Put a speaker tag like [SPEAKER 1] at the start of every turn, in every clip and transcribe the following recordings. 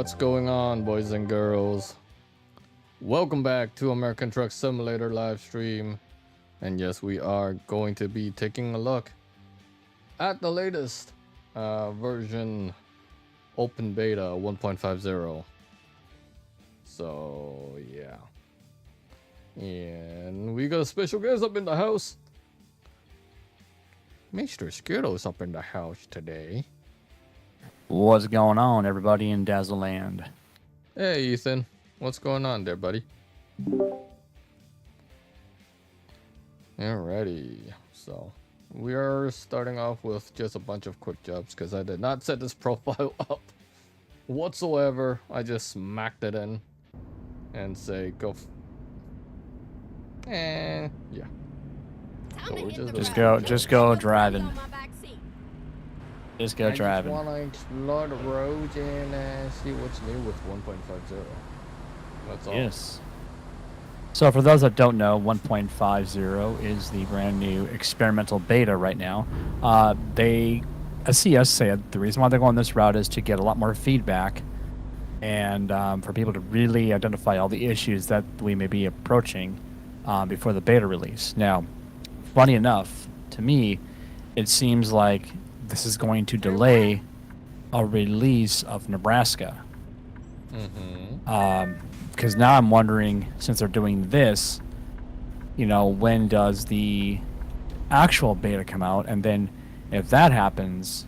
[SPEAKER 1] What's going on, boys and girls? Welcome back to American Truck Simulator live stream. And yes, we are going to be taking a look at the latest version open beta 1.50. So yeah, and we got a special guest up in the house. Mr. Skittles up in the house today.
[SPEAKER 2] What's going on, everybody in Dazzo land?
[SPEAKER 1] Hey Ethan, what's going on there, buddy? Alrighty, so we are starting off with just a bunch of quick jobs because I did not set this profile up whatsoever. I just smacked it in and say go. Yeah. So we're
[SPEAKER 2] Just go driving. Just go driving.
[SPEAKER 1] I just want to explore the roads and see what's new with 1.50. That's all.
[SPEAKER 2] Yes. So for those that don't know, 1.50 is the brand new experimental beta right now. SCS said the reason why they're going this route is to get a lot more feedback and for people to really identify all the issues that we may be approaching before the beta release. Now, funny enough, to me, it seems like this is going to delay a release of Nebraska. Because now I'm wondering, since they're doing this, when does the actual beta come out? And then if that happens,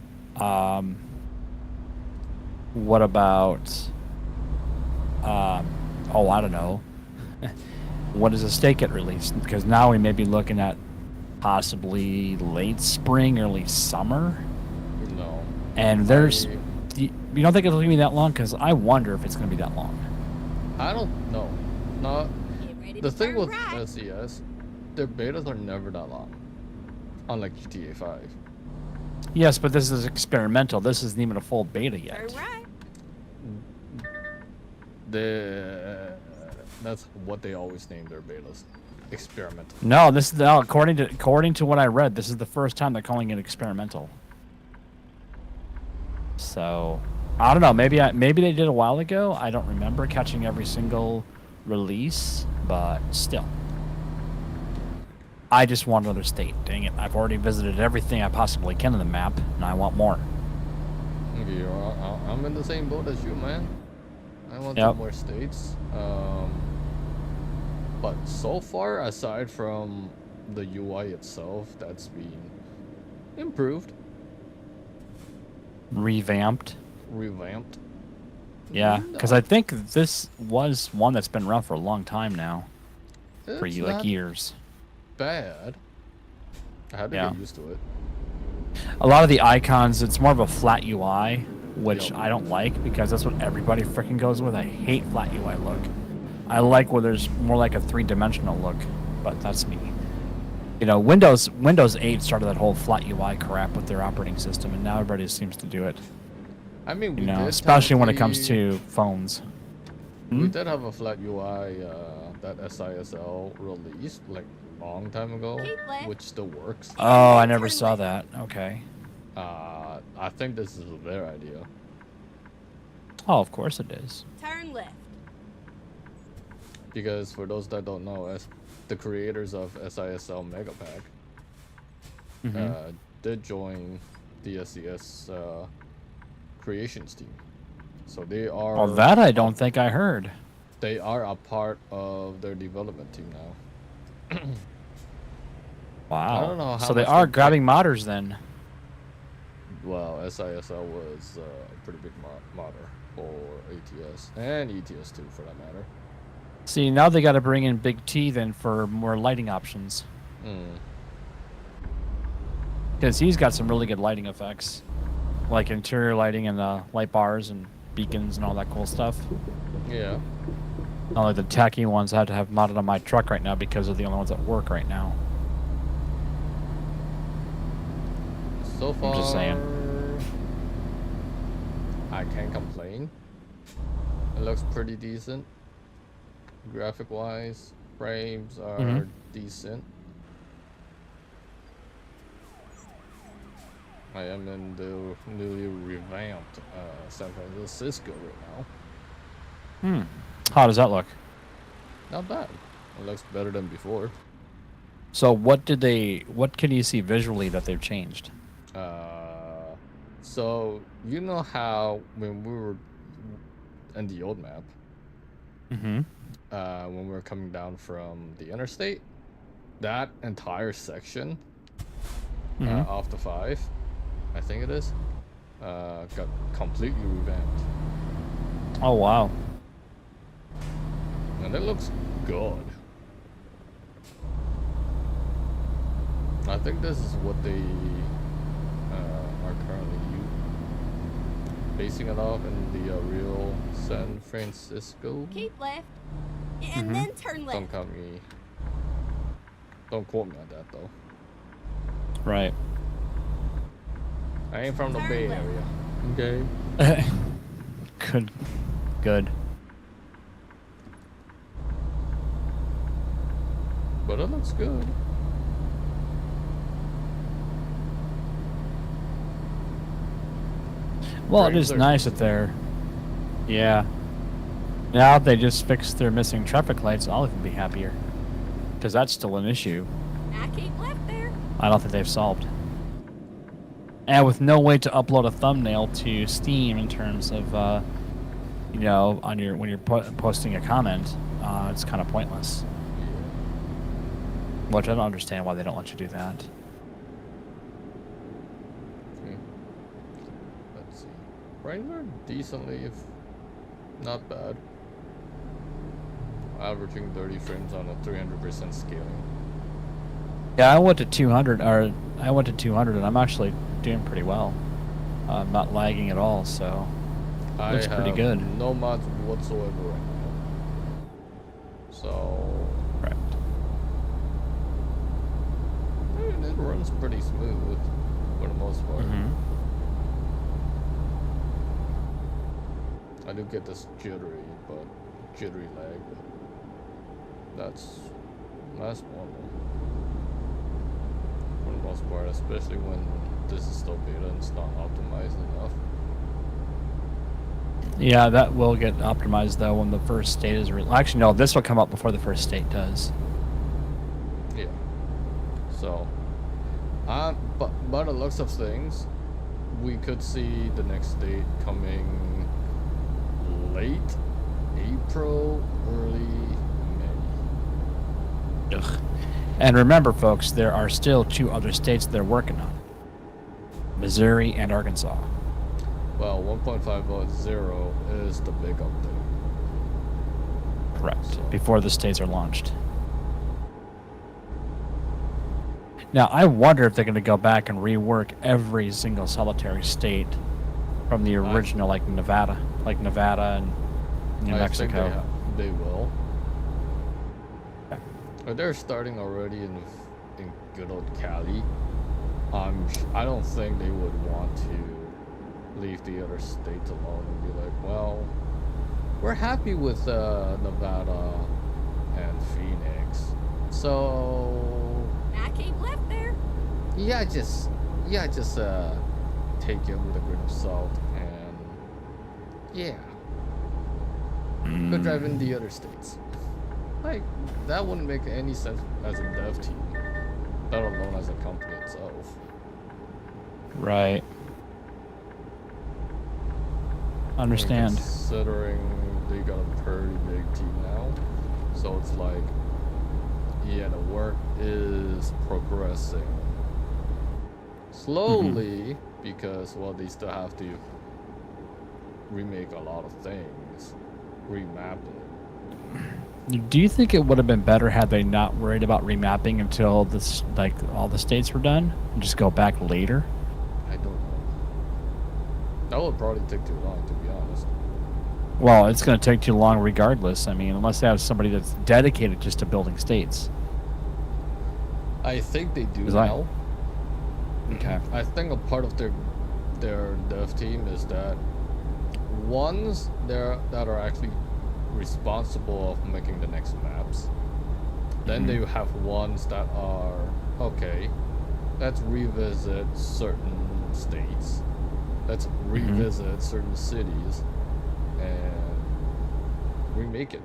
[SPEAKER 2] what about, I don't know, what does the state get released? Because now we may be looking at possibly late spring, early summer.
[SPEAKER 1] No.
[SPEAKER 2] And there's, you don't think it'll be that long? Because I wonder if it's going to be that long.
[SPEAKER 1] I don't know. Not the thing with SES, their betas are never that long, unlike GTA 5.
[SPEAKER 2] Yes, but this is experimental. This isn't even a full beta yet.
[SPEAKER 1] That's what they always name their betas. Experimental.
[SPEAKER 2] No, this is according to what I read, this is the first time they're calling it experimental. So, I don't know. Maybe they did a while ago. I don't remember catching every single release, but still, I just want another state. Dang it! I've already visited everything I possibly can on the map, and I want more.
[SPEAKER 1] Yeah, I'm in the same boat as you, man. I want some more states. But so far, aside from the UI itself, that's been improved.
[SPEAKER 2] Revamped. Yeah, because I think this was one that's been around for a long time now. For like years.
[SPEAKER 1] Bad. I had to get used to it.
[SPEAKER 2] A lot of the icons, it's more of a flat UI, which I don't like because that's what everybody freaking goes with. I hate flat UI look. I like where there's more like a three-dimensional look, but that's me. Windows 8 started that whole flat UI crap with their operating system, and now everybody seems to do it.
[SPEAKER 1] I mean,
[SPEAKER 2] especially when it comes to phones.
[SPEAKER 1] We did have a flat UI that SISL released like a long time ago, which still works.
[SPEAKER 2] Oh, I never saw that. Okay.
[SPEAKER 1] I think this is their idea.
[SPEAKER 2] Oh, of course it is.
[SPEAKER 3] Turn left.
[SPEAKER 1] Because for those that don't know, as the creators of SISL Mega Pack did join the SES creations team, so they are.
[SPEAKER 2] Well, that I don't think I heard.
[SPEAKER 1] They are a part of their development team now.
[SPEAKER 2] Wow.
[SPEAKER 1] I don't know how
[SPEAKER 2] so they are grabbing modders then.
[SPEAKER 1] Well, SISL was a pretty big modder for ATS and ETS too, for that matter.
[SPEAKER 2] See, now they got to bring in Big T then for more lighting options. Because he's got some really good lighting effects, like interior lighting and light bars and beacons and all that cool stuff.
[SPEAKER 1] Yeah.
[SPEAKER 2] Not like the tacky ones I have to have modded on my truck right now because they're the only ones that work right now.
[SPEAKER 1] So far,
[SPEAKER 2] I'm just saying.
[SPEAKER 1] I can't complain. It looks pretty decent. Graphic wise, frames are decent. I am in the newly revamped San Francisco right now.
[SPEAKER 2] How does that look?
[SPEAKER 1] Not bad. It looks better than before.
[SPEAKER 2] So what can you see visually that they've changed?
[SPEAKER 1] So you know how when we were in the old map,
[SPEAKER 2] Mm-hmm.
[SPEAKER 1] when we were coming down from the interstate, that entire section off the 5, I think it is, got completely revamped.
[SPEAKER 2] Oh, wow.
[SPEAKER 1] And it looks good. I think this is what they are currently basing it off in the real San Francisco.
[SPEAKER 3] Keep left, and then turn left.
[SPEAKER 1] Don't quote me on that though.
[SPEAKER 2] Right.
[SPEAKER 1] I ain't from the
[SPEAKER 3] Turn
[SPEAKER 1] Bay
[SPEAKER 3] left.
[SPEAKER 1] Area. Okay.
[SPEAKER 2] Good.
[SPEAKER 1] But it looks good.
[SPEAKER 2] Well, it
[SPEAKER 1] Trains
[SPEAKER 2] is
[SPEAKER 1] are
[SPEAKER 2] nice that
[SPEAKER 1] decent.
[SPEAKER 2] they're... Yeah. Now they just fixed their missing traffic lights, I'll even be happier. Because that's still an issue
[SPEAKER 3] I keep left there.
[SPEAKER 2] I don't think they've solved. And with no way to upload a thumbnail to Steam in terms of, you know, on your when you're posting a comment, it's kind of pointless. Which I don't understand why they don't let you do that.
[SPEAKER 1] Let's see. Frames are decently, if not bad. Averaging 30 frames on a 300% scaling.
[SPEAKER 2] Yeah, I went to 200, and I'm actually doing pretty well. I'm not lagging at all, so looks pretty good.
[SPEAKER 1] No mods whatsoever right now. So
[SPEAKER 2] Right.
[SPEAKER 1] it runs pretty smooth for the most part. I do get this jittery lag, but that's normal for the most part, especially when this is still beta and it's not optimized enough.
[SPEAKER 2] Yeah, that will get optimized though when the first state is actually no, this will come up before the first state does.
[SPEAKER 1] Yeah. So, but by the looks of things, we could see the next state coming late April, early May.
[SPEAKER 2] Ugh. And remember, folks, there are still 2 other states they're working on: Missouri and Arkansas.
[SPEAKER 1] Well, 1.50 is the big update.
[SPEAKER 2] Correct.
[SPEAKER 1] So.
[SPEAKER 2] Before the states are launched. Now, I wonder if they're going to go back and rework every single solitary state from the original, like Nevada and New Mexico.
[SPEAKER 1] I think they will.
[SPEAKER 2] Yeah.
[SPEAKER 1] But they're starting already in good old Cali. I don't think they would want to leave the other states alone and be like, well, we're happy with Nevada and Phoenix, so
[SPEAKER 3] I keep left there.
[SPEAKER 1] yeah, just take it with a grain of salt and go drive in the other states. Like, that wouldn't make any sense as a dev team, let alone as a company itself.
[SPEAKER 2] Right. Understand.
[SPEAKER 1] And considering they got a pretty big team now, so it's like, yeah, the work is progressing slowly because, well, they still have to remake a lot of things, remap it.
[SPEAKER 2] Do you think it would have been better had they not worried about remapping until this, like, all the states were done, and just go back later?
[SPEAKER 1] I don't know. That would probably take too long, to be honest.
[SPEAKER 2] Well, it's going to take too long regardless. I mean, unless they have somebody that's dedicated just to building states.
[SPEAKER 1] I think they do
[SPEAKER 2] 'Cause
[SPEAKER 1] now.
[SPEAKER 2] Okay.
[SPEAKER 1] I think a part of their dev team is that ones that are actually responsible of making the next maps. Then they have ones that are, okay, let's revisit certain states. Let's revisit certain cities and remake it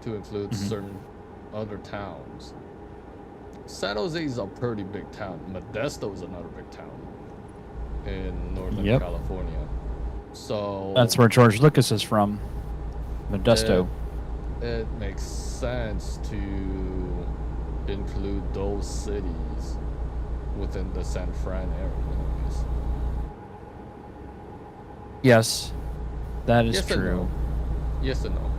[SPEAKER 1] to include certain other towns. San Jose is a pretty big town. Modesto is another big town in Northern California. So
[SPEAKER 2] that's where George Lucas is from. Modesto.
[SPEAKER 1] It makes sense to include those cities within the San Fran area. Anyways.
[SPEAKER 2] Yes, that is
[SPEAKER 1] Yes and
[SPEAKER 2] true.
[SPEAKER 1] no. Yes and no.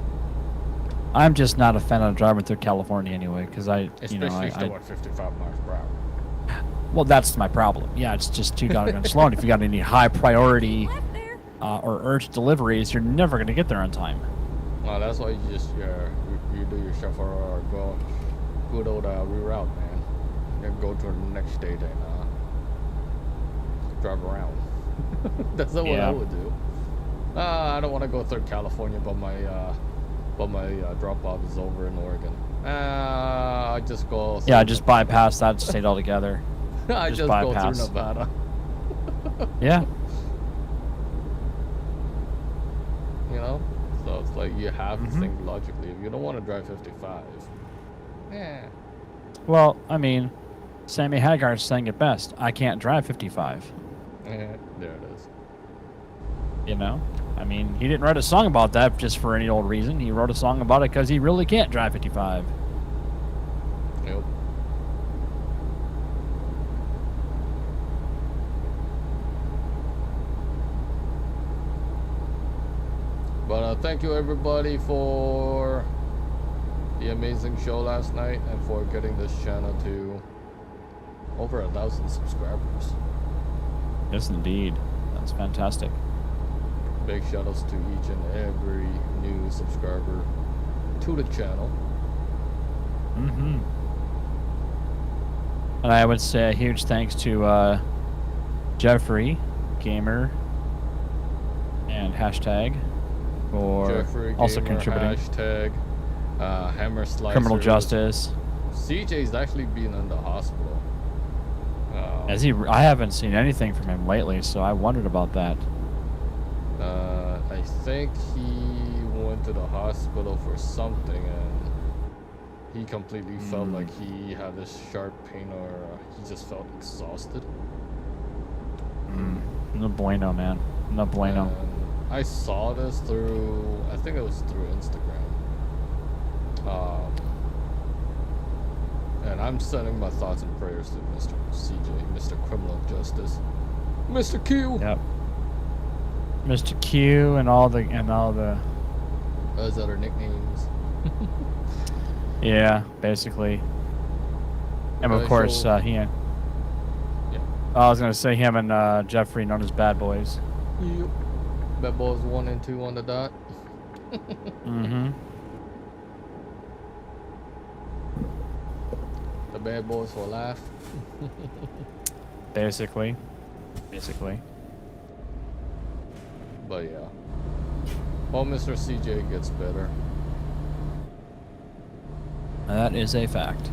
[SPEAKER 2] I'm just not a fan of driving through California anyway, because
[SPEAKER 1] Especially still at 55 miles per hour.
[SPEAKER 2] well, that's my problem. Yeah, it's just too goddamn slow. And if you got any high priority
[SPEAKER 3] Left there.
[SPEAKER 2] or urgent deliveries, you're never going to get there on time.
[SPEAKER 1] Well, that's why you just you do your chauffeur or go good old reroute, man. And go to the next state and drive around. That's what I would do. I don't want to go through California, but my drop off is over in Oregon. I just go.
[SPEAKER 2] Yeah, I just bypass that state altogether.
[SPEAKER 1] I just go through Nevada.
[SPEAKER 2] Yeah.
[SPEAKER 1] You know, so it's like you have to think logically. If you don't want to drive 55,
[SPEAKER 2] Well, I mean, Sammy Hagar is saying it best. I can't drive 55.
[SPEAKER 1] there it is.
[SPEAKER 2] You know? I mean, he didn't write a song about that just for any old reason. He wrote a song about it because he really can't drive 55.
[SPEAKER 1] Yep. But thank you everybody for the amazing show last night and for getting this channel to over 1,000 subscribers.
[SPEAKER 2] Yes, indeed. That's fantastic.
[SPEAKER 1] Big shout outs to each and every new subscriber to the channel.
[SPEAKER 2] And I would say a huge thanks to Jeffrey, Gamer, and Hashtag for
[SPEAKER 1] Jeffrey,
[SPEAKER 2] also
[SPEAKER 1] Gamer,
[SPEAKER 2] contributing.
[SPEAKER 1] Hashtag, Hammer Slicer.
[SPEAKER 2] Criminal Justice.
[SPEAKER 1] CJ's actually been in the hospital.
[SPEAKER 2] As he, I haven't seen anything from him lately, so I wondered about that.
[SPEAKER 1] I think he went to the hospital for something and he completely felt like he had this sharp pain or he just felt exhausted.
[SPEAKER 2] No bueno, man. No bueno.
[SPEAKER 1] And I saw this through, I think it was through Instagram. And I'm sending my thoughts and prayers to Mr. CJ, Mr. Criminal Justice, Mr. Q.
[SPEAKER 2] Yep. Mr. Q and all the
[SPEAKER 1] Those other nicknames.
[SPEAKER 2] yeah, basically. And of course, he and I was gonna say him and Jeffrey, known as Bad Boys.
[SPEAKER 1] Yep. Bad Boys 1 and 2 on the dot. The Bad Boys for life.
[SPEAKER 2] Basically.
[SPEAKER 1] But yeah. Well, Mr. CJ gets better.
[SPEAKER 2] That is a fact.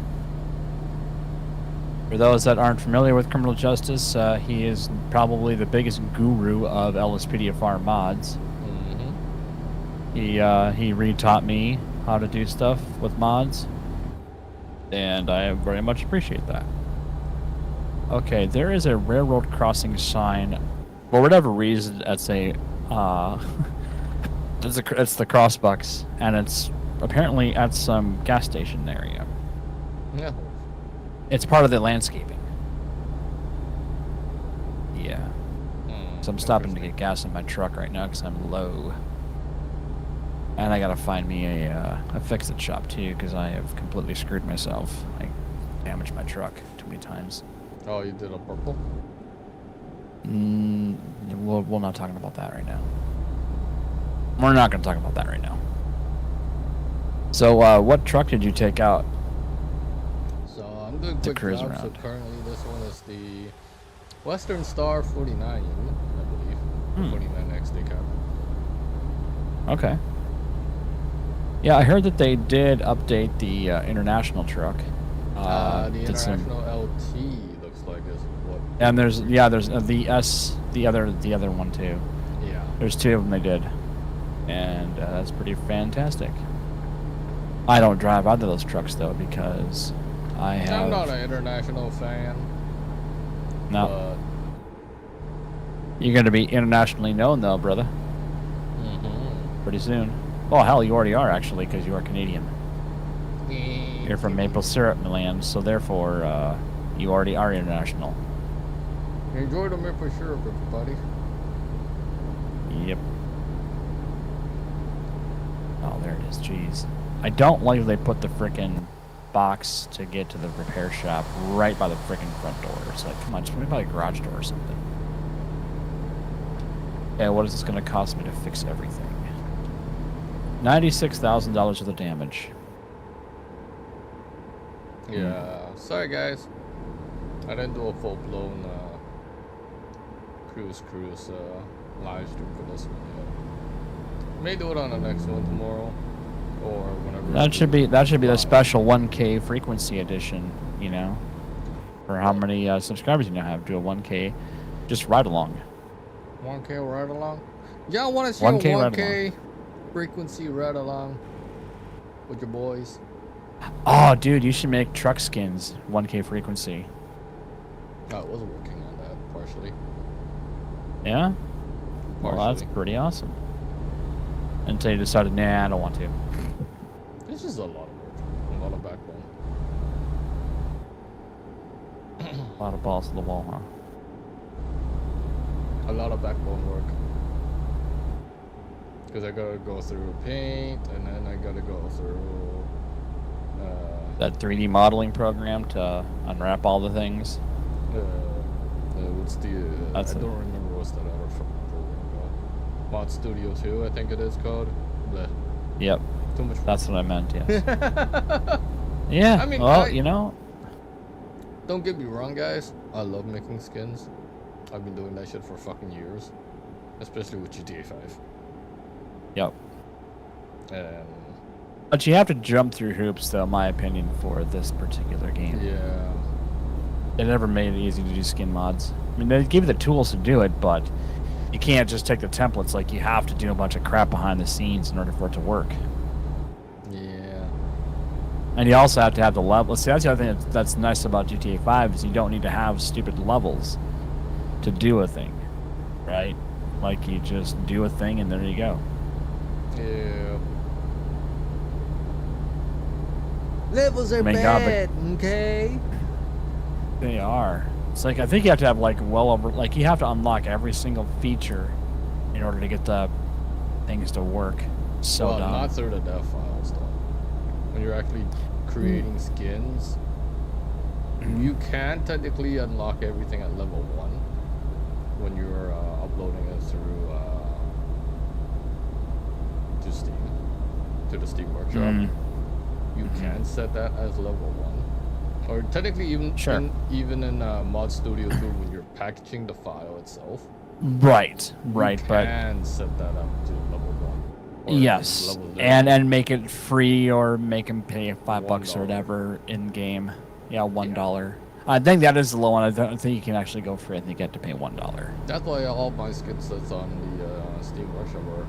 [SPEAKER 2] For those that aren't familiar with criminal justice, he is probably the biggest guru of LSPDFR mods. He re-taught me how to do stuff with mods, and I very much appreciate that. Okay, there is a railroad crossing sign. For whatever reason, it's a it's the Crossbucks, and it's apparently at some gas station area.
[SPEAKER 1] Yeah.
[SPEAKER 2] It's part of the landscaping. Yeah. So I'm stopping to get gas in my truck right now because I'm low. And I gotta find me a fix-it shop too because I have completely screwed myself. I damaged my truck too many times.
[SPEAKER 1] Oh, you did a purple?
[SPEAKER 2] We're not talking about that right now. We're not gonna talk about that right now. So, what truck did you take out?
[SPEAKER 1] So I'm doing
[SPEAKER 2] To
[SPEAKER 1] quick
[SPEAKER 2] cruise
[SPEAKER 1] job.
[SPEAKER 2] around.
[SPEAKER 1] So currently this one is the Western Star 49, I believe. 49 XD cab.
[SPEAKER 2] Okay. Yeah, I heard that they did update the international truck.
[SPEAKER 1] The
[SPEAKER 2] did some-
[SPEAKER 1] International LT looks like is what.
[SPEAKER 2] And there's the S, the other one too.
[SPEAKER 1] Yeah.
[SPEAKER 2] There's two of them they did, and that's pretty fantastic. I don't drive either of those trucks though because
[SPEAKER 1] I'm not an international fan.
[SPEAKER 2] No.
[SPEAKER 1] But...
[SPEAKER 2] You're going to be internationally known though, brother. Pretty soon. Oh hell, you already are actually because you are Canadian. You're from maple syrup land, so therefore you already are international.
[SPEAKER 1] Enjoy the maple syrup, everybody.
[SPEAKER 2] Yep. Oh, there it is. Jeez. I don't like they put the frickin' box to get to the repair shop right by the frickin' front door. It's like, come on, just put it by the garage door or something. Yeah, what is this going to cost me to fix everything? $96,000 worth of damage.
[SPEAKER 1] Yeah, sorry guys. I didn't do a full-blown cruise live stream for this one yet. May do it on the next one tomorrow, or whenever.
[SPEAKER 2] That should be the special 1K frequency edition, you know, for how many subscribers you now have. Do a 1K, just ride along.
[SPEAKER 1] 1K ride along. Y'all want to see
[SPEAKER 2] 1K
[SPEAKER 1] a 1K frequency ride along with your boys?
[SPEAKER 2] Oh, dude, you should make truck skins 1K frequency.
[SPEAKER 1] I was working on that partially.
[SPEAKER 2] Yeah?
[SPEAKER 1] Partially.
[SPEAKER 2] Well, that's pretty awesome. Until you decided, nah, I don't want to.
[SPEAKER 1] This is a lot of work. A lot of backbone.
[SPEAKER 2] A lot of balls to the wall, huh?
[SPEAKER 1] A lot of backbone work. Because I gotta go through paint, and then I gotta go through...
[SPEAKER 2] that 3D modeling program to unwrap all the things.
[SPEAKER 1] What's the... I don't remember what's that other program called. Mod Studio 2, I think it is called. Blech.
[SPEAKER 2] Yep.
[SPEAKER 1] Too much.
[SPEAKER 2] That's what I meant, yes. Yeah,
[SPEAKER 1] I mean,
[SPEAKER 2] well, you know...
[SPEAKER 1] Don't get me wrong, guys. I love making skins. I've been doing that shit for fucking years. Especially with GTA 5.
[SPEAKER 2] Yep.
[SPEAKER 1] And...
[SPEAKER 2] But you have to jump through hoops, though, in my opinion, for this particular game.
[SPEAKER 1] Yeah.
[SPEAKER 2] They never made it easy to do skin mods. I mean, they give you the tools to do it, but you can't just take the templates. Like, you have to do a bunch of crap behind the scenes in order for it to work.
[SPEAKER 1] Yeah.
[SPEAKER 2] And you also have to have the levels. See, that's the other thing that's nice about GTA 5 is you don't need to have stupid levels to do a thing, right? Like, you just do a thing, and there you go.
[SPEAKER 1] Yeah. Levels are bad, okay?
[SPEAKER 2] They are. It's like, I think you have to have, like, well over... Like, you have to unlock every single feature in order to get the things to work. So
[SPEAKER 1] well,
[SPEAKER 2] dumb.
[SPEAKER 1] not through the dev files, though. When you're actually creating skins, you can technically unlock everything at level 1 when you're uploading it through to Steam, to the Steam Workshop. You can set that as level 1, or technically even even in Mod Studio 2 when you're packaging the file itself.
[SPEAKER 2] Right,
[SPEAKER 1] you can set that up to level 1.
[SPEAKER 2] Yes, and make it free or make them pay $5 or whatever in game. Yeah, $1. I think that is the low one. I don't think you can actually go free. I think you have to pay $1.
[SPEAKER 1] That's why all my skin sets on the Steam Workshop are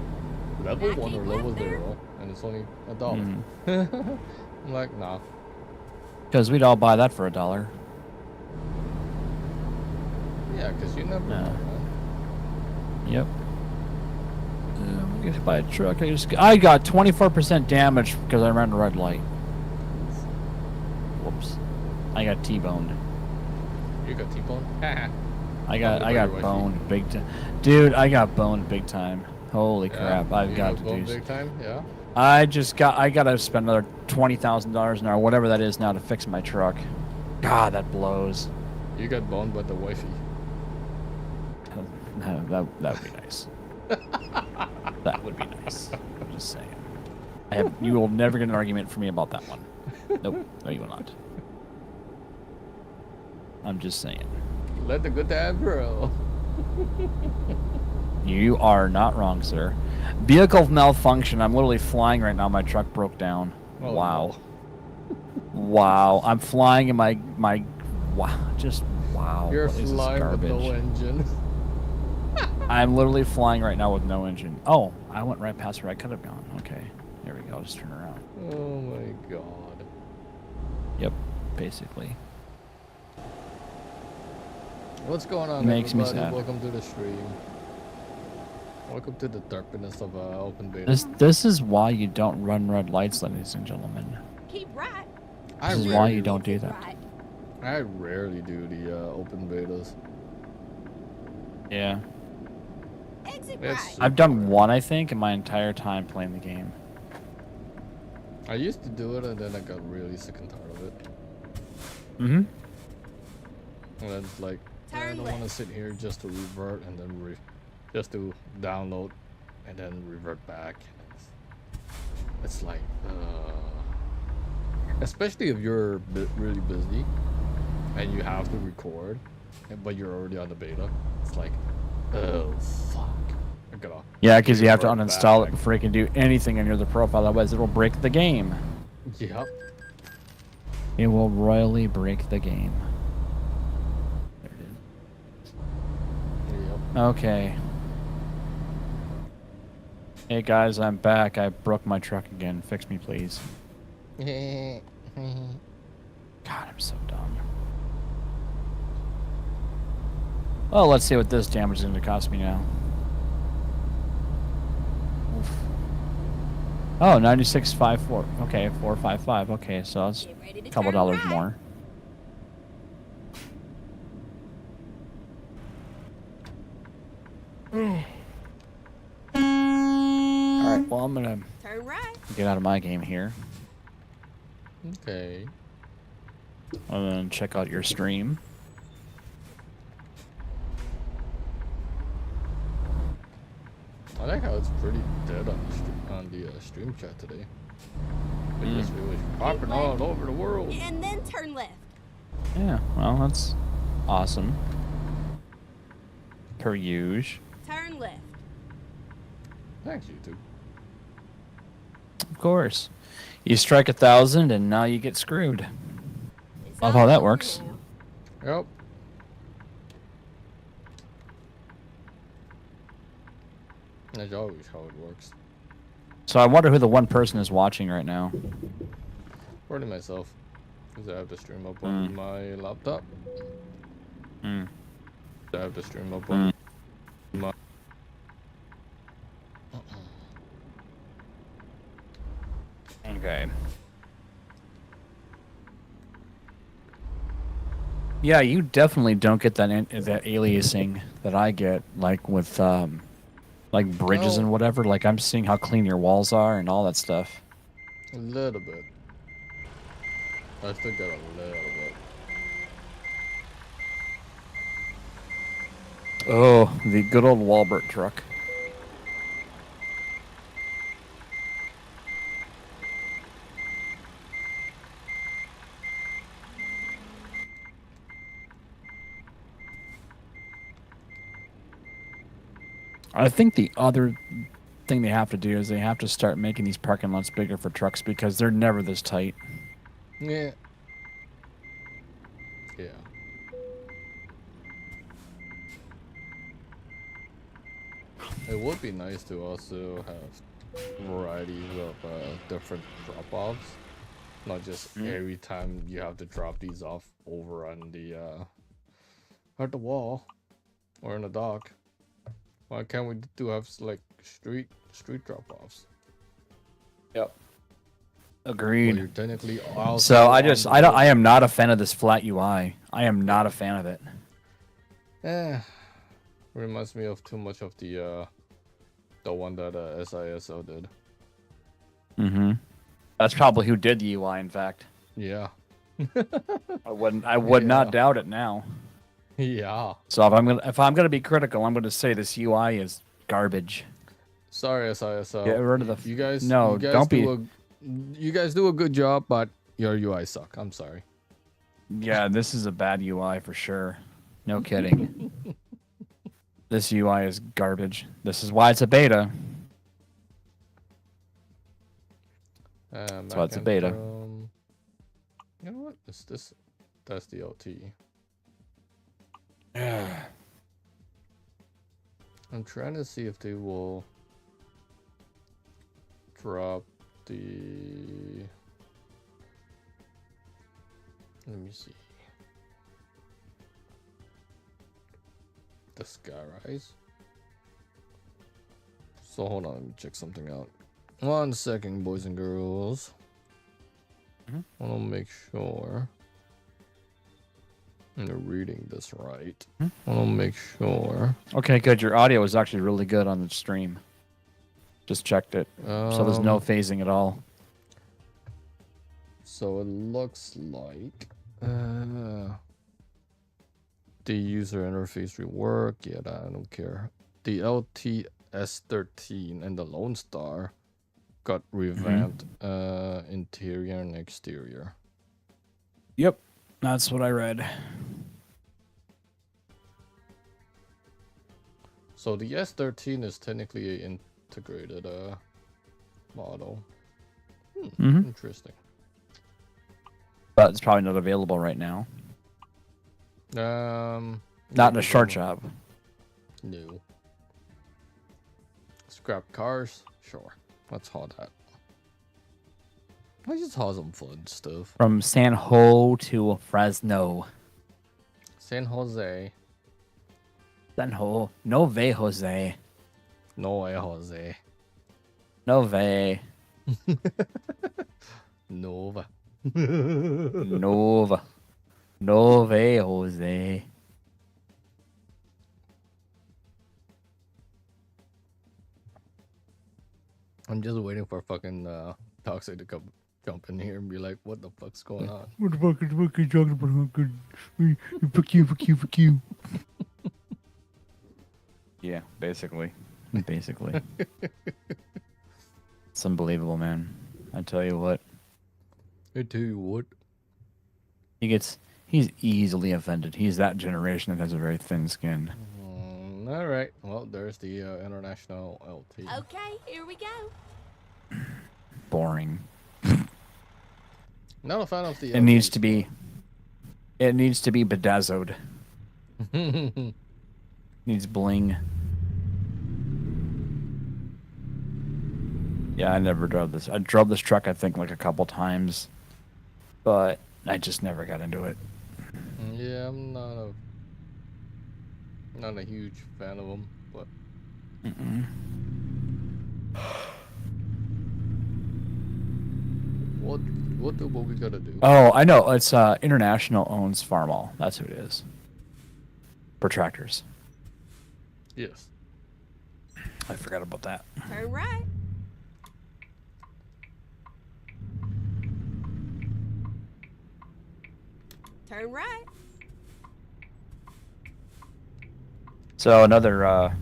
[SPEAKER 1] level 1 or level 0, and it's only $1. I'm like, nah.
[SPEAKER 2] Because we'd all buy that for $1.
[SPEAKER 1] Yeah, because you never know, man.
[SPEAKER 2] Yep. I'm gonna buy a truck. I got 24% damage because I ran the red light. Whoops. I got T-boned.
[SPEAKER 1] You got T-boned?
[SPEAKER 2] I got boned big time. Dude, I got boned big time. Holy crap. I've got to do
[SPEAKER 1] big time, yeah.
[SPEAKER 2] I gotta spend another $20,000 an hour, whatever that is now, to fix my truck. God, that blows.
[SPEAKER 1] You got boned by the wifey.
[SPEAKER 2] That would be nice. That would be nice. I'm just saying. You will never get an argument from me about that one. Nope. No, you will not. I'm just saying.
[SPEAKER 1] Let the good time grow.
[SPEAKER 2] You are not wrong, sir. Vehicle malfunction. I'm literally flying right now. My truck broke down.
[SPEAKER 1] Oh,
[SPEAKER 2] wow.
[SPEAKER 1] No.
[SPEAKER 2] Wow. I'm flying in my wow. Just wow.
[SPEAKER 1] You're flying with no engine.
[SPEAKER 2] I'm literally flying right now with no engine. Oh, I went right past where I could have gone. Okay. There we go. I'll just turn around.
[SPEAKER 1] Oh my god.
[SPEAKER 2] Yep. Basically.
[SPEAKER 1] What's going on,
[SPEAKER 2] Makes me
[SPEAKER 1] everybody?
[SPEAKER 2] sad.
[SPEAKER 1] Welcome to the stream. Welcome to the darkness of open beta.
[SPEAKER 2] This is why you don't run red lights, ladies and gentlemen.
[SPEAKER 3] Keep right.
[SPEAKER 2] This is why you don't do that.
[SPEAKER 3] Right.
[SPEAKER 1] I rarely do the open betas.
[SPEAKER 2] Yeah.
[SPEAKER 3] Exit
[SPEAKER 1] It's
[SPEAKER 3] right.
[SPEAKER 2] I've done one, I think, in my entire time playing the game.
[SPEAKER 1] I used to do it, and then I got really sick and tired of it.
[SPEAKER 2] Mm-hmm.
[SPEAKER 1] And then it's like, I
[SPEAKER 3] Turn
[SPEAKER 1] don't
[SPEAKER 3] left.
[SPEAKER 1] want to sit here just to revert and then just to download and then revert back. It's like, especially if you're really busy and you have to record, but you're already on the beta. It's like, oh fuck. I gotta
[SPEAKER 2] Yeah, because you have to
[SPEAKER 1] revert
[SPEAKER 2] uninstall
[SPEAKER 1] back.
[SPEAKER 2] it before you can do anything in the profile. Otherwise, it will break the game.
[SPEAKER 1] Yep.
[SPEAKER 2] It will royally break the game. There it
[SPEAKER 1] Yep.
[SPEAKER 2] is. Okay. Hey guys, I'm back. I broke my truck again. Fix me, please. God, I'm so dumb. Well, let's see what this damage is going to cost me now. Oof. Oh, 96.54. Okay, 455. Okay, so that's
[SPEAKER 3] Get ready to
[SPEAKER 2] a couple
[SPEAKER 3] turn
[SPEAKER 2] dollars
[SPEAKER 3] right.
[SPEAKER 2] more. All right, well, I'm going to
[SPEAKER 3] Turn right.
[SPEAKER 2] get out of my game here.
[SPEAKER 1] Okay.
[SPEAKER 2] I'm going to check out your stream.
[SPEAKER 1] I like how it's pretty dead on the stream chat today. It's really popping all over the world.
[SPEAKER 3] And then turn left.
[SPEAKER 2] Yeah, well, that's awesome. Per usual.
[SPEAKER 3] Turn left.
[SPEAKER 1] Thanks, YouTube.
[SPEAKER 2] Of course. You strike 1,000 and now you get screwed.
[SPEAKER 3] It's
[SPEAKER 2] Love
[SPEAKER 3] all
[SPEAKER 2] how that
[SPEAKER 3] over
[SPEAKER 2] works.
[SPEAKER 3] now.
[SPEAKER 1] Yep. That's always how it works.
[SPEAKER 2] So I wonder who the one person is watching right now.
[SPEAKER 1] According to myself, because I have the stream up on my laptop.
[SPEAKER 2] Mm.
[SPEAKER 1] I have the stream up on my.
[SPEAKER 2] Okay. Yeah, you definitely don't get that that aliasing that I get, like with like bridges
[SPEAKER 1] No.
[SPEAKER 2] and whatever. Like I'm seeing how clean your walls are and all that stuff.
[SPEAKER 1] A little bit. I still got a little bit.
[SPEAKER 2] Oh, the good old Walbert truck. I think the other thing they have to do is they have to start making these parking lots bigger for trucks because they're never this tight.
[SPEAKER 1] Yeah. Yeah. It would be nice to also have varieties of different drop-offs. Not just every time you have to drop these off over on the at the wall or in the dock. Why can't we do have like street drop-offs?
[SPEAKER 2] Yep.
[SPEAKER 1] Well,
[SPEAKER 2] Agreed.
[SPEAKER 1] you're technically also
[SPEAKER 2] So
[SPEAKER 1] on the road.
[SPEAKER 2] I am not a fan of this flat UI. I am not a fan of it.
[SPEAKER 1] Reminds me of too much of the one that SISO did.
[SPEAKER 2] Mm-hmm. That's probably who did the UI, in fact.
[SPEAKER 1] Yeah.
[SPEAKER 2] I would not doubt it now.
[SPEAKER 1] Yeah.
[SPEAKER 2] So if I'm gonna be critical, I'm gonna say this UI is garbage.
[SPEAKER 1] Sorry, SISO.
[SPEAKER 2] Get rid of the
[SPEAKER 1] You guys.
[SPEAKER 2] No,
[SPEAKER 1] you guys
[SPEAKER 2] don't
[SPEAKER 1] do
[SPEAKER 2] be.
[SPEAKER 1] you guys do a good job, but your UI suck. I'm sorry.
[SPEAKER 2] Yeah, this is a bad UI for sure. No kidding. This UI is garbage. This is why it's a beta. That's why it's a beta.
[SPEAKER 1] You know what? Is this? That's the LT. I'm trying to see if they will drop the. Let me see. The Skyrise. So hold on, let me check something out. 1 second, boys and girls. I want to make sure I'm reading this right. I want to make sure.
[SPEAKER 2] Okay, good. Your audio is actually really good on the stream. Just checked it. So there's no phasing at all.
[SPEAKER 1] So it looks like the user interface rework. Yeah, I don't care. The LTS13 and the Lone Star got revamped interior and exterior.
[SPEAKER 2] Yep, that's what I read.
[SPEAKER 1] So the S13 is technically an integrated model. Interesting.
[SPEAKER 2] But it's probably not available right now. Not in a short job.
[SPEAKER 1] No. Scrap cars? Sure. Let's haul that. Let's just haul some fun stuff.
[SPEAKER 2] From San Ho to Fresno.
[SPEAKER 1] San Jose.
[SPEAKER 2] San Ho. No way, Jose.
[SPEAKER 1] No way, Jose.
[SPEAKER 2] No way.
[SPEAKER 1] Nova.
[SPEAKER 2] Nova. No way, Jose.
[SPEAKER 1] I'm just waiting for fucking Toxic to come jump in here and be like, what the fuck's going on?
[SPEAKER 2] What the fuck are you talking about? Fuck you. Yeah, basically. Basically. It's unbelievable, man. I tell you what.
[SPEAKER 1] I tell you what.
[SPEAKER 2] He's easily offended. He's that generation that has a very thin skin.
[SPEAKER 1] All right. Well, there's the international LT.
[SPEAKER 3] Okay, here we go.
[SPEAKER 2] Boring.
[SPEAKER 1] Not a fan of the.
[SPEAKER 2] It needs to be bedazzled. Needs bling. Yeah, I never drove this. I drove this truck, I think, like a couple times, but I just never got into it.
[SPEAKER 1] Yeah, I'm not a huge fan of them, but. What we gotta do?
[SPEAKER 2] Oh, I know. It's International owns Farmall. That's who it is. For tractors.
[SPEAKER 1] Yes.
[SPEAKER 2] I forgot about that.
[SPEAKER 3] Turn right. Turn right.
[SPEAKER 2] So another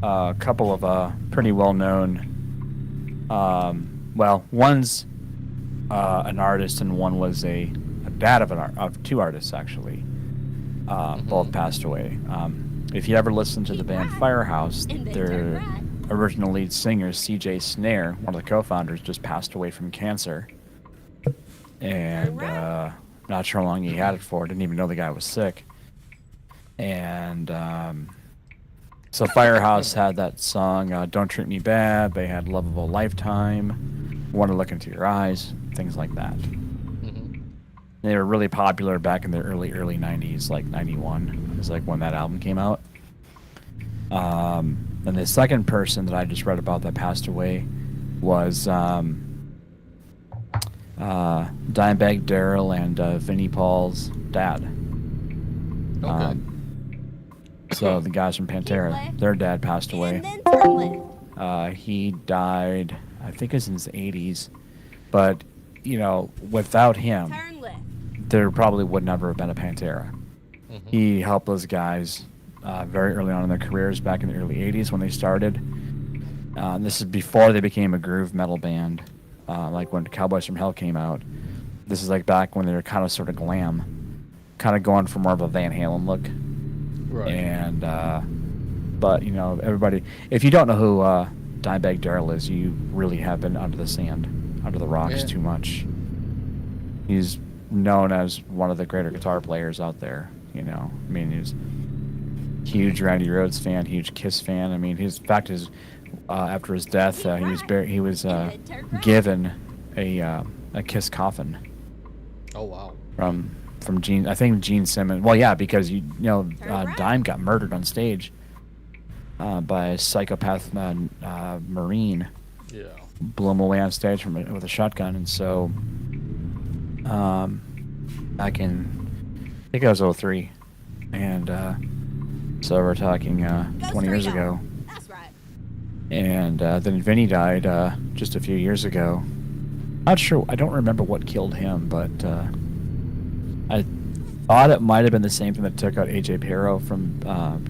[SPEAKER 2] couple of pretty well-known. Well, one's an artist, and one was a dad of two artists actually. Both passed away. If you ever listen to the band Firehouse, their original lead singer, CJ Snare, one of the co-founders, just passed away from cancer. And not sure how long he had it for. Didn't even know the guy was sick. And so Firehouse had that song, Don't Treat Me Bad. They had Love of a Lifetime, Want to Look Into Your Eyes, things like that. They were really popular back in the early 90s, like 91 is like when that album came out. And the second person that I just read about that passed away was Dimebag Darrell and Vinnie Paul's dad.
[SPEAKER 1] Okay.
[SPEAKER 2] So the guys from Pantera, their dad passed away.
[SPEAKER 3] And then turn left.
[SPEAKER 2] He died, I think it was in his 80s. But, you know, without him,
[SPEAKER 3] Turn left.
[SPEAKER 2] there probably would never have been a Pantera. He helped those guys very early on in their careers, back in the early 80s when they started. This is before they became a groove metal band, like when Cowboys from Hell came out. This is like back when they were kind of sort of glam, kind of going for more of a Van Halen look.
[SPEAKER 1] Right.
[SPEAKER 2] And, but, you know, everybody, if you don't know who Dimebag Darrell is, you really have been under the sand, under the rocks too much. He's known as one of the greater guitar players out there, you know. I mean, huge Randy Rhoads fan, huge Kiss fan. I mean, his in fact is after his death, he was given a Kiss coffin.
[SPEAKER 1] Oh wow.
[SPEAKER 2] From Gene, I think Gene Simmons. Well, yeah, because Dime got murdered on stage by a psychopath Marine.
[SPEAKER 1] Yeah.
[SPEAKER 2] Blew him away on stage with a shotgun, and so back in, I think it was 03, and so we're talking 20 years ago.
[SPEAKER 3] That's right.
[SPEAKER 2] And then Vinny died just a few years ago. Not sure, I don't remember what killed him, but I thought it might have been the same thing that took out AJ Pero from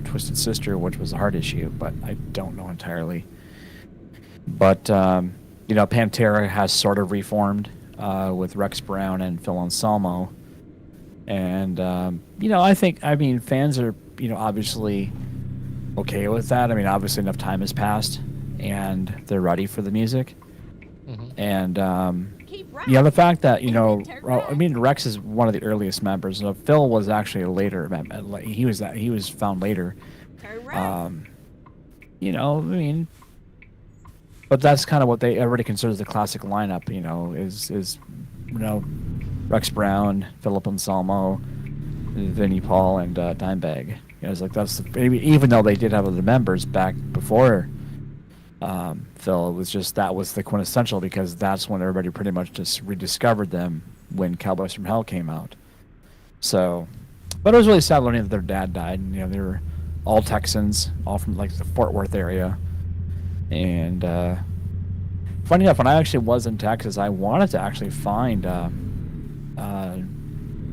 [SPEAKER 2] Twisted Sister, which was a heart issue, but I don't know entirely. But Pantera has sort of reformed with Rex Brown and Phil Anselmo, and I mean fans are obviously okay with that. I mean, obviously enough time has passed, and they're ready for the music.
[SPEAKER 1] Mm-hmm.
[SPEAKER 2] And the fact that Rex is one of the earliest members. Phil was actually a later member. He was found later.
[SPEAKER 3] Turn right.
[SPEAKER 2] I mean, but that's kind of what everybody considers the classic lineup. Is Rex Brown, Philip Anselmo, Vinnie Paul, and Dimebag. It's like even though they did have other members back before Phil, it was just that was the quintessential, because that's when everybody pretty much just rediscovered them when Cowboys from Hell came out. So, but it was really sad learning that their dad died. And, they were all Texans, all from like the Fort Worth area. And funny enough, when I actually was in Texas, I wanted to actually find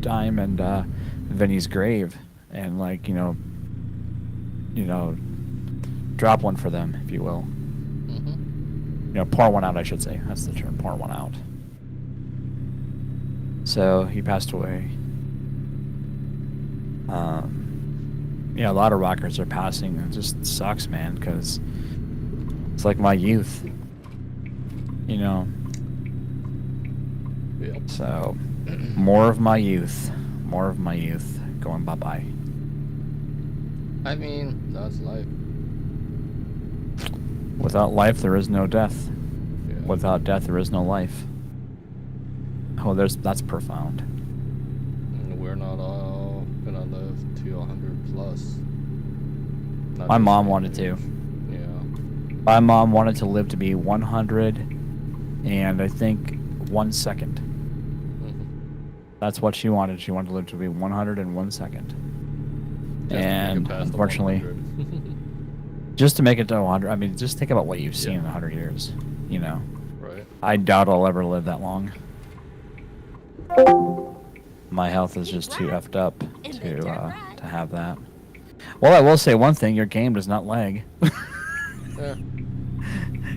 [SPEAKER 2] Dime and Vinny's grave, and drop one for them, if you will.
[SPEAKER 1] Mm-hmm.
[SPEAKER 2] Pour one out, I should say. That's the term, pour one out. So he passed away. A lot of rockers are passing. It just sucks, man, because it's like my youth.
[SPEAKER 1] Yep.
[SPEAKER 2] So more of my youth going bye-bye.
[SPEAKER 1] I mean, that's life.
[SPEAKER 2] Without life, there is no death.
[SPEAKER 1] Yeah.
[SPEAKER 2] Without death, there is no life. Oh, that's profound.
[SPEAKER 1] We're not all gonna live to 100 plus. Not
[SPEAKER 2] My
[SPEAKER 1] just
[SPEAKER 2] mom
[SPEAKER 1] my
[SPEAKER 2] wanted
[SPEAKER 1] age.
[SPEAKER 2] to.
[SPEAKER 1] Yeah.
[SPEAKER 2] My mom wanted to live to be 100 and I think 1 second.
[SPEAKER 1] Mm-hmm.
[SPEAKER 2] That's what she wanted. She wanted to live to be 100 and 1 second.
[SPEAKER 1] Just to make it
[SPEAKER 2] And
[SPEAKER 1] past the
[SPEAKER 2] unfortunately,
[SPEAKER 1] 100.
[SPEAKER 2] just to make it to 100, I mean, just think about what you've seen in 100 years,
[SPEAKER 1] Right.
[SPEAKER 2] I doubt I'll ever live that long. My health is just too effed up to have that. Well, I will say one thing, your game does not lag.
[SPEAKER 1] Yeah.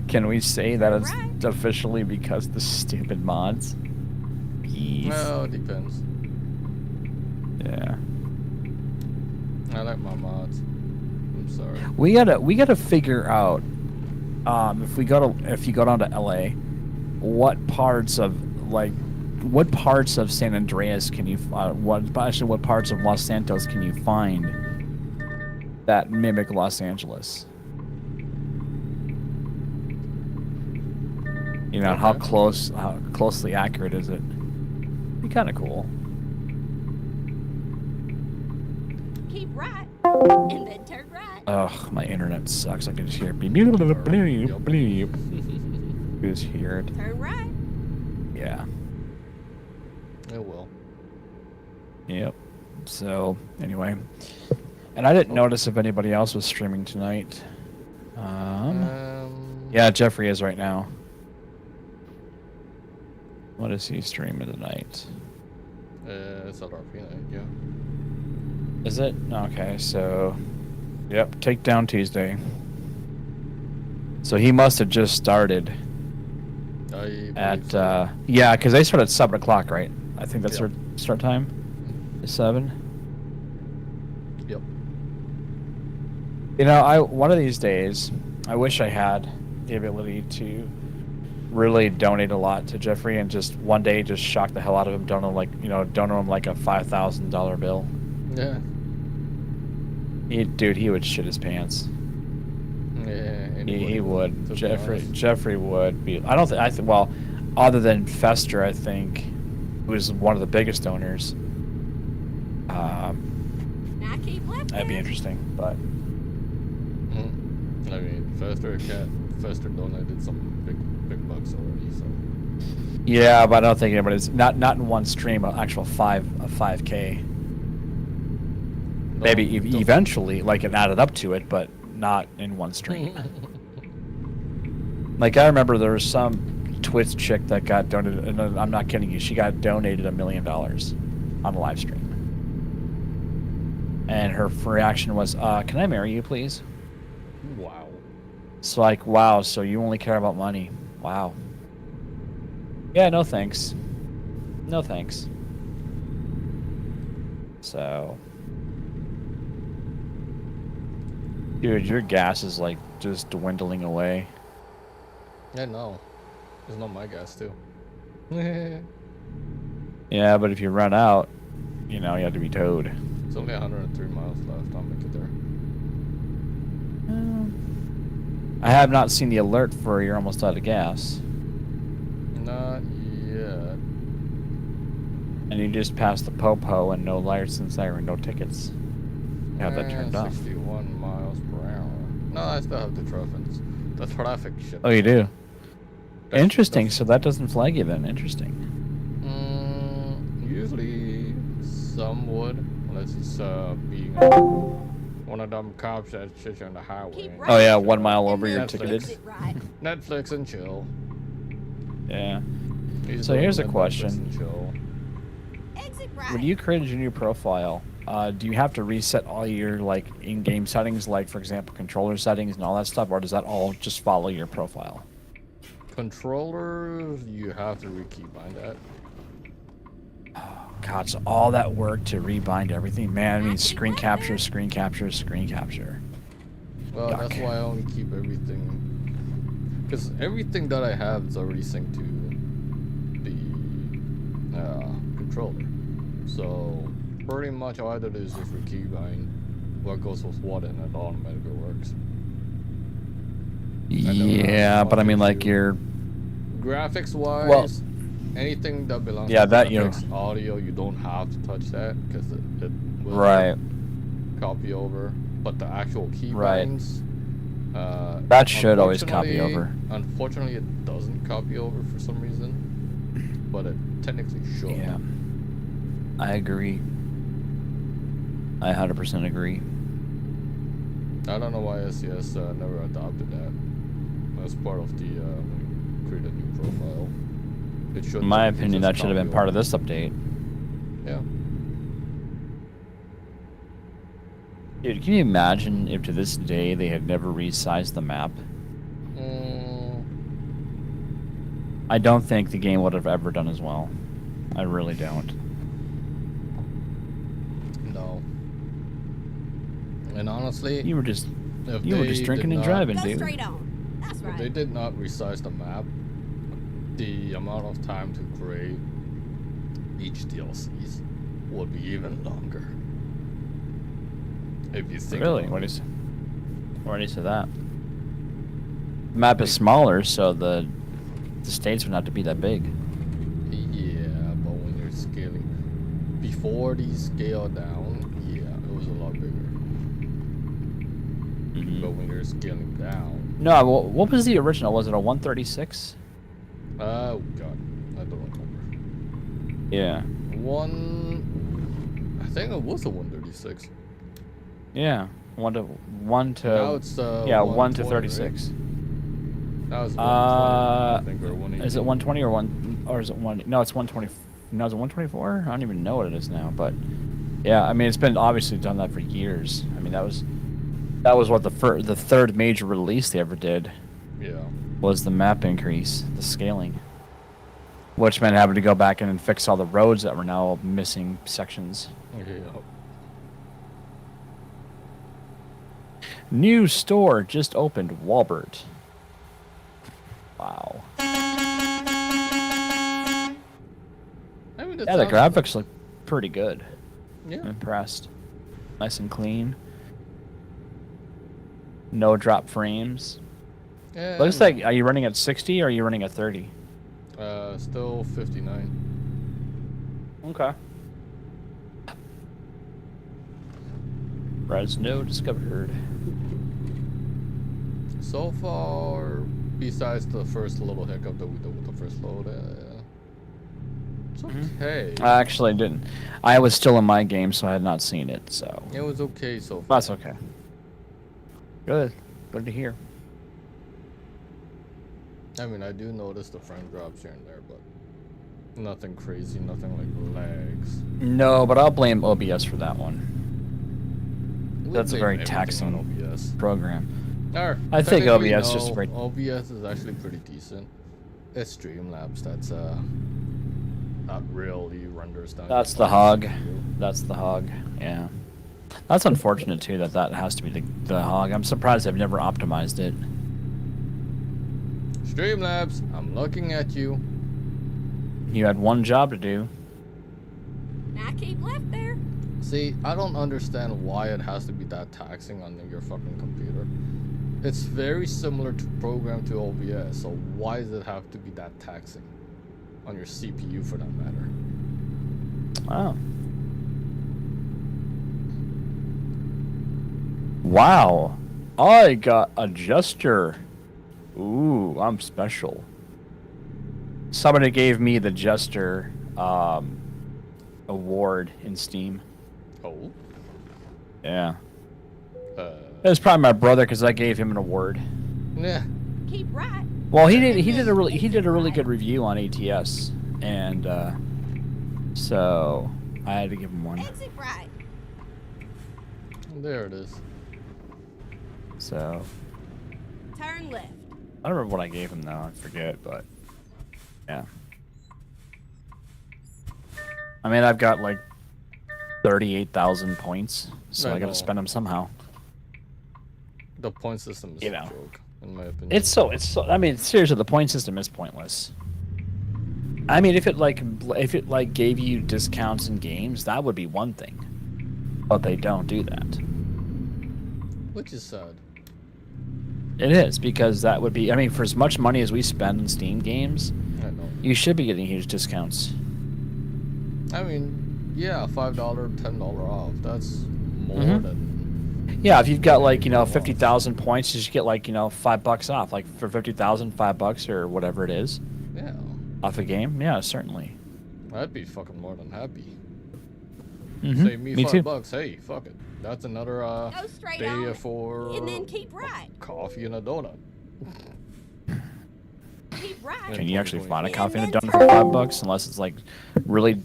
[SPEAKER 2] Can we say that it's officially because the stupid mods? Peace.
[SPEAKER 1] Well, it depends.
[SPEAKER 2] Yeah.
[SPEAKER 1] I like my mods. I'm sorry.
[SPEAKER 2] We gotta figure out if you go down to LA, what parts of San Andreas can you what parts of Los Santos can you find that mimic Los Angeles? How closely accurate is it? Be kind of cool.
[SPEAKER 3] Keep right. And then turn right.
[SPEAKER 2] Ugh, my internet sucks. I can just hear it. Bleep, bleep. You just hear it.
[SPEAKER 3] Turn right.
[SPEAKER 2] Yeah.
[SPEAKER 1] It will.
[SPEAKER 2] Yep. So, anyway. And I didn't notice if anybody else was streaming tonight. Yeah, Jeffrey is right now. What is he streaming tonight?
[SPEAKER 1] It's at RP night, yeah.
[SPEAKER 2] Is it? Okay, so... Yep, Takedown Tuesday. So he must have just started at...
[SPEAKER 1] So.
[SPEAKER 2] Yeah, because they start at 7 o'clock, right? I think that's their start time? Is 7?
[SPEAKER 1] Yep.
[SPEAKER 2] One of these days, I wish I had the ability to really donate a lot to Jeffrey and just one day just shock the hell out of him, donate him like a $5,000 bill.
[SPEAKER 1] Yeah.
[SPEAKER 2] Dude, he would shit his pants.
[SPEAKER 1] Yeah,
[SPEAKER 2] He would.
[SPEAKER 1] to be
[SPEAKER 2] Jeffrey
[SPEAKER 1] honest.
[SPEAKER 2] Jeffrey would be. I don't think. I think. Well, other than Fester, I think, who was one of the biggest owners.
[SPEAKER 3] Now keep left.
[SPEAKER 2] That'd be interesting, but
[SPEAKER 1] I mean, Fester donated some big bucks already, so.
[SPEAKER 2] yeah, but I don't think anybody's not in one stream. An actual 5K. Maybe
[SPEAKER 1] Don't-
[SPEAKER 2] eventually, like it added up to it, but not in one stream. Like I remember there was some Twitch chick that got donated, and I'm not kidding you, she got donated $1 million on a live stream. And her reaction was, can I marry you, please?
[SPEAKER 1] Wow.
[SPEAKER 2] It's like, wow, so you only care about money. Wow. Yeah, no thanks. No thanks. So... Dude, your gas is like just dwindling away.
[SPEAKER 1] Yeah, no. It's not my gas, too.
[SPEAKER 2] Yeah, but if you run out, you know, you have to be towed.
[SPEAKER 1] It's only 103 miles left. I'll make it there.
[SPEAKER 2] I have not seen the alert for you're almost out of gas.
[SPEAKER 1] Not yet.
[SPEAKER 2] And you just passed the Popo and no lights and siren, no tickets. You have that turned off.
[SPEAKER 1] 61 miles per hour. No, I still have the traffic shit.
[SPEAKER 2] Oh, you do?
[SPEAKER 1] That's-
[SPEAKER 2] Interesting,
[SPEAKER 1] that's-
[SPEAKER 2] so that doesn't flag you then. Interesting.
[SPEAKER 1] Usually some would, unless it's being one of them cops that shit you on the highway.
[SPEAKER 3] Keep
[SPEAKER 2] Oh yeah,
[SPEAKER 3] right.
[SPEAKER 2] 1 mile
[SPEAKER 3] And
[SPEAKER 2] over, you're
[SPEAKER 3] then
[SPEAKER 2] ticketed.
[SPEAKER 3] exit right.
[SPEAKER 1] Netflix and chill.
[SPEAKER 2] Yeah.
[SPEAKER 1] He's
[SPEAKER 2] So
[SPEAKER 1] doing
[SPEAKER 2] here's a
[SPEAKER 1] Netflix
[SPEAKER 2] question.
[SPEAKER 1] and chill.
[SPEAKER 3] Exit right.
[SPEAKER 2] When you created your new profile, do you have to reset all your like in-game settings, like for example controller settings and all that stuff, or does that all just follow your profile?
[SPEAKER 1] Controllers, you have to rekeybind that.
[SPEAKER 2] God, so all that work to rebind everything, man. I mean, screen capture, screen capture, screen capture.
[SPEAKER 1] Well,
[SPEAKER 2] Yuck.
[SPEAKER 1] that's why I only keep everything. Because everything that I have is already synced to the controller. So, pretty much all I do is just rekeybind what goes with what, and it automatically works.
[SPEAKER 2] Yeah, but I mean, like your
[SPEAKER 1] Graphics wise,
[SPEAKER 2] Well-
[SPEAKER 1] anything that belongs
[SPEAKER 2] Yeah,
[SPEAKER 1] to
[SPEAKER 2] that you-
[SPEAKER 1] graphics, audio, you don't have to touch that because it will
[SPEAKER 2] right.
[SPEAKER 1] copy over. But the actual
[SPEAKER 2] Right.
[SPEAKER 1] keybinds,
[SPEAKER 2] That should always copy
[SPEAKER 1] unfortunately-
[SPEAKER 2] over.
[SPEAKER 1] Unfortunately, it doesn't copy over for some reason, but it technically should.
[SPEAKER 2] Yeah, I agree. I 100% agree.
[SPEAKER 1] I don't know why SCS never adopted that as part of the when you create a new profile. It should.
[SPEAKER 2] In my
[SPEAKER 1] technically
[SPEAKER 2] opinion,
[SPEAKER 1] just
[SPEAKER 2] that should have been
[SPEAKER 1] copy
[SPEAKER 2] part of
[SPEAKER 1] over.
[SPEAKER 2] this update.
[SPEAKER 1] Yeah.
[SPEAKER 2] Dude, can you imagine if to this day they had never resized the map? I don't think the game would have ever done as well. I really don't.
[SPEAKER 1] No. And honestly,
[SPEAKER 2] You were just
[SPEAKER 1] if
[SPEAKER 2] you were
[SPEAKER 1] they
[SPEAKER 2] just
[SPEAKER 1] did
[SPEAKER 2] drinking and
[SPEAKER 1] not-
[SPEAKER 2] driving,
[SPEAKER 3] Go
[SPEAKER 2] dude.
[SPEAKER 3] straight on. That's
[SPEAKER 1] If
[SPEAKER 3] right.
[SPEAKER 1] they did not resize the map, the amount of time to create each DLCs would be even longer. If you think
[SPEAKER 2] Really?
[SPEAKER 1] about
[SPEAKER 2] What
[SPEAKER 1] it.
[SPEAKER 2] is? Where do you say that? The map is smaller, so the states would not have to be that big.
[SPEAKER 1] Yeah, but when you're scaling, before these scale down, yeah, it was a lot bigger. But when you're scaling down,
[SPEAKER 2] No, what was the original? Was it a 136?
[SPEAKER 1] oh god, I don't remember.
[SPEAKER 2] Yeah.
[SPEAKER 1] I think it was a 136.
[SPEAKER 2] Yeah. One to
[SPEAKER 1] Now it's
[SPEAKER 2] 1 to
[SPEAKER 1] 120,
[SPEAKER 2] 36.
[SPEAKER 1] Right? Now it's 120, I think, or 180.
[SPEAKER 2] Is it 120 or is it one? No, it's 120. No, is it 124? I don't even know what it is now. But yeah, I mean, it's been obviously done that for years. I mean, that was what the third major release they ever did
[SPEAKER 1] Yeah.
[SPEAKER 2] was the map increase, the scaling, which meant having to go back in and fix all the roads that were now missing sections.
[SPEAKER 1] Yeah.
[SPEAKER 2] New store just opened, Walbert. Wow.
[SPEAKER 1] I mean, that
[SPEAKER 2] Yeah, the
[SPEAKER 1] sounds-
[SPEAKER 2] graphics look pretty good.
[SPEAKER 1] Yeah.
[SPEAKER 2] I'm impressed. Nice and clean. No drop frames.
[SPEAKER 1] Yeah,
[SPEAKER 2] Looks like, are you running at 60 or are you running at 30?
[SPEAKER 1] Still 59.
[SPEAKER 2] Okay. Fresno discovered.
[SPEAKER 1] So far, besides the first little hiccup that we did with the first load, it's okay.
[SPEAKER 2] I actually didn't. I was still in my game, so I had not seen it. So
[SPEAKER 1] It was okay so far.
[SPEAKER 2] that's okay. Good. Good to hear.
[SPEAKER 1] I mean, I do notice the frame drops here and there, but nothing crazy, nothing like lags.
[SPEAKER 2] No, but I'll blame OBS for that one. That's a very
[SPEAKER 1] Everything
[SPEAKER 2] taxing
[SPEAKER 1] on OBS.
[SPEAKER 2] program. I think
[SPEAKER 1] Technically,
[SPEAKER 2] OBS just very...
[SPEAKER 1] OBS is actually pretty decent. It's Streamlabs that's not really renders down.
[SPEAKER 2] That's the hog. That's the hog. Yeah. That's unfortunate too that that has to be the hog. I'm surprised they've never optimized it.
[SPEAKER 1] Streamlabs, I'm looking at you.
[SPEAKER 2] You had one job to do.
[SPEAKER 3] Now keep left there.
[SPEAKER 1] See, I don't understand why it has to be that taxing on your fucking computer. It's very similar to program to OBS, so why does it have to be that taxing on your CPU for that matter?
[SPEAKER 2] Wow. Wow. I got a Jester. Ooh, I'm special. Somebody gave me the Jester award in Steam.
[SPEAKER 1] Oh.
[SPEAKER 2] Yeah. It was probably my brother because I gave him an award.
[SPEAKER 1] Yeah.
[SPEAKER 3] Keep right.
[SPEAKER 2] Well, he did a really good review on ATS, and so I had to give him one.
[SPEAKER 3] Exit right.
[SPEAKER 1] There it is.
[SPEAKER 2] So
[SPEAKER 3] Turn left.
[SPEAKER 2] I don't remember what I gave him now. I forget, but yeah. I mean, I've got like 38,000 points, so I got to spend them somehow.
[SPEAKER 1] The point system is a joke, in my opinion.
[SPEAKER 2] It's so. I mean, seriously, the point system is pointless. I mean, if it gave you discounts in games, that would be one thing, but they don't do that.
[SPEAKER 1] Which is sad.
[SPEAKER 2] It is, because that would be. I mean, for as much money as we spend in Steam games,
[SPEAKER 1] I know.
[SPEAKER 2] you should be getting huge discounts.
[SPEAKER 1] I mean, yeah, $5, $10 off. That's more than.
[SPEAKER 2] Yeah, if you've got like 50,000 points, you should get like $5 off, like for 50,000, $5 or whatever it is.
[SPEAKER 1] Yeah.
[SPEAKER 2] Off a game, yeah, certainly.
[SPEAKER 1] I'd be fucking more than happy.
[SPEAKER 2] Mm-hmm.
[SPEAKER 1] Save me $5. Hey, fuck it. That's another
[SPEAKER 3] Go straight
[SPEAKER 1] day
[SPEAKER 3] on,
[SPEAKER 1] for
[SPEAKER 3] and then keep right.
[SPEAKER 1] coffee and a donut.
[SPEAKER 3] Keep right.
[SPEAKER 2] Can you actually find a coffee and a donut for $5? Unless it's like really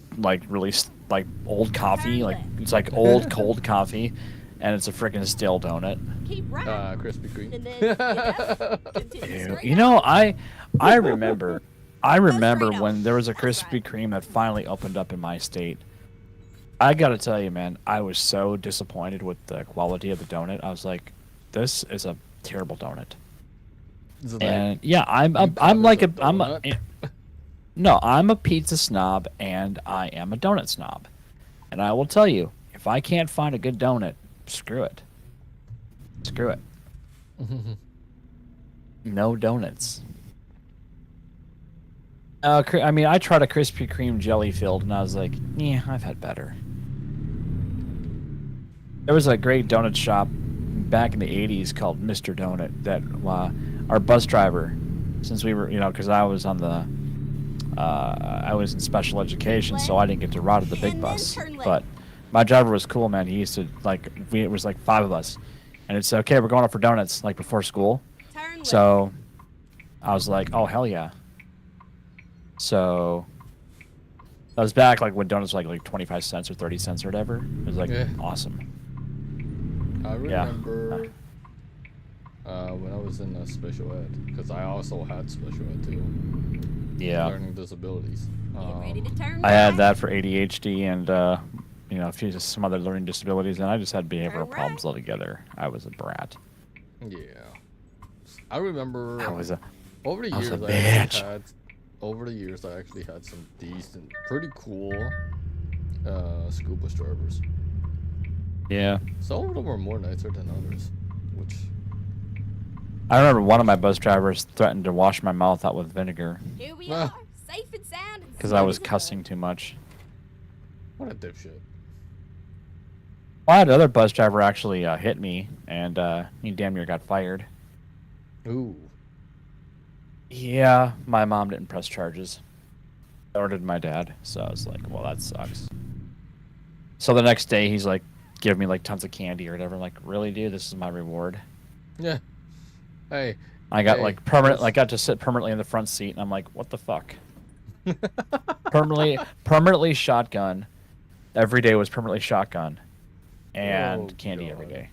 [SPEAKER 2] old coffee, like it's like old cold coffee, and it's a freaking stale donut.
[SPEAKER 3] Keep right.
[SPEAKER 1] Krispy Kreme.
[SPEAKER 3] And then continue straight on.
[SPEAKER 2] I remember when there was a Krispy Kreme that finally opened up in my state. I gotta tell you, man, I was so disappointed with the quality of the donut. I was like, this is a terrible donut. And yeah, I'm a pizza snob and I am a donut snob. And I will tell you, if I can't find a good donut, screw it. Screw it. No donuts. I mean, I tried a Krispy Kreme jelly filled, and I was like, yeah, I've had better. There was a great donut shop back in the 80s called Mr. Donut that our bus driver, since we were, because I was on the, I was in special education, so I didn't get to ride at the big bus. But my driver was cool, man. He used to, it was like 5 of us. And it's okay, we're going up for donuts, like before school. So I was like, oh, hell yeah. So I was back like when donuts were like 25 cents or 30 cents or whatever. It was like awesome.
[SPEAKER 1] I remember when I was in special ed, because I also had special ed too.
[SPEAKER 2] Yeah.
[SPEAKER 1] Learning disabilities.
[SPEAKER 3] Ready to turn
[SPEAKER 2] I had that for ADHD and some other learning disabilities, and I just had behavioral problems altogether. I was a brat.
[SPEAKER 1] Yeah. I remember
[SPEAKER 2] I was a
[SPEAKER 1] bitch. Over the years, I actually had some decent, pretty cool school bus drivers.
[SPEAKER 2] Yeah.
[SPEAKER 1] Some of them were more nicer than others, which
[SPEAKER 2] I remember one of my bus drivers threatened to wash my mouth out with vinegar
[SPEAKER 3] Here we
[SPEAKER 1] Ah.
[SPEAKER 3] are, safe and sound. And
[SPEAKER 2] because I was
[SPEAKER 3] smooth as a
[SPEAKER 2] cussing
[SPEAKER 3] bug.
[SPEAKER 2] too much.
[SPEAKER 1] What a dipshit.
[SPEAKER 2] Well, I had another bus driver actually hit me, and he damn near got fired.
[SPEAKER 1] Ooh.
[SPEAKER 2] Yeah, my mom didn't press charges. Or did my dad. So I was like, well, that sucks. So the next day, he's like, giving me like tons of candy or whatever. I'm like, really, dude? This is my reward.
[SPEAKER 1] Yeah. Hey.
[SPEAKER 2] I got
[SPEAKER 1] Hey,
[SPEAKER 2] like permanent.
[SPEAKER 1] let's-
[SPEAKER 2] I got to sit permanently in the front seat, and I'm like, what the fuck? permanently shotgun. Every day was permanently shotgun, and
[SPEAKER 1] Oh,
[SPEAKER 2] candy every
[SPEAKER 1] God.
[SPEAKER 2] day.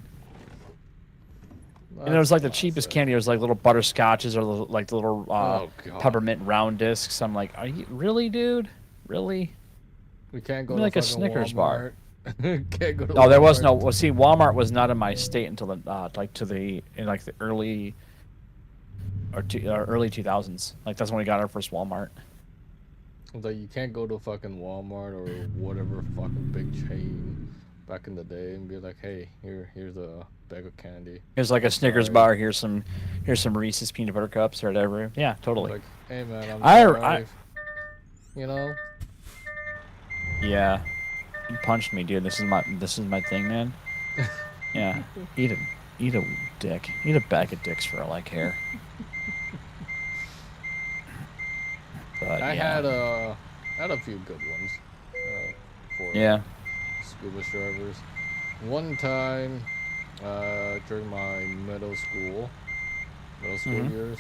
[SPEAKER 2] And it was like the cheapest
[SPEAKER 1] Classic.
[SPEAKER 2] candy. It was like little butterscotches or like the little
[SPEAKER 1] Oh, God.
[SPEAKER 2] peppermint round discs. I'm like, are you really, dude? Really?
[SPEAKER 1] We can't go
[SPEAKER 2] Give me
[SPEAKER 1] to
[SPEAKER 2] like a
[SPEAKER 1] fucking
[SPEAKER 2] Snickers bar.
[SPEAKER 1] Walmart. Can't go to
[SPEAKER 2] Oh, there was
[SPEAKER 1] Walmart.
[SPEAKER 2] no. Well, see, Walmart was not in my state until the in like the early early 2000s. Like that's when we got our first Walmart.
[SPEAKER 1] Like you can't go to fucking Walmart or whatever fucking big chain back in the day and be like, hey, here's a bag of candy.
[SPEAKER 2] Here's like a Snickers
[SPEAKER 1] Sorry.
[SPEAKER 2] bar. Here's some Reese's peanut butter cups or whatever. Yeah, totally.
[SPEAKER 1] Like, hey man, I'm
[SPEAKER 2] I-
[SPEAKER 1] sorry. You know?
[SPEAKER 2] Yeah, you punched me, dude. This is my thing, man. Yeah, eat a dick. Eat a bag of dicks for all I care. But,
[SPEAKER 1] I
[SPEAKER 2] yeah.
[SPEAKER 1] had a few good ones. For
[SPEAKER 2] Yeah.
[SPEAKER 1] scuba drivers. One time, during my middle school
[SPEAKER 2] Mhm.
[SPEAKER 1] years,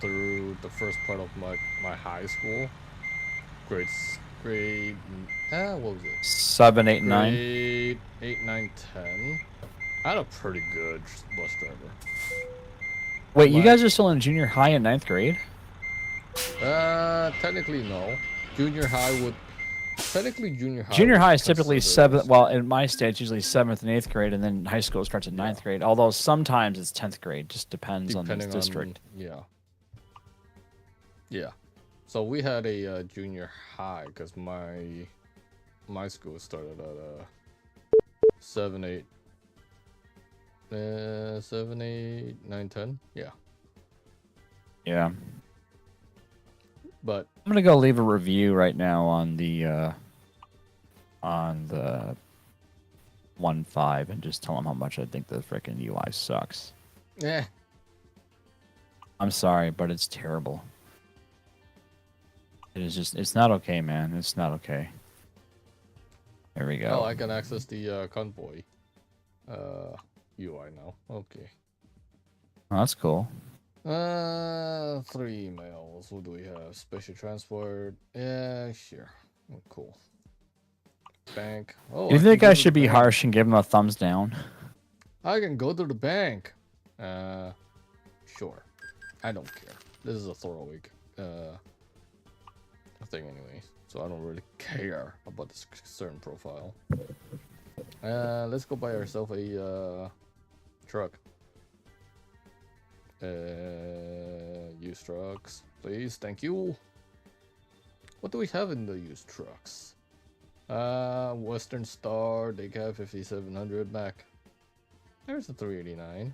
[SPEAKER 1] through the first part of my high school, grade, what was it?
[SPEAKER 2] 7, 8, 9.
[SPEAKER 1] Grade 8, 9, 10. I had a pretty good bus driver.
[SPEAKER 2] Wait, you
[SPEAKER 1] Like-
[SPEAKER 2] guys are still in junior high and 9th grade?
[SPEAKER 1] Technically no. Junior high would. Technically, junior high.
[SPEAKER 2] Junior
[SPEAKER 1] would
[SPEAKER 2] high is typically
[SPEAKER 1] consider
[SPEAKER 2] 7th. Well, in my state, it's usually 7th and 8th grade, and then high school starts at 9th grade. Although sometimes it's 10th grade. Just depends on the
[SPEAKER 1] depending
[SPEAKER 2] district.
[SPEAKER 1] Yeah. Yeah. So we had a junior high because my school started at 7, 8. 7, 8, 9, 10. Yeah.
[SPEAKER 2] Yeah.
[SPEAKER 1] But
[SPEAKER 2] I'm gonna go leave a review right now on the 1.5 and just tell them how much I think the frickin' UI sucks.
[SPEAKER 1] yeah.
[SPEAKER 2] I'm sorry, but it's terrible. It is just, it's not okay, man. It's not okay. There we go.
[SPEAKER 1] Oh, I can access the convoy UI now. Okay.
[SPEAKER 2] Oh, that's cool.
[SPEAKER 1] 3 emails. What do we have? Special transport. Yeah, sure. Oh, cool. Bank. Oh,
[SPEAKER 2] You
[SPEAKER 1] I
[SPEAKER 2] think
[SPEAKER 1] can go
[SPEAKER 2] I
[SPEAKER 1] to
[SPEAKER 2] should
[SPEAKER 1] the
[SPEAKER 2] be
[SPEAKER 1] bank.
[SPEAKER 2] harsh and give him a thumbs down?
[SPEAKER 1] I can go to the bank. Sure. I don't care. This is a throwaway thing anyway, so I don't really care about this certain profile. Let's go buy ourselves a truck. Used trucks, please. Thank you. What do we have in the used trucks? Western Star, they have 5700 Mack. There's a 389.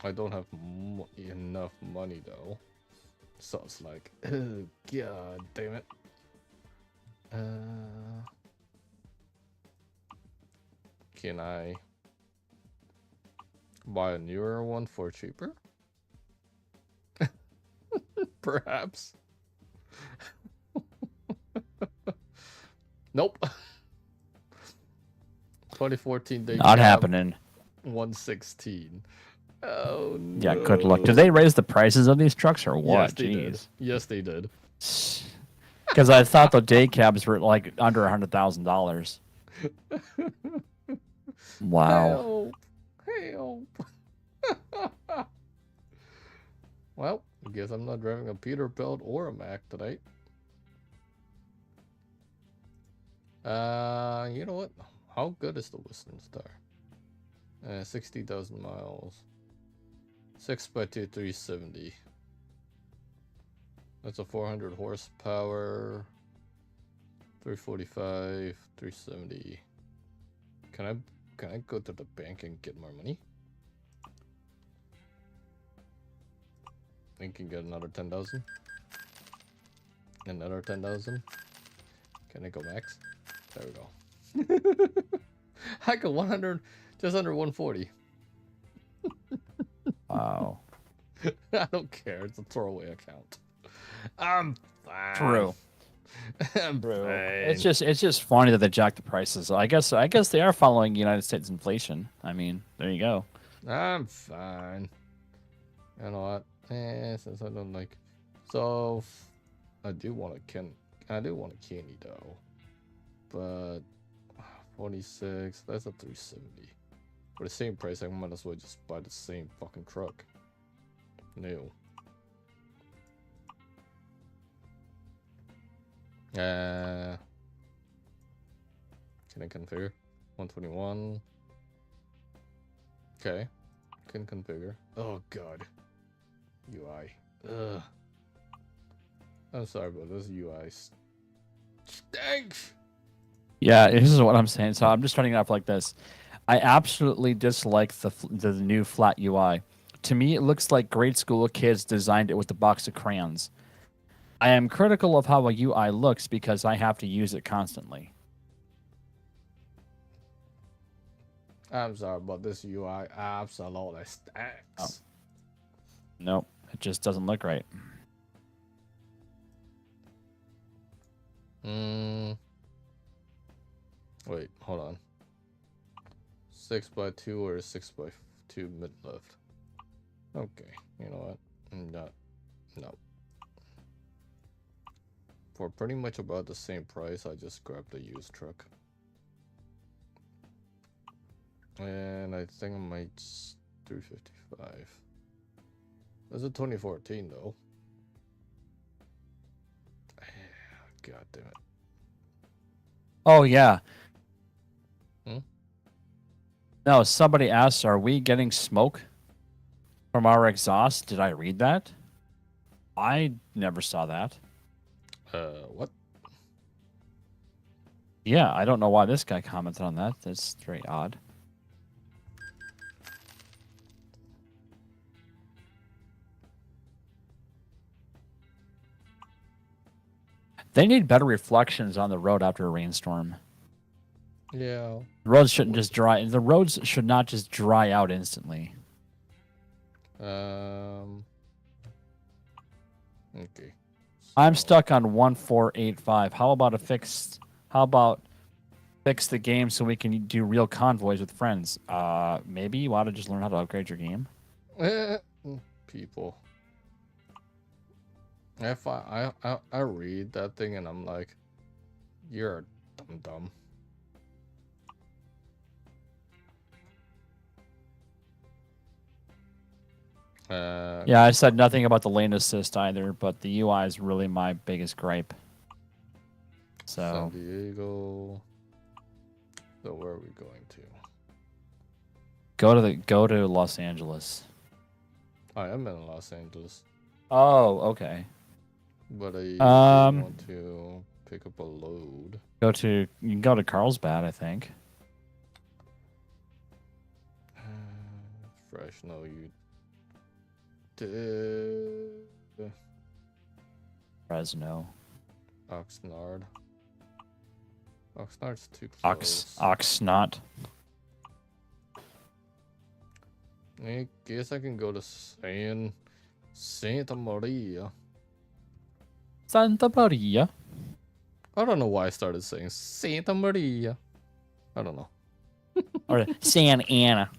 [SPEAKER 1] I don't have enough money though, so it's like, oh, god damn it. Can I buy a newer one for cheaper? Perhaps. Nope. 2014 they
[SPEAKER 2] Not
[SPEAKER 1] have
[SPEAKER 2] happening.
[SPEAKER 1] 116. Oh no.
[SPEAKER 2] Yeah, good luck. Did they raise the prices of these trucks or what?
[SPEAKER 1] Yes, they did.
[SPEAKER 2] Jeez.
[SPEAKER 1] Yes, they did.
[SPEAKER 2] Because I thought the day cabs were like under $100,000. Wow.
[SPEAKER 1] Help! Help! Well, I guess I'm not driving a Peterbilt or a Mack tonight. You know what? How good is the Western Star? 60,000 miles. 6x2, 370. That's a 400 horsepower. 345, 370. Can I go to the bank and get more money? We can get another 10,000. Another 10,000. Can I go max? There we go. I got 100, just under 140.
[SPEAKER 2] Wow.
[SPEAKER 1] I don't care. It's a throwaway account. I'm fine.
[SPEAKER 2] True.
[SPEAKER 1] I'm
[SPEAKER 2] True.
[SPEAKER 1] fine.
[SPEAKER 2] It's just funny that they jacked the prices. I guess they are following United States inflation. I mean, there you go.
[SPEAKER 1] I'm fine. You know what? Since I don't like, so I do want a candy though, but 46. That's a 370. For the same price, I might as well just buy the same fucking truck. New. Can I configure? 121. Okay. Can configure. Oh god. UI. Ugh. I'm sorry, but this UI stinks.
[SPEAKER 2] Yeah, this is what I'm saying. So I'm just starting it off like this. I absolutely dislike the new flat UI. To me, it looks like grade school kids designed it with a box of crayons. I am critical of how a UI looks because I have to use it constantly.
[SPEAKER 1] I'm sorry, but this UI absolutely stinks.
[SPEAKER 2] Oh. Nope, it just doesn't look right.
[SPEAKER 1] Wait, hold on. 6x2 or 6x2 mid left. Okay, you know what? No. For pretty much about the same price, I just grabbed the used truck. And I think I might 355. This is 2014 though. God damn it.
[SPEAKER 2] Oh yeah.
[SPEAKER 1] Hmm?
[SPEAKER 2] No, somebody asked, are we getting smoke from our exhaust? Did I read that? I never saw that.
[SPEAKER 1] What?
[SPEAKER 2] Yeah, I don't know why this guy commented on that. That's very odd. They need better reflections on the road after a rainstorm.
[SPEAKER 1] Yeah.
[SPEAKER 2] The roads shouldn't just dry. The roads should not just dry out instantly.
[SPEAKER 1] Okay.
[SPEAKER 2] I'm stuck on 1485. How about fix the game so we can do real convoys with friends? Maybe you ought to just learn how to upgrade your game.
[SPEAKER 1] People. If I read that thing and I'm like, you're a dumb.
[SPEAKER 2] Yeah, I said nothing about the lane assist either, but the UI is really my biggest gripe. So
[SPEAKER 1] San Diego. So where are we going to?
[SPEAKER 2] go to Los Angeles.
[SPEAKER 1] I am in Los Angeles,
[SPEAKER 2] Oh, okay.
[SPEAKER 1] but I want to pick up a load.
[SPEAKER 2] You can go to Carlsbad, I think.
[SPEAKER 1] Fresh, no, you did.
[SPEAKER 2] Fresno.
[SPEAKER 1] Oxnard. Oxnard's too close.
[SPEAKER 2] Oxnard.
[SPEAKER 1] I guess I can go to Santa Maria.
[SPEAKER 2] Santa Maria.
[SPEAKER 1] I don't know why I started saying Santa Maria. I don't know.
[SPEAKER 2] Or Santa Ana.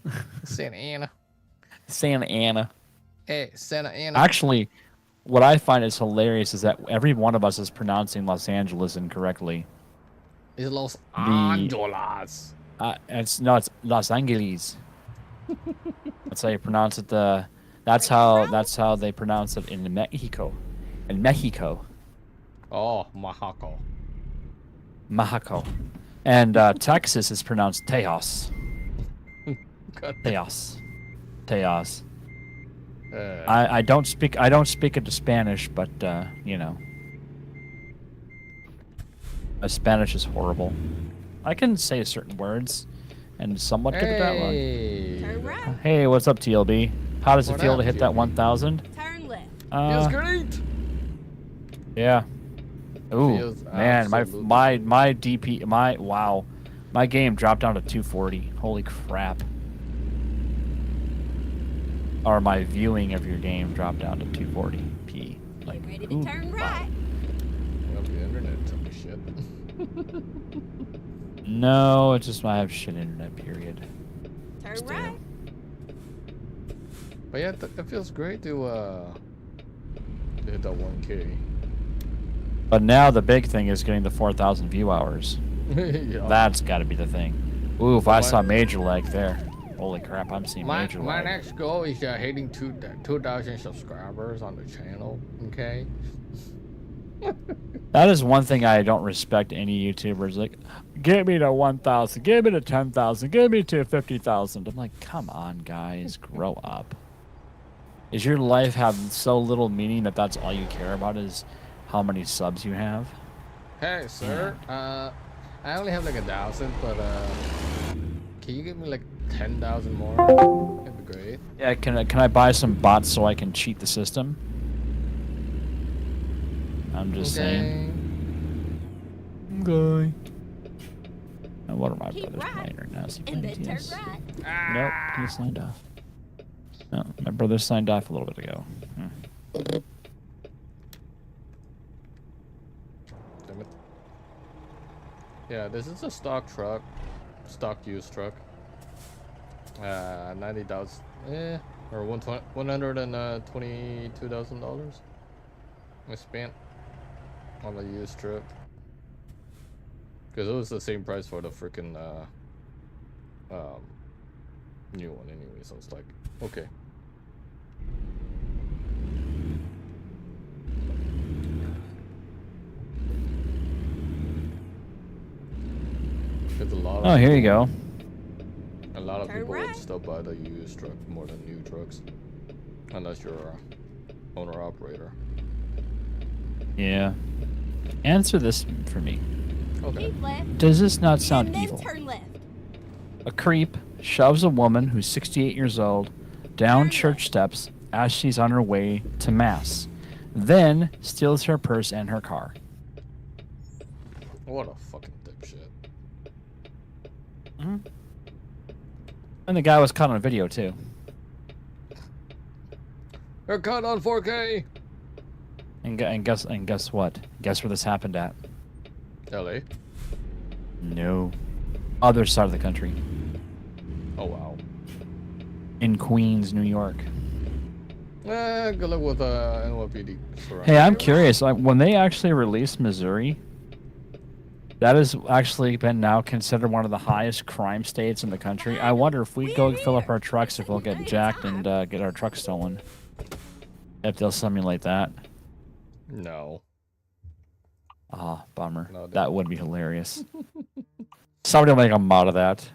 [SPEAKER 1] Santa Ana.
[SPEAKER 2] Santa Ana.
[SPEAKER 1] Hey, Santa Ana.
[SPEAKER 2] Actually, what I find is hilarious is that every one of us is pronouncing Los Angeles incorrectly.
[SPEAKER 1] It's Los Angeles.
[SPEAKER 2] It's Los Angeles. That's how you pronounce it. That's how they pronounce it in Mexico. In Mexico.
[SPEAKER 1] Oh, Oaxaca.
[SPEAKER 2] Mexico. And Texas is pronounced Tejas. Tejas. Tejas. I don't speak into Spanish, but you know, my Spanish is horrible. I can say certain words and somewhat get the dialogue.
[SPEAKER 3] Turn right.
[SPEAKER 2] Hey, what's up, TLB? How does it
[SPEAKER 1] What
[SPEAKER 2] feel
[SPEAKER 1] up,
[SPEAKER 2] to hit that
[SPEAKER 1] TLB?
[SPEAKER 2] 1,000?
[SPEAKER 3] Turn left.
[SPEAKER 1] Feels great.
[SPEAKER 2] Yeah. Ooh,
[SPEAKER 1] Feels
[SPEAKER 2] man,
[SPEAKER 1] absolutely
[SPEAKER 2] my DP, my game dropped down to 240. Holy crap. Or my viewing of your game dropped down to 240p. Like,
[SPEAKER 3] Get ready to turn
[SPEAKER 2] wow.
[SPEAKER 3] right.
[SPEAKER 1] Well, the internet took me shit.
[SPEAKER 2] No, it's just I have shit internet, period.
[SPEAKER 3] Turn
[SPEAKER 2] Still.
[SPEAKER 3] right.
[SPEAKER 1] But yeah, it feels great to hit that 1K.
[SPEAKER 2] But now the big thing is getting the 4,000 view hours.
[SPEAKER 1] Yeah.
[SPEAKER 2] That's got to be the thing. Ooh, if I saw major lag there. Holy crap, I'm seeing major
[SPEAKER 1] My
[SPEAKER 2] lag.
[SPEAKER 1] next goal is hitting 2,000 subscribers on the channel. Okay.
[SPEAKER 2] That is one thing I don't respect any YouTubers. Like, get me to 1,000, get me to 10,000, get me to 50,000. I'm like, come on, guys, grow up. Is your life have so little meaning that that's all you care about is how many subs you have?
[SPEAKER 1] Hey, sir. I only have like 1,000, but can you give me like 10,000 more? That'd be great.
[SPEAKER 2] Yeah, can I buy some bots so I can cheat the system? I'm just saying. Okay. Now, what are my
[SPEAKER 3] Keep
[SPEAKER 2] brothers
[SPEAKER 3] right,
[SPEAKER 2] playing right now? Is he
[SPEAKER 3] and
[SPEAKER 2] playing
[SPEAKER 3] then turn
[SPEAKER 2] TS?
[SPEAKER 3] right.
[SPEAKER 2] Nope, he signed off. No, my brother signed off a little bit ago.
[SPEAKER 1] Damn it. Yeah, this is a stock truck. Stock used truck. 90,000. Or $122,000 I spent on the used truck. Because it was the same price for the freaking new one anyway, so it's like, okay. Because a lot of
[SPEAKER 2] Oh, here you go.
[SPEAKER 1] A lot of
[SPEAKER 3] Turn
[SPEAKER 1] people would
[SPEAKER 3] right.
[SPEAKER 1] still buy the used truck more than new trucks, unless you're a owner operator.
[SPEAKER 2] Yeah. Answer this for me.
[SPEAKER 1] Okay.
[SPEAKER 3] Keep left.
[SPEAKER 2] Does this not sound
[SPEAKER 3] and then
[SPEAKER 2] evil?
[SPEAKER 3] turn left.
[SPEAKER 2] A creep shoves a woman who's 68 years old down
[SPEAKER 3] Turn
[SPEAKER 2] church
[SPEAKER 3] left.
[SPEAKER 2] steps as she's on her way to mass, then steals her purse and her car.
[SPEAKER 1] What a fucking dipshit.
[SPEAKER 2] Mm-hmm. And the guy was caught on video too.
[SPEAKER 1] They're caught on 4K.
[SPEAKER 2] And guess what? Guess where this happened at?
[SPEAKER 1] LA.
[SPEAKER 2] No. Other side of the country.
[SPEAKER 1] Oh wow.
[SPEAKER 2] In Queens, New York.
[SPEAKER 1] Good luck with NYPD.
[SPEAKER 2] Hey, I'm curious. When they actually released Missouri, that has actually been now considered one of the highest crime states in the country. I wonder if we go fill up our trucks, if we'll get jacked and get our trucks stolen. If they'll simulate that.
[SPEAKER 1] No.
[SPEAKER 2] Ah, bummer.
[SPEAKER 1] No,
[SPEAKER 2] that would be hilarious. Somebody will make a mod of that.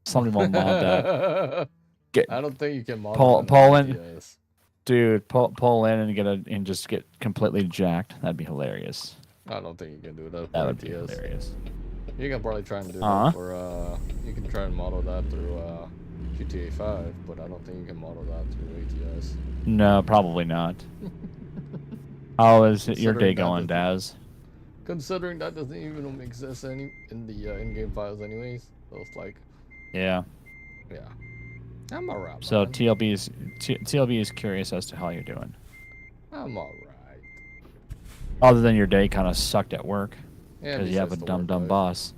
[SPEAKER 2] Somebody will mod that.
[SPEAKER 1] I don't think you can mod
[SPEAKER 2] pull in,
[SPEAKER 1] yes.
[SPEAKER 2] dude. Pull in and just get completely jacked. That'd be hilarious.
[SPEAKER 1] I don't think you can do that.
[SPEAKER 2] That would be hilarious.
[SPEAKER 1] You can probably try and do that for you can try and model that through GTA 5, but I don't think you can model that through ATS.
[SPEAKER 2] No, probably not. How is your day going, Daz?
[SPEAKER 1] Considering that doesn't even exist in the in-game files anyways, so it's like,
[SPEAKER 2] yeah,
[SPEAKER 1] I'm alright.
[SPEAKER 2] So TLB is curious as to how you're doing.
[SPEAKER 1] I'm alright.
[SPEAKER 2] Other than your day kind of sucked at work
[SPEAKER 1] Yeah,
[SPEAKER 2] because you have a dumb boss.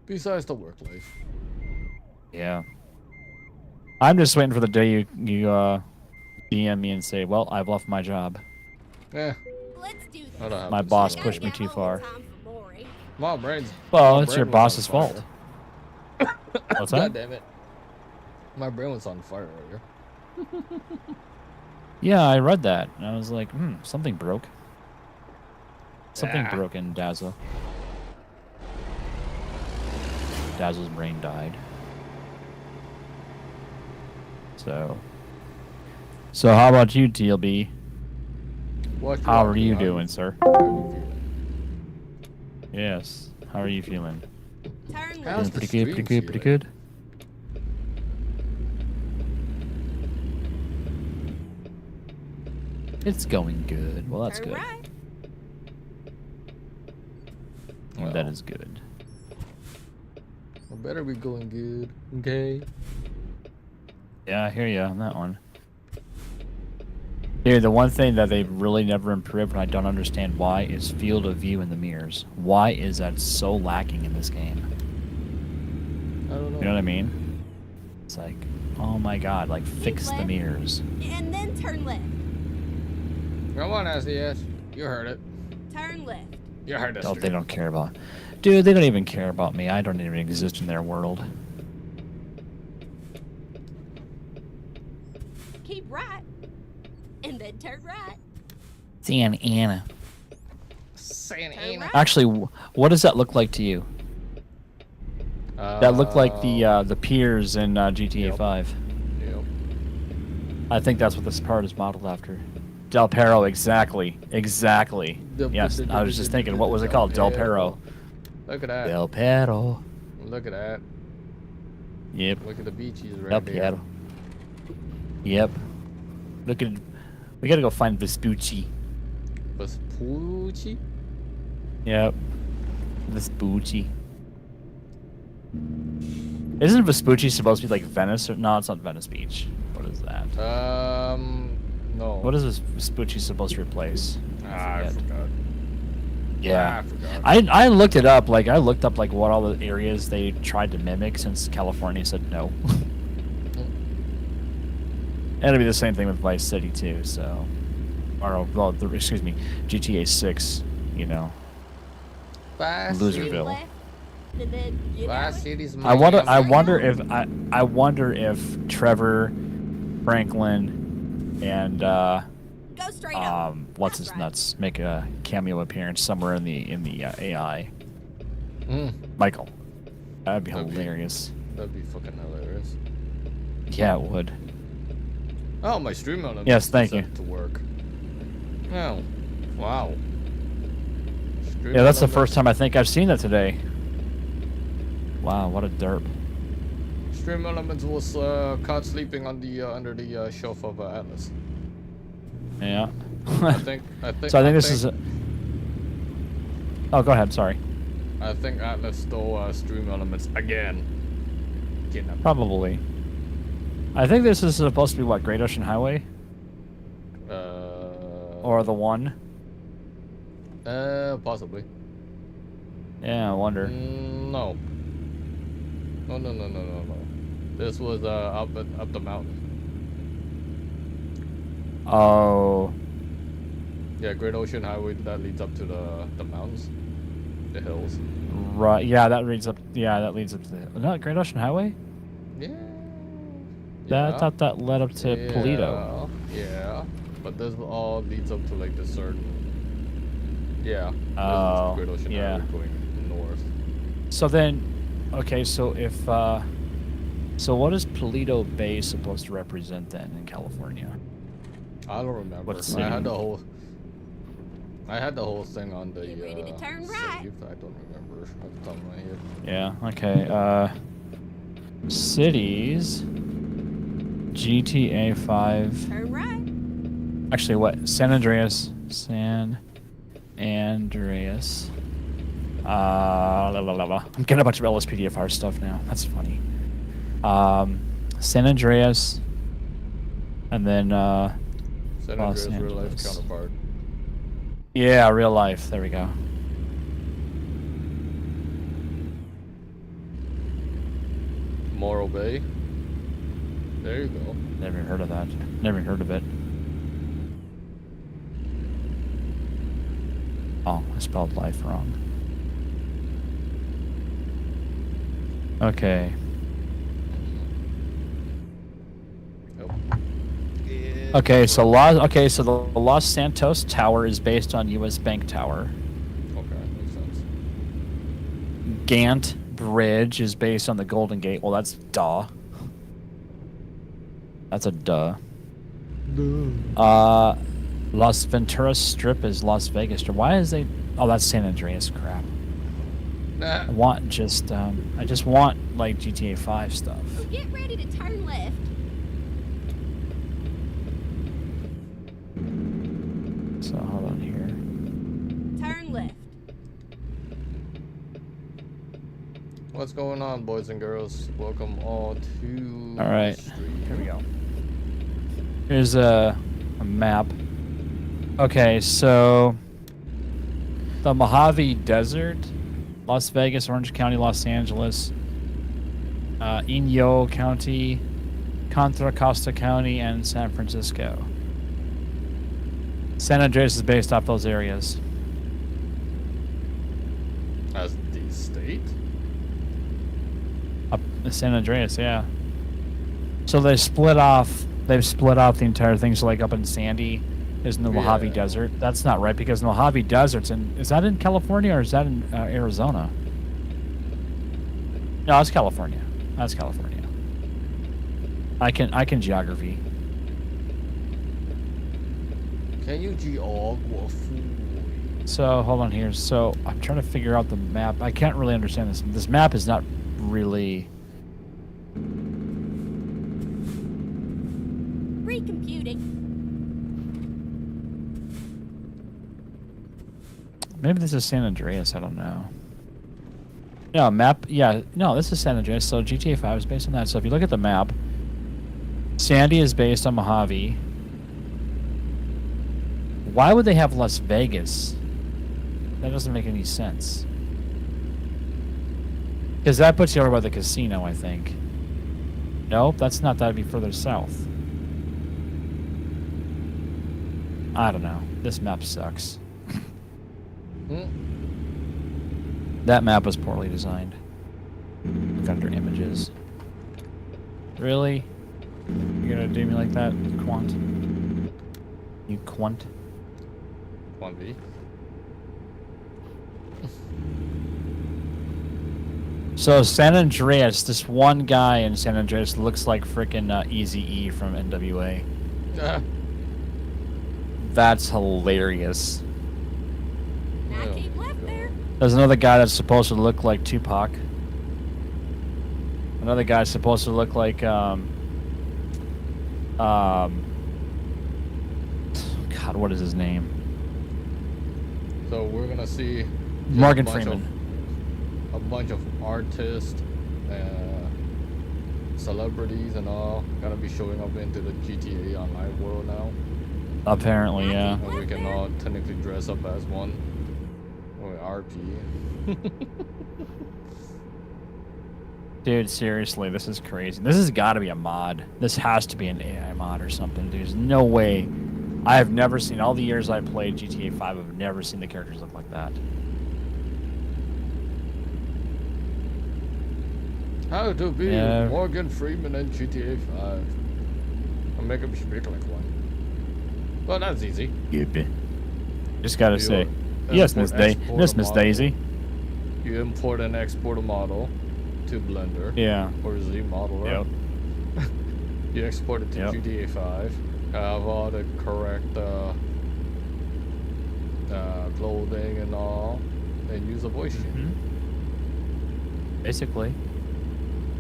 [SPEAKER 1] Besides the work life.
[SPEAKER 2] Yeah. I'm just waiting for the day you DM me and say, "Well, I've left my job."
[SPEAKER 1] Yeah.
[SPEAKER 3] Let's do this.
[SPEAKER 2] My boss pushed me too far.
[SPEAKER 1] My brain's.
[SPEAKER 2] Well,
[SPEAKER 1] my
[SPEAKER 2] it's
[SPEAKER 1] brain
[SPEAKER 2] your
[SPEAKER 1] was
[SPEAKER 2] boss's
[SPEAKER 1] on fire.
[SPEAKER 2] fault. What's
[SPEAKER 1] God
[SPEAKER 2] that?
[SPEAKER 1] damn it. My brain was on fire earlier.
[SPEAKER 2] Yeah, I read that. And I was like, something broke. Something broke in Dazzo. Dazzo's brain died. So how about you, TLB? How are you doing, sir? Yes. How are you feeling?
[SPEAKER 3] Turn
[SPEAKER 1] How's
[SPEAKER 3] left.
[SPEAKER 1] the
[SPEAKER 2] Pretty good,
[SPEAKER 1] stream
[SPEAKER 2] pretty good. It's going good. Well, that's
[SPEAKER 3] Turn
[SPEAKER 2] good.
[SPEAKER 3] right.
[SPEAKER 2] Well, that is good.
[SPEAKER 1] I better be going good. Okay.
[SPEAKER 2] Yeah, I hear you on that one. Dude, the one thing that they've really never improved, and I don't understand why, is field of view in the mirrors. Why is that so lacking in this game?
[SPEAKER 1] I don't know.
[SPEAKER 2] You know what I mean? It's like, oh my god, like
[SPEAKER 3] Keep
[SPEAKER 2] fix the
[SPEAKER 3] left.
[SPEAKER 2] mirrors.
[SPEAKER 3] And then turn left.
[SPEAKER 1] Come on, SDS. You heard it.
[SPEAKER 3] Turn left.
[SPEAKER 1] You heard it.
[SPEAKER 2] Oh, they don't care about. Dude, they don't even care about me. I don't even exist in their world.
[SPEAKER 3] Keep right. And then turn right.
[SPEAKER 2] Santa Ana.
[SPEAKER 1] Santa
[SPEAKER 3] Turn
[SPEAKER 1] Ana.
[SPEAKER 3] right.
[SPEAKER 2] Actually, what does that look like to you? That looked like the piers in GTA
[SPEAKER 1] Yep.
[SPEAKER 2] 5.
[SPEAKER 1] Yep.
[SPEAKER 2] I think that's what this part is modeled after. Del Perro, exactly. Exactly. Yes, I was just thinking, what was it called? Del Perro.
[SPEAKER 1] Look at that.
[SPEAKER 2] Del Perro.
[SPEAKER 1] Look at that.
[SPEAKER 2] Yep.
[SPEAKER 1] Look at the beaches right
[SPEAKER 2] Del
[SPEAKER 1] there.
[SPEAKER 2] Perro. Yep. Look at. We gotta go find Vespucci.
[SPEAKER 1] Vespucci?
[SPEAKER 2] Yep. Vespucci. Isn't Vespucci supposed to be like Venice? Or no, it's not Venice Beach. What is that?
[SPEAKER 1] No.
[SPEAKER 2] What is Vespucci supposed to replace?
[SPEAKER 1] I forgot.
[SPEAKER 2] Yeah.
[SPEAKER 1] I forgot.
[SPEAKER 2] I looked it up. Like I looked up like what all the areas they tried to mimic since California said no. And it'll be the same thing with Vice City too. So, or well, excuse me, GTA 6. You know,
[SPEAKER 1] Vice
[SPEAKER 3] Keep
[SPEAKER 2] Loserville.
[SPEAKER 3] left. And then get
[SPEAKER 1] Vice
[SPEAKER 3] out.
[SPEAKER 1] City's
[SPEAKER 2] I wonder
[SPEAKER 1] Miami.
[SPEAKER 2] I wonder if Trevor, Franklin, and
[SPEAKER 3] Go straight up.
[SPEAKER 2] what's
[SPEAKER 3] That's
[SPEAKER 2] his
[SPEAKER 3] right.
[SPEAKER 2] nuts make a cameo appearance somewhere in the AI.
[SPEAKER 1] Mm,
[SPEAKER 2] Michael, that'd be
[SPEAKER 1] That'd be-
[SPEAKER 2] hilarious.
[SPEAKER 1] that'd be fucking hilarious.
[SPEAKER 2] Yeah, it would.
[SPEAKER 1] Oh, my stream element.
[SPEAKER 2] Yes, thank
[SPEAKER 1] set
[SPEAKER 2] you.
[SPEAKER 1] To work. Oh, wow. Stream
[SPEAKER 2] Yeah, that's the
[SPEAKER 1] elements-
[SPEAKER 2] first time I think I've seen that today. Wow, what a derp.
[SPEAKER 1] Stream elements was caught sleeping on the under the shelf of Atlas.
[SPEAKER 2] Yeah.
[SPEAKER 1] I think.
[SPEAKER 2] So I think this is. Oh, go ahead. Sorry.
[SPEAKER 1] I think Atlas stole stream elements again. Kidnapped.
[SPEAKER 2] Probably. I think this is supposed to be what, Great Ocean Highway or the one?
[SPEAKER 1] Possibly.
[SPEAKER 2] Yeah, I wonder.
[SPEAKER 1] No. No. This was up the mountain.
[SPEAKER 2] Oh.
[SPEAKER 1] Yeah, Great Ocean Highway that leads up to the mountains, the hills.
[SPEAKER 2] Right. Yeah, that leads up. Yeah, that leads up to the. Not Great Ocean Highway.
[SPEAKER 1] Yeah.
[SPEAKER 2] I thought that led up to Polito.
[SPEAKER 1] Yeah, but this all leads up to like the certain. Yeah. this is
[SPEAKER 2] Oh,
[SPEAKER 1] Great Ocean
[SPEAKER 2] yeah.
[SPEAKER 1] Highway going north.
[SPEAKER 2] So then, okay. So if so, what is Polito Bay supposed to represent then in California?
[SPEAKER 1] I don't remember.
[SPEAKER 2] What
[SPEAKER 1] I
[SPEAKER 2] city?
[SPEAKER 1] had the whole. I had the whole thing on the.
[SPEAKER 3] Get ready to turn right.
[SPEAKER 1] saved. I don't remember off the top of my head.
[SPEAKER 2] Yeah. Okay. Cities. GTA 5.
[SPEAKER 3] Turn right.
[SPEAKER 2] Actually, what? San Andreas. San Andreas. La, la, la, la. I'm getting a bunch of LSPDFR stuff now. That's funny. San Andreas. And then,
[SPEAKER 1] San
[SPEAKER 2] Los
[SPEAKER 1] Andreas real life
[SPEAKER 2] Angeles.
[SPEAKER 1] counterpart.
[SPEAKER 2] yeah, real life. There we go.
[SPEAKER 1] Morro Bay. There you go.
[SPEAKER 2] Never heard of that. Never heard of it. Oh, I spelled life wrong. Okay.
[SPEAKER 1] Yep.
[SPEAKER 2] Okay, so the Los Santos Tower is based on U.S. Bank Tower.
[SPEAKER 1] Okay, makes sense.
[SPEAKER 2] Gant Bridge is based on the Golden Gate. Well, that's duh. That's a duh. Las Venturas Strip is Las Vegas Strip. Why is they? Oh, that's San Andreas. Crap.
[SPEAKER 1] Nah.
[SPEAKER 2] I want just I just want like GTA 5 stuff.
[SPEAKER 3] So get ready to turn left.
[SPEAKER 2] So hold on here.
[SPEAKER 3] Turn left.
[SPEAKER 1] What's going on, boys and girls? Welcome all to
[SPEAKER 2] All right,
[SPEAKER 1] the stream.
[SPEAKER 2] here we go. Here's a map. Okay, so the Mojave Desert, Las Vegas, Orange County, Los Angeles, Inyo County, Contra Costa County, and San Francisco. San Andreas is based off those areas.
[SPEAKER 1] As the state?
[SPEAKER 2] Up San Andreas, yeah. So they split off. They've split off the entire thing. So like up in Sandy is in the Mojave
[SPEAKER 1] Yeah.
[SPEAKER 2] Desert. That's not right because the Mojave Desert's in. Is that in California or is that in Arizona? No, it's California. That's California. I can geography.
[SPEAKER 1] Can you geography?
[SPEAKER 2] So hold on here. So I'm trying to figure out the map. I can't really understand this. This map is not really.
[SPEAKER 3] Recomputing.
[SPEAKER 2] Maybe this is San Andreas. I don't know. No map. Yeah, no, this is San Andreas. So GTA 5 is based on that. So if you look at the map, Sandy is based on Mojave. Why would they have Las Vegas? That doesn't make any sense. Because that puts you over by the casino, I think. Nope, that's not. That'd be further south. I don't know. This map sucks. That map was poorly designed. Look under images. Really? You're gonna do me like that, Quant? You Quant?
[SPEAKER 1] 1v.
[SPEAKER 2] So San Andreas, this one guy in San Andreas looks like frickin' Eazy-E from NWA. That's hilarious.
[SPEAKER 3] Now
[SPEAKER 1] Oh,
[SPEAKER 3] keep left there.
[SPEAKER 2] There's another guy that's supposed to look like Tupac. Another guy's supposed to look like God, what is his name?
[SPEAKER 1] So we're gonna see
[SPEAKER 2] Morgan
[SPEAKER 1] a bunch
[SPEAKER 2] Freeman.
[SPEAKER 1] a bunch of artists, celebrities, and all gonna be showing up into the GTA Online world now,
[SPEAKER 2] Apparently, yeah.
[SPEAKER 1] and we can all technically dress up as one. Or RP.
[SPEAKER 2] Dude, seriously, this is crazy. This has got to be a mod. This has to be an AI mod or something. There's no way. I have never seen, all the years I played GTA 5, I've never seen the characters look like that.
[SPEAKER 1] How to be
[SPEAKER 2] Yeah.
[SPEAKER 1] Morgan Freeman in GTA 5. I'll make him speak like one. Well, that's easy.
[SPEAKER 2] Just gotta
[SPEAKER 1] You
[SPEAKER 2] say, yes, Miss
[SPEAKER 1] export
[SPEAKER 2] Yes,
[SPEAKER 1] a
[SPEAKER 2] Miss
[SPEAKER 1] model.
[SPEAKER 2] Daisy.
[SPEAKER 1] You import and export a model to Blender
[SPEAKER 2] Yeah.
[SPEAKER 1] or Z modeler.
[SPEAKER 2] Yep.
[SPEAKER 1] You export it to
[SPEAKER 2] Yep.
[SPEAKER 1] GTA 5. Have all the correct clothing and all, and use a voice changer.
[SPEAKER 2] Mhm. Basically.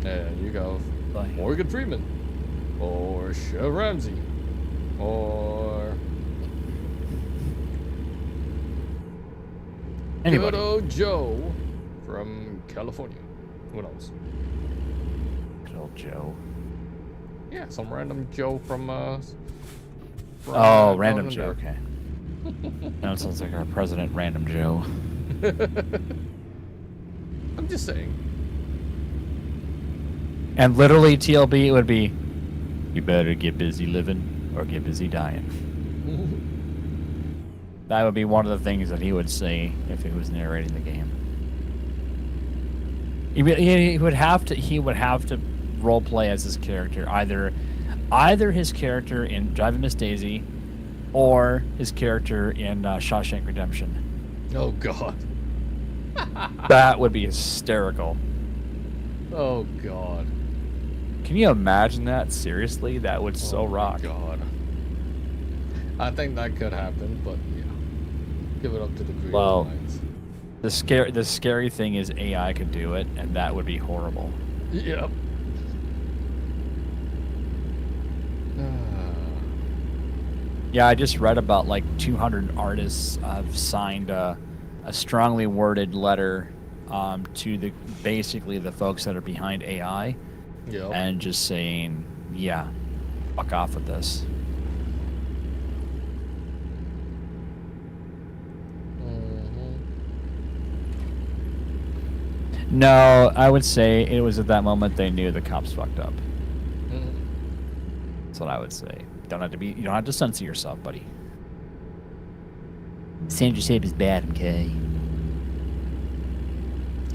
[SPEAKER 1] And you go
[SPEAKER 2] Like,
[SPEAKER 1] Morgan Freeman, or Chef Ramsay, or
[SPEAKER 2] anybody.
[SPEAKER 1] good old Joe from California. Who knows?
[SPEAKER 2] Good old Joe.
[SPEAKER 1] Yeah, some random Joe from
[SPEAKER 2] Oh, Random
[SPEAKER 1] down
[SPEAKER 2] Joe.
[SPEAKER 1] under.
[SPEAKER 2] Okay. That sounds like our president, Random Joe.
[SPEAKER 1] I'm just saying.
[SPEAKER 2] And literally, TLB, it would be, you better get busy living or get busy dying. That would be one of the things that he would say if he was narrating the game. He would have to role play as his character, either his character in Driving Miss Daisy, or his character in Shawshank Redemption.
[SPEAKER 1] Oh God.
[SPEAKER 2] That would be hysterical.
[SPEAKER 1] Oh God.
[SPEAKER 2] Can you imagine that? Seriously, that would so
[SPEAKER 1] Oh my
[SPEAKER 2] rock.
[SPEAKER 1] God. I think that could happen, but yeah, give it up to the creative
[SPEAKER 2] Well,
[SPEAKER 1] minds.
[SPEAKER 2] The scary thing is AI could do it, and that would be horrible.
[SPEAKER 1] Yep.
[SPEAKER 2] Yeah, I just read about like 200 artists have signed a strongly worded letter to the basically the folks that are behind AI,
[SPEAKER 1] Yep.
[SPEAKER 2] and just saying, yeah, fuck off with this. No, I would say it was at that moment they knew the cops fucked up. That's what I would say. You don't have to censor yourself, buddy. Censorship is bad, okay?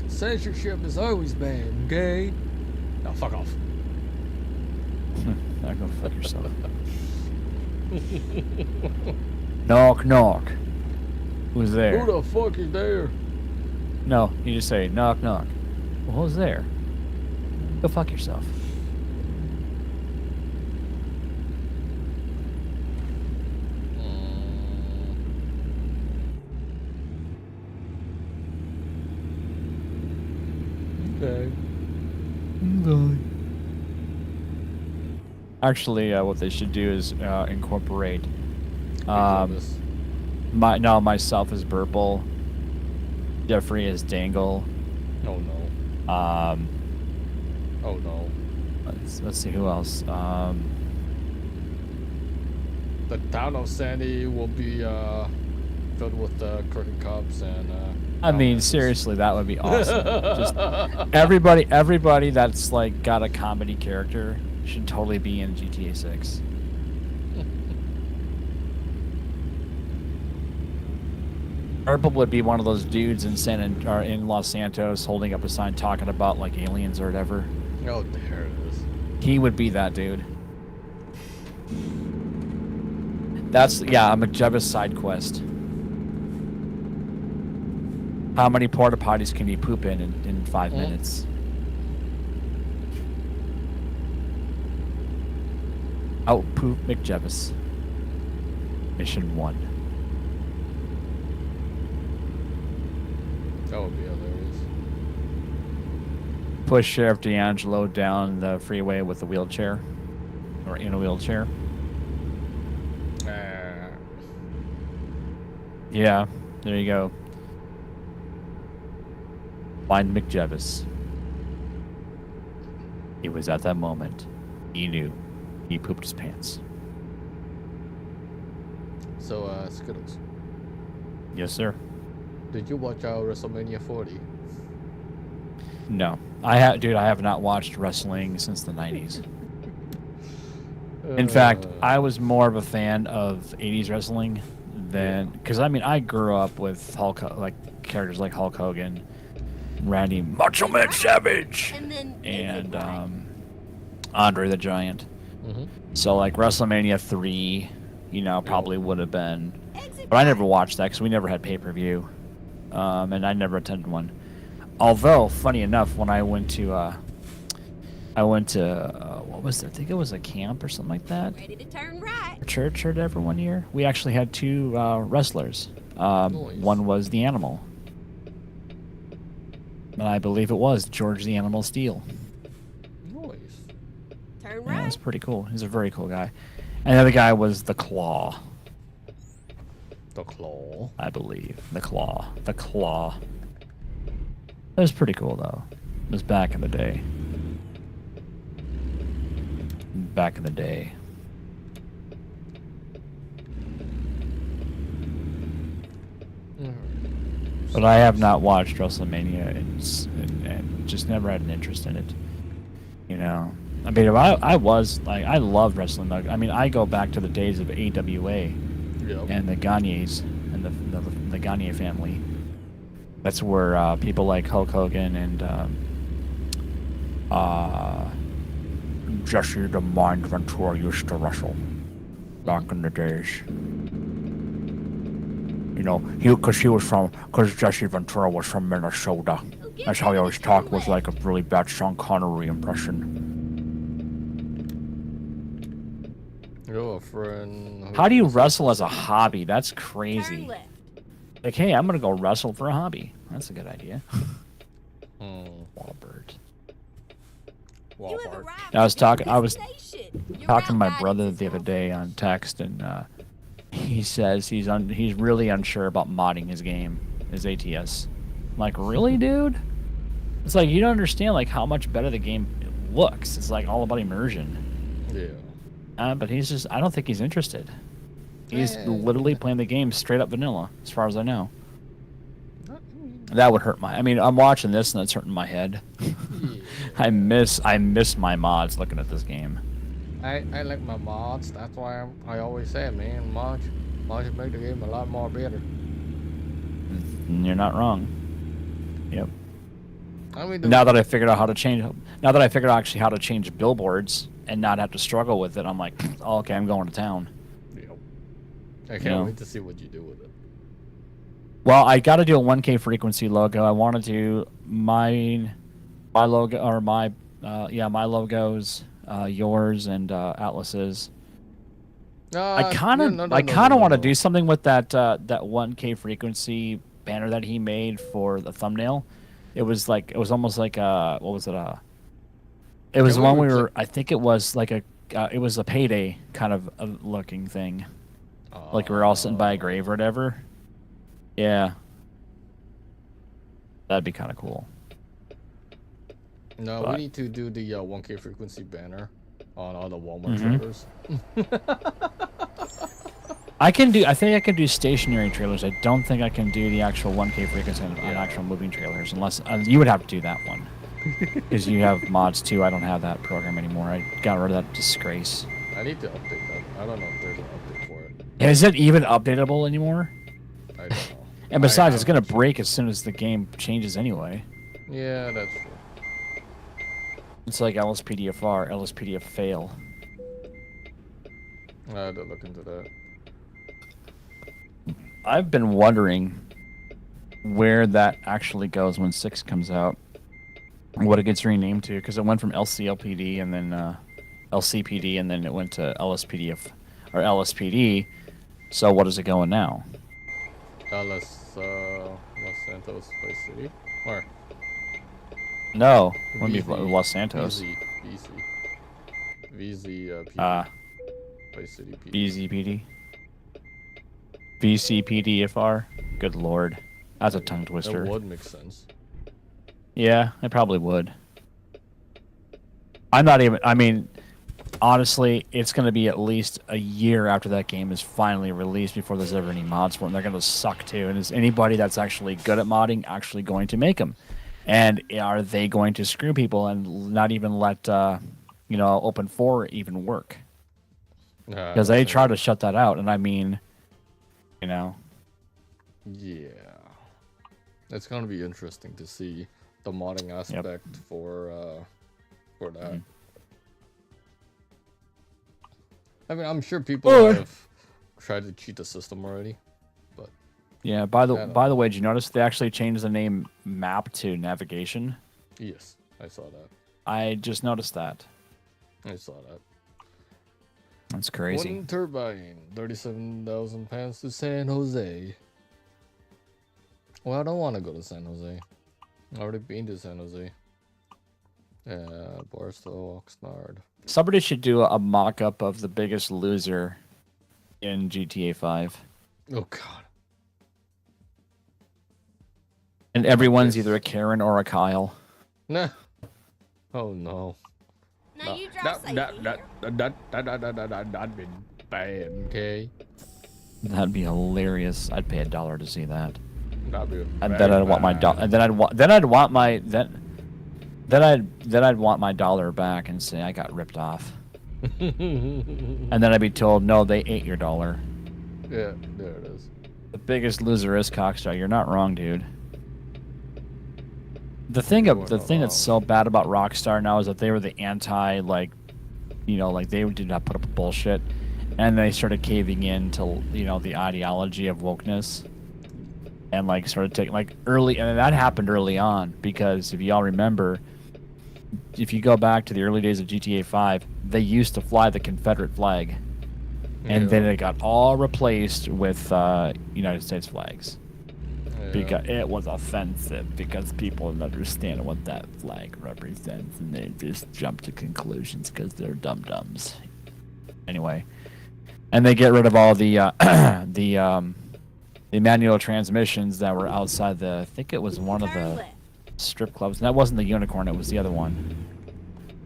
[SPEAKER 1] Censorship is always bad, okay? Now fuck off.
[SPEAKER 2] Now go fuck yourself. Knock, knock. Who's there?
[SPEAKER 1] Who the fuck is there?
[SPEAKER 2] No, you just say, knock, knock. Well, who's there? Go fuck yourself.
[SPEAKER 1] Okay.
[SPEAKER 2] Actually, what they should do is incorporate
[SPEAKER 1] This.
[SPEAKER 2] myself as Burple, Jeffrey as Dangle.
[SPEAKER 1] Oh no. Oh no.
[SPEAKER 2] Let's see who else.
[SPEAKER 1] The town of Sandy will be filled with crooked cops and.
[SPEAKER 2] I mean, seriously, that would be awesome. Just everybody that's like got a comedy character should totally be in GTA 6. Purple would be one of those dudes in Los Santos holding up a sign talking about like aliens or whatever.
[SPEAKER 1] Oh, there it is.
[SPEAKER 2] He would be that dude. That's a McJevis side quest. How many porta potties can you poop in 5 minutes? Out poop McJevis. Mission 1.
[SPEAKER 1] That would be hilarious.
[SPEAKER 2] Push Sheriff D'Angelo down the freeway with a wheelchair. Or in a wheelchair. Yeah, there you go. Find McJevis. It was at that moment he knew he pooped his pants.
[SPEAKER 1] So, Skittles,
[SPEAKER 2] Yes, sir.
[SPEAKER 1] did you watch our WrestleMania 40?
[SPEAKER 2] No, I have not watched wrestling since the 90s. In fact, I was more of a fan of 80s wrestling than because I grew up with characters like Hulk Hogan, Randy Macho Man Savage, and Andre the Giant. So like WrestleMania 3, probably would have been, but I never watched that because we never had pay-per-view, and I never attended one. Although, funny enough, when I went to what was it? I think it was a camp or something like that.
[SPEAKER 3] Ready to turn right.
[SPEAKER 2] Church or whatever one year. We actually had 2 wrestlers.
[SPEAKER 1] Nice.
[SPEAKER 2] One was the Animal. And I believe it was George the Animal Steele.
[SPEAKER 1] Nice.
[SPEAKER 3] Turn
[SPEAKER 2] Yeah,
[SPEAKER 3] right.
[SPEAKER 2] that's pretty cool. He's a very cool guy. And the other guy was the Claw,
[SPEAKER 1] The Claw.
[SPEAKER 2] I believe. The Claw. The Claw. It was pretty cool, though. It was back in the day. Back in the day. But I have not watched WrestleMania and just never had an interest in it. I mean, I loved wrestling. I mean, I go back to the days of AWA and the Gagnes and the Gagne family. That's where people like Hulk Hogan and Jesse the Mind Ventura used to wrestle back in the days. Because Jesse Ventura was from Minnesota. That's how he always talked, was like a really bad Sean Connery impression.
[SPEAKER 1] Girlfriend.
[SPEAKER 2] How do you wrestle as a hobby? That's crazy.
[SPEAKER 3] Turn left.
[SPEAKER 2] Like, hey, I'm gonna go wrestle for a hobby. That's a good idea. Walbert.
[SPEAKER 3] You have arrived
[SPEAKER 2] I was
[SPEAKER 3] at your
[SPEAKER 2] talking to
[SPEAKER 3] destination. You're
[SPEAKER 2] my
[SPEAKER 3] outside
[SPEAKER 2] brother
[SPEAKER 3] of
[SPEAKER 2] the other day on text, and he says he's really unsure about modding his game, his ATS. I'm like, really, dude? It's like you don't understand like how much better the game looks. It's like all about immersion.
[SPEAKER 1] Yeah.
[SPEAKER 2] But he's just, I don't think he's interested. He's literally playing the game straight up vanilla, as far as I know. That would hurt my. I mean, I'm watching this and it's hurting my head. Yeah. I miss my mods looking at this game.
[SPEAKER 1] I like my mods. That's why I always say, man, mods make the game a lot more better.
[SPEAKER 2] You're not wrong. Yep.
[SPEAKER 1] I mean,
[SPEAKER 2] now that I figured out how to change, now that I figured out actually how to change billboards and not have to struggle with it, I'm like, oh, okay, I'm going to town.
[SPEAKER 1] Yep. I can't wait to see what you do with it.
[SPEAKER 2] Well, I got to do a 1K frequency logo. I want to do my logo or my logos, yours and Atlas's. I kind of want to do something with that 1K frequency banner that he made for the thumbnail. It was almost like what was it? It was the one we were. I think it was like it was a payday kind of looking thing, like we were all sitting by a grave or whatever. Yeah, that'd be kind of cool.
[SPEAKER 1] No, we need to do the 1K frequency banner on all the Walmart trailers.
[SPEAKER 2] I think I can do stationary trailers. I don't think I can do the actual 1K frequency on actual moving trailers, unless you would have to do that one. Because you have mods too. I don't have that program anymore. I got rid of that disgrace.
[SPEAKER 1] I need to update that. I don't know if there's an update for it.
[SPEAKER 2] Is it even updatable anymore?
[SPEAKER 1] I don't know.
[SPEAKER 2] And besides, it's going to break as soon as the game changes anyway.
[SPEAKER 1] Yeah, that's true.
[SPEAKER 2] It's like LSPDFR, LSPDF fail.
[SPEAKER 1] I had to look into that.
[SPEAKER 2] I've been wondering where that actually goes when 6 comes out. What it gets renamed to, because it went from LCLPD and then LCPD and then it went to LSPDF or LSPD. So what is it going now?
[SPEAKER 1] Los Santos Vice City? Where?
[SPEAKER 2] No, it wouldn't be Los Santos.
[SPEAKER 1] VZ Vice City PD.
[SPEAKER 2] VZPD. VCPDFR. Good lord. That's a tongue twister.
[SPEAKER 1] That would make sense.
[SPEAKER 2] Yeah, it probably would. I mean, honestly, it's going to be at least a year after that game is finally released before there's ever any mods for it. And they're going to suck too. And is anybody that's actually good at modding actually going to make them? And are they going to screw people and not even let, Open 4 even work? Because they try to shut that out. And I mean,
[SPEAKER 1] Yeah. It's going to be interesting to see the modding aspect for that. Mm-hmm. I mean, I'm sure people have tried to cheat the system already, but
[SPEAKER 2] yeah. By the way, did you notice they actually changed the name map to navigation?
[SPEAKER 1] Yes, I saw that.
[SPEAKER 2] I just noticed that.
[SPEAKER 1] I saw that.
[SPEAKER 2] That's crazy.
[SPEAKER 1] One turbine, 37,000 pounds to San Jose. Well, I don't want to go to San Jose. I've already been to San Jose. Yeah, Barstow, Oxnard.
[SPEAKER 2] Somebody should do a mock-up of the biggest loser in GTA 5.
[SPEAKER 1] Oh, God.
[SPEAKER 2] And everyone's either a Karen or a Kyle.
[SPEAKER 1] Nah. Oh, no.
[SPEAKER 3] No, you drive safely here.
[SPEAKER 1] That'd be bad, okay?
[SPEAKER 2] That'd be hilarious. I'd pay $1 to see that.
[SPEAKER 1] That'd be
[SPEAKER 2] and then I'd want my I'd want my $1 back and say I got ripped off. And then I'd be told, no, they ate your $1.
[SPEAKER 1] Yeah, there it is.
[SPEAKER 2] The biggest loser is Cockstar. You're not wrong, dude. The thing that's so bad about Rockstar now is that they were the anti, they did not put up with bullshit, and they started caving in to the ideology of wokeness, and started taking early, and that happened early on because if y'all remember, if you go back to the early days of GTA 5, they used to fly the Confederate flag, and then it got all replaced with United States flags. Because it was offensive because people didn't understand what that flag represents and they just jump to conclusions because they're dum-dums. Anyway, And they get rid of all the the manual transmissions that were outside the. I think it was one of
[SPEAKER 3] Turn
[SPEAKER 2] the
[SPEAKER 3] left.
[SPEAKER 2] strip clubs. And that wasn't the Unicorn. It was the other one.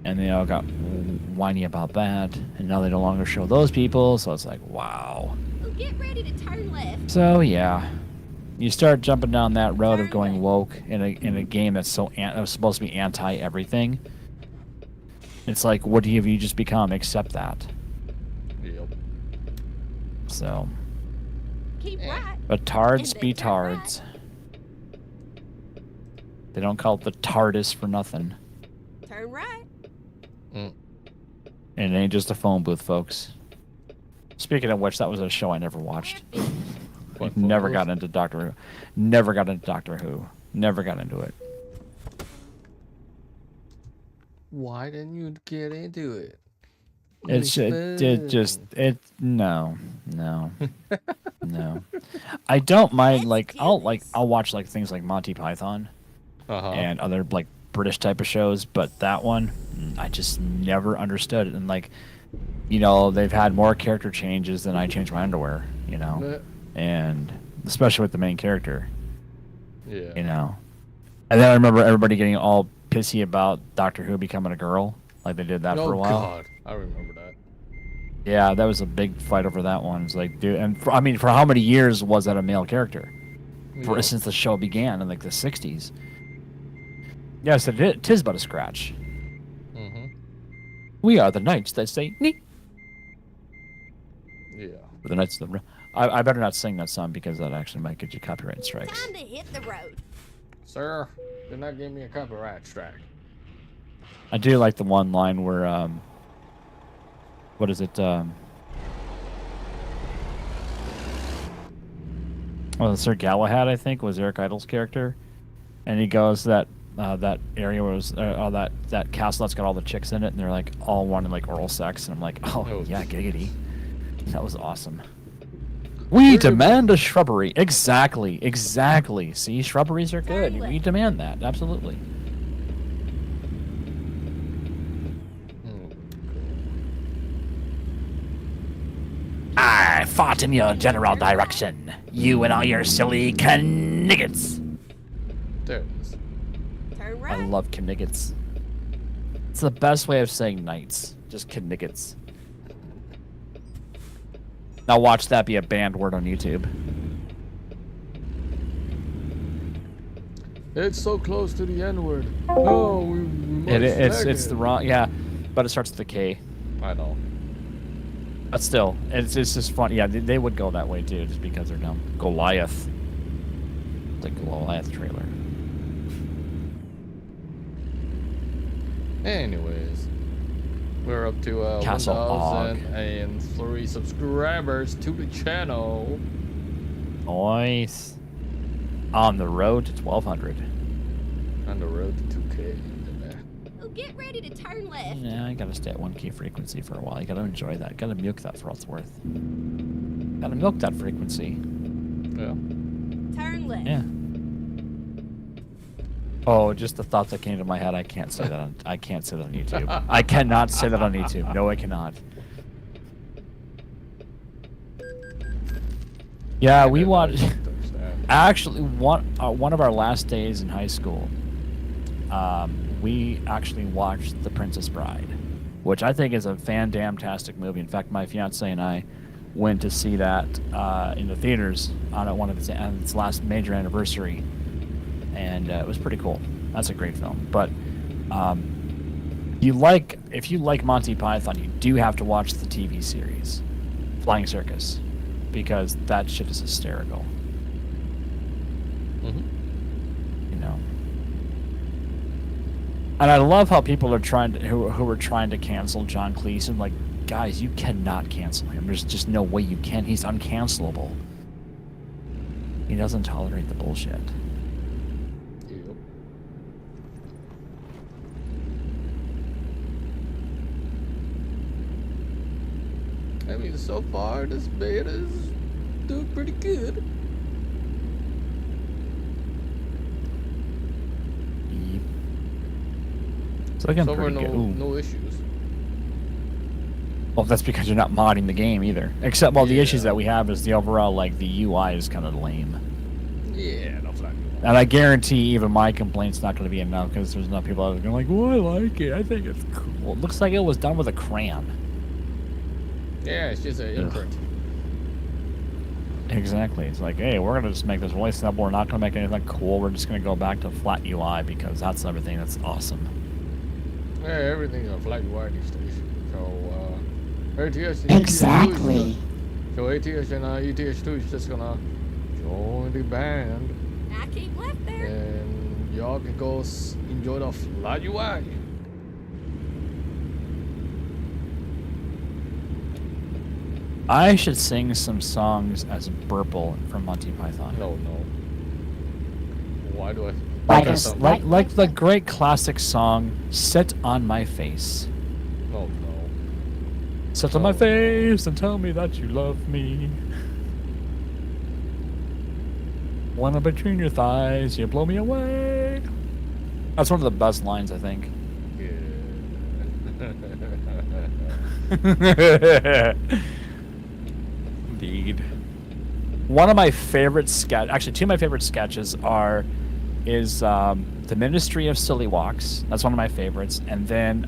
[SPEAKER 2] And they all got whiny about that. And now they no longer show those people. So it's like, wow.
[SPEAKER 3] Oh, get ready to turn left.
[SPEAKER 2] So yeah, you start jumping down that road of
[SPEAKER 3] Turn
[SPEAKER 2] going
[SPEAKER 3] left.
[SPEAKER 2] woke in a game that's supposed to be anti everything. It's like, what have you just become? Accept that.
[SPEAKER 1] Yep.
[SPEAKER 2] So,
[SPEAKER 3] Keep right.
[SPEAKER 2] but tards
[SPEAKER 3] And
[SPEAKER 2] be
[SPEAKER 3] then turn right.
[SPEAKER 2] tards. They don't call it the TARDIS for nothing.
[SPEAKER 3] Turn right.
[SPEAKER 1] Mm.
[SPEAKER 2] And it ain't just a phone booth, folks. Speaking of which, that was a show I never watched.
[SPEAKER 1] What
[SPEAKER 2] Never
[SPEAKER 1] photos?
[SPEAKER 2] got into Doctor Who. Never got into Doctor Who. Never got into it.
[SPEAKER 1] Why didn't you get into it?
[SPEAKER 2] No. I don't mind
[SPEAKER 3] Let's do this.
[SPEAKER 2] I'll watch like things like Monty Python
[SPEAKER 1] Uh-huh.
[SPEAKER 2] and other like British type of shows, but that one I just never understood it. And like, you know, they've had more character changes than I change my underwear, you know, and especially with the main character,
[SPEAKER 1] Yeah.
[SPEAKER 2] you know. And then I remember everybody getting all pissy about Doctor Who becoming a girl, like they did that for a while.
[SPEAKER 1] Oh God, I remember that.
[SPEAKER 2] Yeah, that was a big fight over that one. It's like, dude, and for how many years was that a male character?
[SPEAKER 1] Yep.
[SPEAKER 2] Since the show began in like the 60s. Yes, tis but a scratch.
[SPEAKER 1] Mm-hmm.
[SPEAKER 2] We are the knights that say nee.
[SPEAKER 1] Yeah.
[SPEAKER 2] The knights of the. I better not sing that song because that actually might get you copyright strikes.
[SPEAKER 3] Time to hit the road.
[SPEAKER 1] Sir, do not give me a copyright strike.
[SPEAKER 2] I do like the one line where what is it? Well, Sir Galahad, I think, was Eric Idle's character, and he goes that area was that castle that's got all the chicks in it, and they're like all wanting like oral sex, and I'm like, oh yeah, giggity, that was awesome. We demand a shrubbery. Exactly. See, shrubberies are good. We demand that, absolutely. I fought in your general direction. You and all your silly kniggets.
[SPEAKER 1] There it is.
[SPEAKER 3] Turn
[SPEAKER 2] I
[SPEAKER 3] right.
[SPEAKER 2] love kniggets. It's the best way of saying knights. Just kniggets. Now watch that be a banned word on YouTube.
[SPEAKER 1] It's so close to the N-word. No, we must
[SPEAKER 2] It's the wrong, yeah, but it starts with a K.
[SPEAKER 1] I know.
[SPEAKER 2] But still, it's just fun. Yeah, they would go that way too, just because they're dumb. Goliath. It's like a Goliath trailer.
[SPEAKER 1] Anyways, we're up to
[SPEAKER 2] Castle
[SPEAKER 1] 1,003 subscribers to the channel.
[SPEAKER 2] Nice. On the road to 1,200.
[SPEAKER 1] On the road to 2K.
[SPEAKER 3] Oh, get ready to turn left.
[SPEAKER 2] Yeah, I gotta stay at 1K frequency for a while. You gotta enjoy that. Gotta milk that for all it's worth. Gotta milk that frequency.
[SPEAKER 1] Yeah.
[SPEAKER 3] Turn left.
[SPEAKER 2] Yeah. Oh, just the thought that came to my head. I can't say that. I can't say that on YouTube. I cannot say that on YouTube. No, I cannot. Yeah, we watched. Actually, one of our last days in high school, we actually watched The Princess Bride, which I think is a fan-damn-tastic movie. In fact, my fiance and I went to see that in the theaters on its last major anniversary, and it was pretty cool. That's a great film. But if you like Monty Python, you do have to watch the TV series, Flying Circus, because that shit is hysterical.
[SPEAKER 1] Mm-hmm.
[SPEAKER 2] You know. And I love how people are who are trying to cancel John Cleese, and like, guys, you cannot cancel him. There's just no way you can. He's uncancelable. He doesn't tolerate the bullshit.
[SPEAKER 1] Yep. I mean, so far this beta's doing pretty good.
[SPEAKER 2] Yep. So again,
[SPEAKER 1] So far,
[SPEAKER 2] pretty good. Ooh.
[SPEAKER 1] no issues.
[SPEAKER 2] Well, that's because you're not modding the game either. Except, well, the
[SPEAKER 1] Yeah.
[SPEAKER 2] issues that we have is the overall, like, the UI is kind of lame.
[SPEAKER 1] Yeah, no flag.
[SPEAKER 2] And I guarantee even my complaint's not going to be enough because there's enough people out there going like, "Oh, I like it. I think it's cool." It looks like it was done with a crayon.
[SPEAKER 1] Yeah, it's just an imprint.
[SPEAKER 2] Exactly. It's like, hey, we're going to just make this really simple. We're not going to make anything cool. We're just going to go back to flat UI because that's everything that's awesome.
[SPEAKER 1] Yeah, everything's on flag UI these days. So, ATS and
[SPEAKER 4] Exactly.
[SPEAKER 1] So ATS and ETS2 is just gonna join the band,
[SPEAKER 3] I keep left there.
[SPEAKER 1] and y'all can go enjoy the flat UI.
[SPEAKER 2] I should sing some songs as Burple from Monty Python.
[SPEAKER 1] No. Why do I?
[SPEAKER 4] Like
[SPEAKER 1] Okay,
[SPEAKER 4] a-
[SPEAKER 1] so-
[SPEAKER 2] Like the great classic song, "Sit on My Face."
[SPEAKER 1] No.
[SPEAKER 2] Sit on my face and tell me that you love me. When I'm between your thighs, you blow me away. That's one of the best lines, I think.
[SPEAKER 1] Yeah.
[SPEAKER 2] Indeed. One of my favorite actually two of my favorite sketches is The Ministry of Silly Walks. That's one of my favorites. And then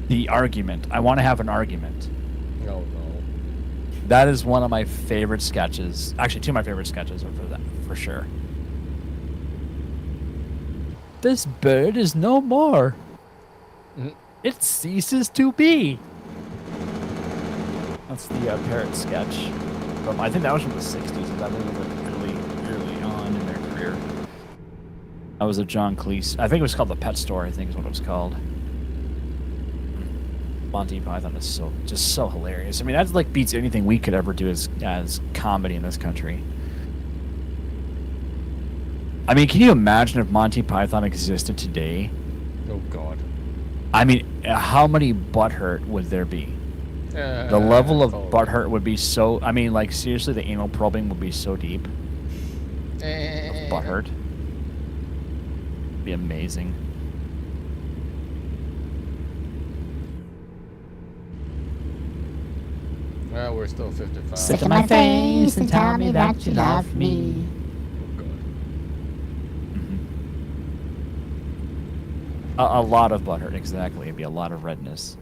[SPEAKER 2] The Argument. I Want to Have an Argument.
[SPEAKER 1] No.
[SPEAKER 2] That is one of my favorite sketches. Actually, two of my favorite sketches are for that, for sure. This bird is no more.
[SPEAKER 1] Mhm.
[SPEAKER 2] It ceases to be. That's the parrot sketch. I think that was from the 60s. That was like early on in their career. That was a John Cleese. I think it was called The Pet Store, I think is what it was called. Monty Python is just so hilarious. I mean, that like beats anything we could ever do as comedy in this country. I mean, can you imagine if Monty Python existed today?
[SPEAKER 1] Oh God.
[SPEAKER 2] I mean, how many butthurt would there be? The level of butthurt would be so... I mean, like, seriously, the anal probing would be so deep. Butthurt. Be amazing.
[SPEAKER 1] Well, we're still 55.
[SPEAKER 4] Sit on my face and tell me that you love me.
[SPEAKER 1] Oh God.
[SPEAKER 2] A lot of butthurt, exactly. It'd be a lot of redness.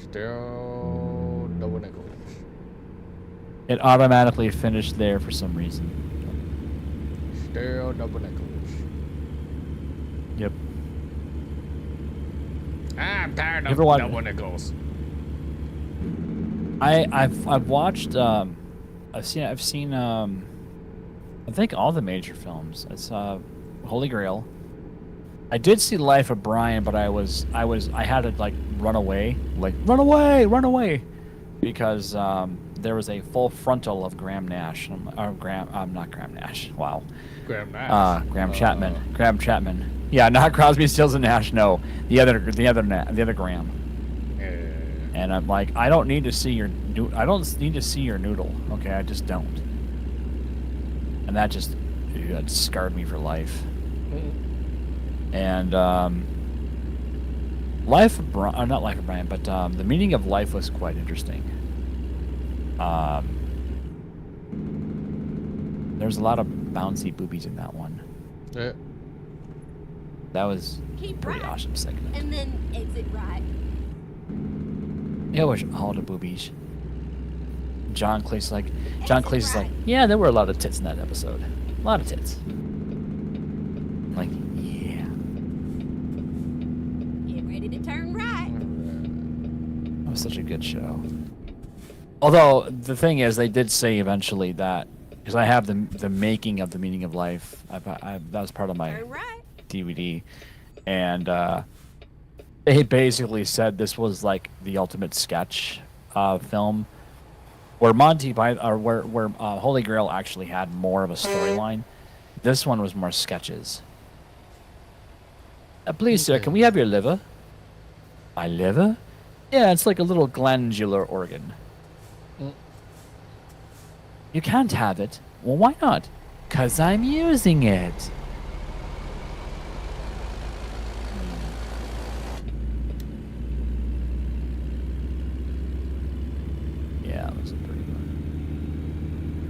[SPEAKER 1] Still double nickels.
[SPEAKER 2] It automatically finished there for some reason.
[SPEAKER 1] Still double nickels.
[SPEAKER 2] Yep.
[SPEAKER 1] I'm tired
[SPEAKER 2] You
[SPEAKER 1] of
[SPEAKER 2] ever watch-
[SPEAKER 1] double nickels.
[SPEAKER 2] I've watched I've seen I think all the major films. It's Holy Grail. I did see Life of Brian, but I had to like run away, because there was a full frontal of Graham Nash, not Graham Nash. Wow.
[SPEAKER 1] Graham Nash.
[SPEAKER 2] Graham Chapman. Yeah, not Crosby, Stills and Nash. No, the other Graham.
[SPEAKER 1] Yeah.
[SPEAKER 2] And I'm like, I don't need to see your noodle. Okay, I just don't. And that just that scarred me for life. And Life of Brian, not Life of Brian, but The Meaning of Life was quite interesting. There's a lot of bouncy boobies in that one.
[SPEAKER 1] Yeah.
[SPEAKER 2] That was
[SPEAKER 3] Keep
[SPEAKER 2] pretty
[SPEAKER 3] right.
[SPEAKER 2] awesome segment.
[SPEAKER 3] And then exit right.
[SPEAKER 2] It was all the boobies. John Cleese's like,
[SPEAKER 3] Right.
[SPEAKER 2] yeah, there were a lot of tits in that episode. A lot of tits. Like, yeah.
[SPEAKER 3] Get ready to turn right.
[SPEAKER 2] That was such a good show. Although, the thing is, they did say eventually that, because I have the making of The Meaning of Life, that was part of my
[SPEAKER 3] Turn right.
[SPEAKER 2] DVD, and they basically said this was like the ultimate sketch film, where Monty Python, or where Holy Grail actually had more of a storyline. This one was more sketches. Please, sir, can we have your liver? My liver? Yeah, it's like a little glandular organ. You can't have it. Well, why not? 'Cause I'm using it.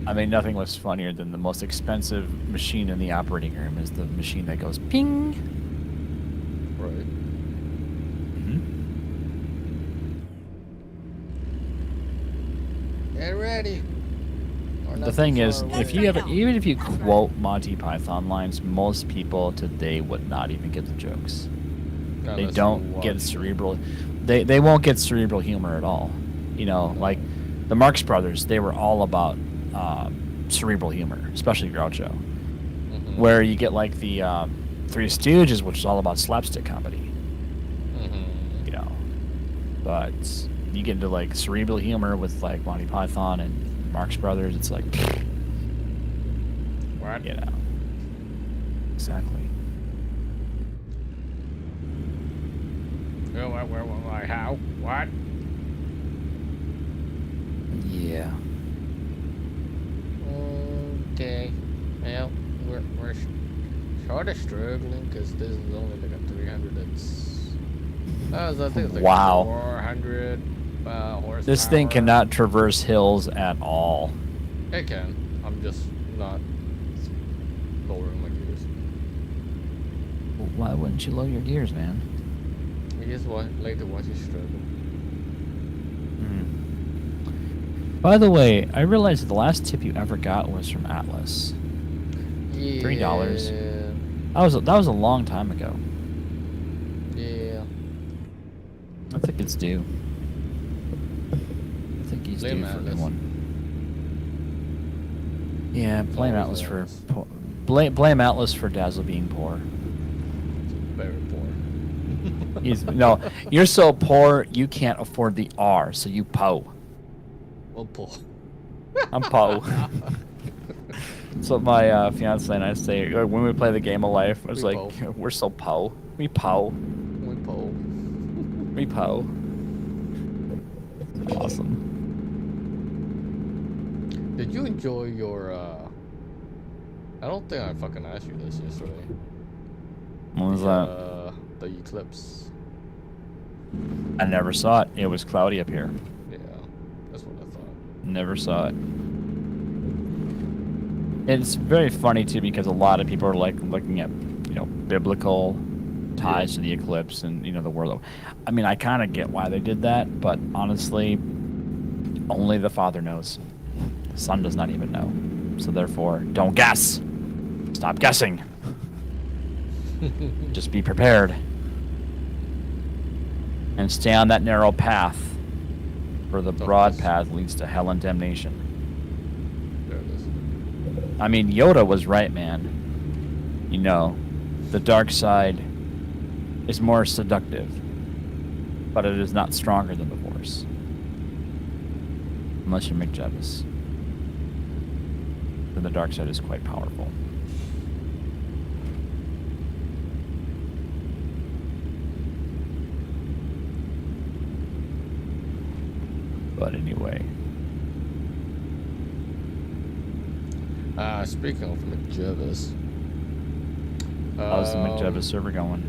[SPEAKER 2] I mean, nothing was funnier than the most expensive machine in the operating room is the machine that goes ping.
[SPEAKER 1] Right.
[SPEAKER 2] Mm-hmm.
[SPEAKER 1] Get ready.
[SPEAKER 2] The thing is, if you ever, even if you quote Monty Python lines, most people today would not even get the jokes. They don't get cerebral. They won't get cerebral humor at all. You know, like the Marx Brothers, they were all about cerebral humor, especially Groucho.
[SPEAKER 1] Mm-hmm.
[SPEAKER 2] Where you get like the Three Stooges, which is all about slapstick comedy.
[SPEAKER 1] Mm-hmm.
[SPEAKER 2] You know, but you get into like cerebral humor with like Monty Python and Marx Brothers. It's like,
[SPEAKER 1] What?
[SPEAKER 2] you know, exactly.
[SPEAKER 1] Where, how? What?
[SPEAKER 2] Yeah.
[SPEAKER 1] Okay. Well, we're sort of struggling because this is only like a 300. I think it's like
[SPEAKER 2] Wow.
[SPEAKER 1] 400 horsepower.
[SPEAKER 2] This thing cannot traverse hills at all.
[SPEAKER 1] It can. I'm just not lowering my gears.
[SPEAKER 2] Why wouldn't you lower your gears, man?
[SPEAKER 1] I just like to watch you struggle.
[SPEAKER 2] By the way, I realized that the last tip you ever got was from Atlas.
[SPEAKER 1] Yeah.
[SPEAKER 2] $3. That was a long time ago.
[SPEAKER 1] Yeah.
[SPEAKER 2] I think it's due. I think he's
[SPEAKER 1] Blame
[SPEAKER 2] due for a new
[SPEAKER 1] Atlas.
[SPEAKER 2] one. Yeah, blame
[SPEAKER 1] Always
[SPEAKER 2] Atlas for
[SPEAKER 1] Atlas.
[SPEAKER 2] blame Atlas for Dazzo being poor.
[SPEAKER 1] Very poor.
[SPEAKER 2] No, you're so poor you can't afford the R, so you po.
[SPEAKER 1] Well, poor.
[SPEAKER 2] I'm po. That's what my fiance and I say when we play the game of life. It's
[SPEAKER 1] We
[SPEAKER 2] like,
[SPEAKER 1] po.
[SPEAKER 2] we're so po. We po.
[SPEAKER 1] We poor.
[SPEAKER 2] We po. Awesome.
[SPEAKER 1] Did you enjoy your I don't think I fucking asked you this yesterday.
[SPEAKER 2] What was that?
[SPEAKER 1] The eclipse.
[SPEAKER 2] I never saw it. It was cloudy up here.
[SPEAKER 1] Yeah, that's what I thought.
[SPEAKER 2] Never saw it. It's very funny too because a lot of people are like looking at, you know, biblical ties to the eclipse and, you know, the world. I mean, I kind of get why they did that, but honestly, only the Father knows. The Son does not even know. So therefore, don't guess. Stop guessing. Just be prepared. And stay on that narrow path, for the broad path leads to hell and damnation.
[SPEAKER 1] There it is.
[SPEAKER 2] I mean, Yoda was right, man. You know, the dark side is more seductive, but it is not stronger than the Force. Unless you're Mick Jevis. Then the dark side is quite powerful. But anyway.
[SPEAKER 1] Speaking of McJevis.
[SPEAKER 2] How's the McJevis server going?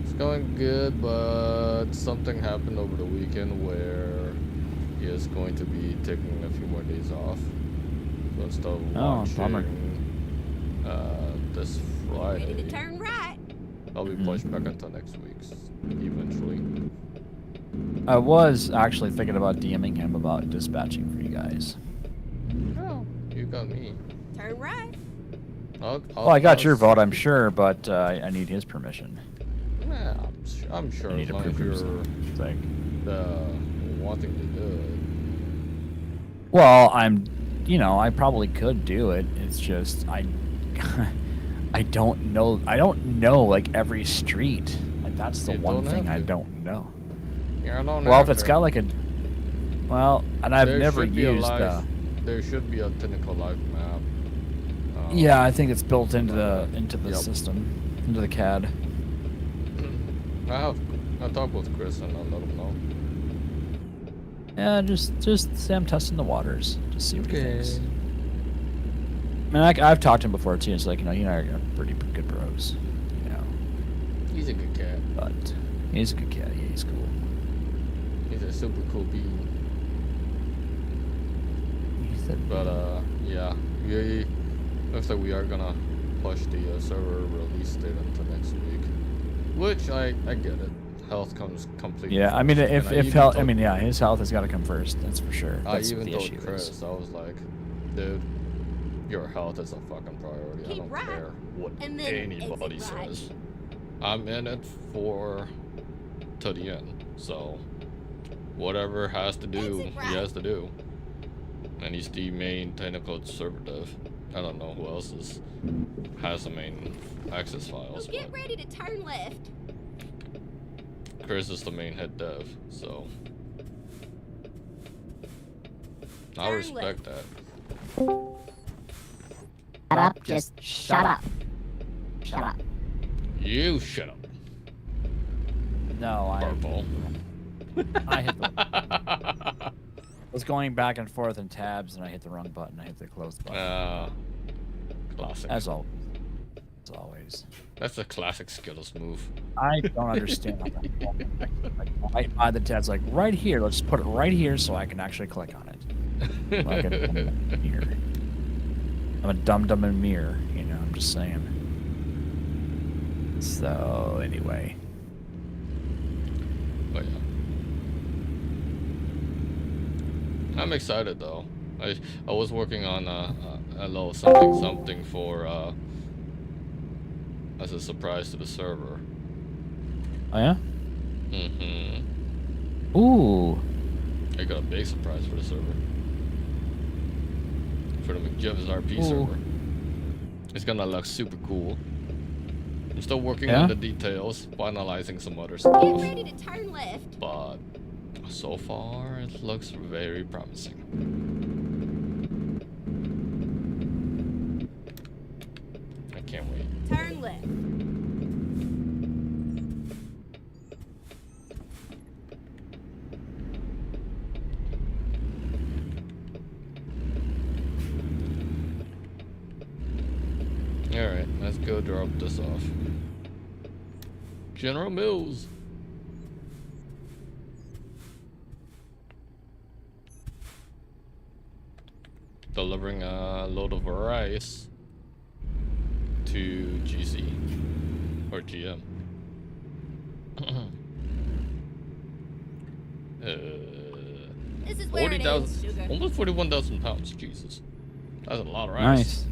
[SPEAKER 1] It's going good, but something happened over the weekend where he is going to be taking a few more days off. So instead of
[SPEAKER 2] bummer.
[SPEAKER 1] watching this
[SPEAKER 3] Ready to
[SPEAKER 1] Friday,
[SPEAKER 3] turn right.
[SPEAKER 1] I'll be pushed back until next week's eventually.
[SPEAKER 2] I was actually thinking about DMing him about dispatching for you guys.
[SPEAKER 1] Oh, you got me.
[SPEAKER 3] Turn right.
[SPEAKER 2] Well, I got your vote, I'm sure, but I need his permission.
[SPEAKER 1] Yeah, I'm sure
[SPEAKER 2] I need
[SPEAKER 1] as
[SPEAKER 2] to
[SPEAKER 1] long as
[SPEAKER 2] prove
[SPEAKER 1] you're
[SPEAKER 2] thing.
[SPEAKER 1] wanting to do it.
[SPEAKER 2] Well, I probably could do it. It's just I don't know. I don't know like every street. Like that's the
[SPEAKER 1] You
[SPEAKER 2] one
[SPEAKER 1] don't
[SPEAKER 2] thing
[SPEAKER 1] have
[SPEAKER 2] I
[SPEAKER 1] to.
[SPEAKER 2] don't know.
[SPEAKER 1] Yeah, I don't
[SPEAKER 2] Well,
[SPEAKER 1] have
[SPEAKER 2] if it's
[SPEAKER 1] to.
[SPEAKER 2] got like a, well, and I've
[SPEAKER 1] There
[SPEAKER 2] never
[SPEAKER 1] should be a
[SPEAKER 2] used.
[SPEAKER 1] There should be a technical live map.
[SPEAKER 2] Yeah, I think it's built into the
[SPEAKER 1] Yep.
[SPEAKER 2] system, into the CAD.
[SPEAKER 1] I'll talk with Chris and I'll let him know.
[SPEAKER 2] Yeah, just say I'm testing the waters, just see what he thinks.
[SPEAKER 1] Okay.
[SPEAKER 2] I mean, I've talked to him before too. It's like, you know are pretty good bros, you know.
[SPEAKER 1] He's a good cat.
[SPEAKER 2] But he's a good cat. Yeah, he's cool.
[SPEAKER 1] He's a super cool bean.
[SPEAKER 2] with it.
[SPEAKER 1] But yeah, we looks like we are gonna push the server release date into next week, which I get it. Health comes completely.
[SPEAKER 2] Yeah, I mean,
[SPEAKER 1] first.
[SPEAKER 2] if
[SPEAKER 1] And
[SPEAKER 2] health, I mean, yeah, his health has got to come first. That's for sure.
[SPEAKER 1] I
[SPEAKER 2] That's
[SPEAKER 1] even
[SPEAKER 2] the
[SPEAKER 1] told
[SPEAKER 2] issue
[SPEAKER 1] Chris,
[SPEAKER 2] is.
[SPEAKER 1] I was like, dude, your health is a fucking priority. I
[SPEAKER 3] Keep
[SPEAKER 1] don't
[SPEAKER 3] right,
[SPEAKER 1] care what
[SPEAKER 3] and then
[SPEAKER 1] anybody
[SPEAKER 3] exit right.
[SPEAKER 1] says. I'm in it to the end. So whatever has to do,
[SPEAKER 3] Exit
[SPEAKER 1] he
[SPEAKER 3] right.
[SPEAKER 1] has to do. And he's the main technical server dev. I don't know who else has the main access files.
[SPEAKER 3] So get
[SPEAKER 1] But
[SPEAKER 3] ready to turn left.
[SPEAKER 1] Chris is the main head dev, so I
[SPEAKER 3] Turn
[SPEAKER 1] respect that.
[SPEAKER 4] Shut up, just shut up. Shut up.
[SPEAKER 1] You shut up,
[SPEAKER 2] No,
[SPEAKER 1] Purple.
[SPEAKER 2] I hit the. I was going back and forth in tabs, and I hit the wrong button. I hit the close button.
[SPEAKER 1] Classic.
[SPEAKER 2] As always. As always.
[SPEAKER 1] That's a classic Skittles move.
[SPEAKER 2] I don't understand. Right by the tabs, like right here. Let's put it right here so I can actually click on it. Like a mirror. I'm a dum-dum in mirror, you know. I'm just saying. So anyway.
[SPEAKER 1] But yeah. I'm excited though. I was working on a little something for as a surprise to the server.
[SPEAKER 2] Oh yeah.
[SPEAKER 1] Mm-hmm.
[SPEAKER 2] Ooh.
[SPEAKER 1] I got a big surprise for the server. For the McJiv's RP
[SPEAKER 2] Ooh.
[SPEAKER 1] server. It's gonna look super cool. I'm still working
[SPEAKER 2] Yeah?
[SPEAKER 1] on the details, finalizing some other
[SPEAKER 3] Get
[SPEAKER 1] stuff.
[SPEAKER 3] ready to turn left.
[SPEAKER 1] But so far, it looks very promising. I can't wait.
[SPEAKER 3] Turn left.
[SPEAKER 1] Alright, let's go drop this off. General Mills. Delivering a load of rice to GC or GM.
[SPEAKER 3] This is where it ends,
[SPEAKER 1] 40,000,
[SPEAKER 3] sugar.
[SPEAKER 1] almost 41,000 pounds. Jesus, that's a lot of rice.
[SPEAKER 2] Nice.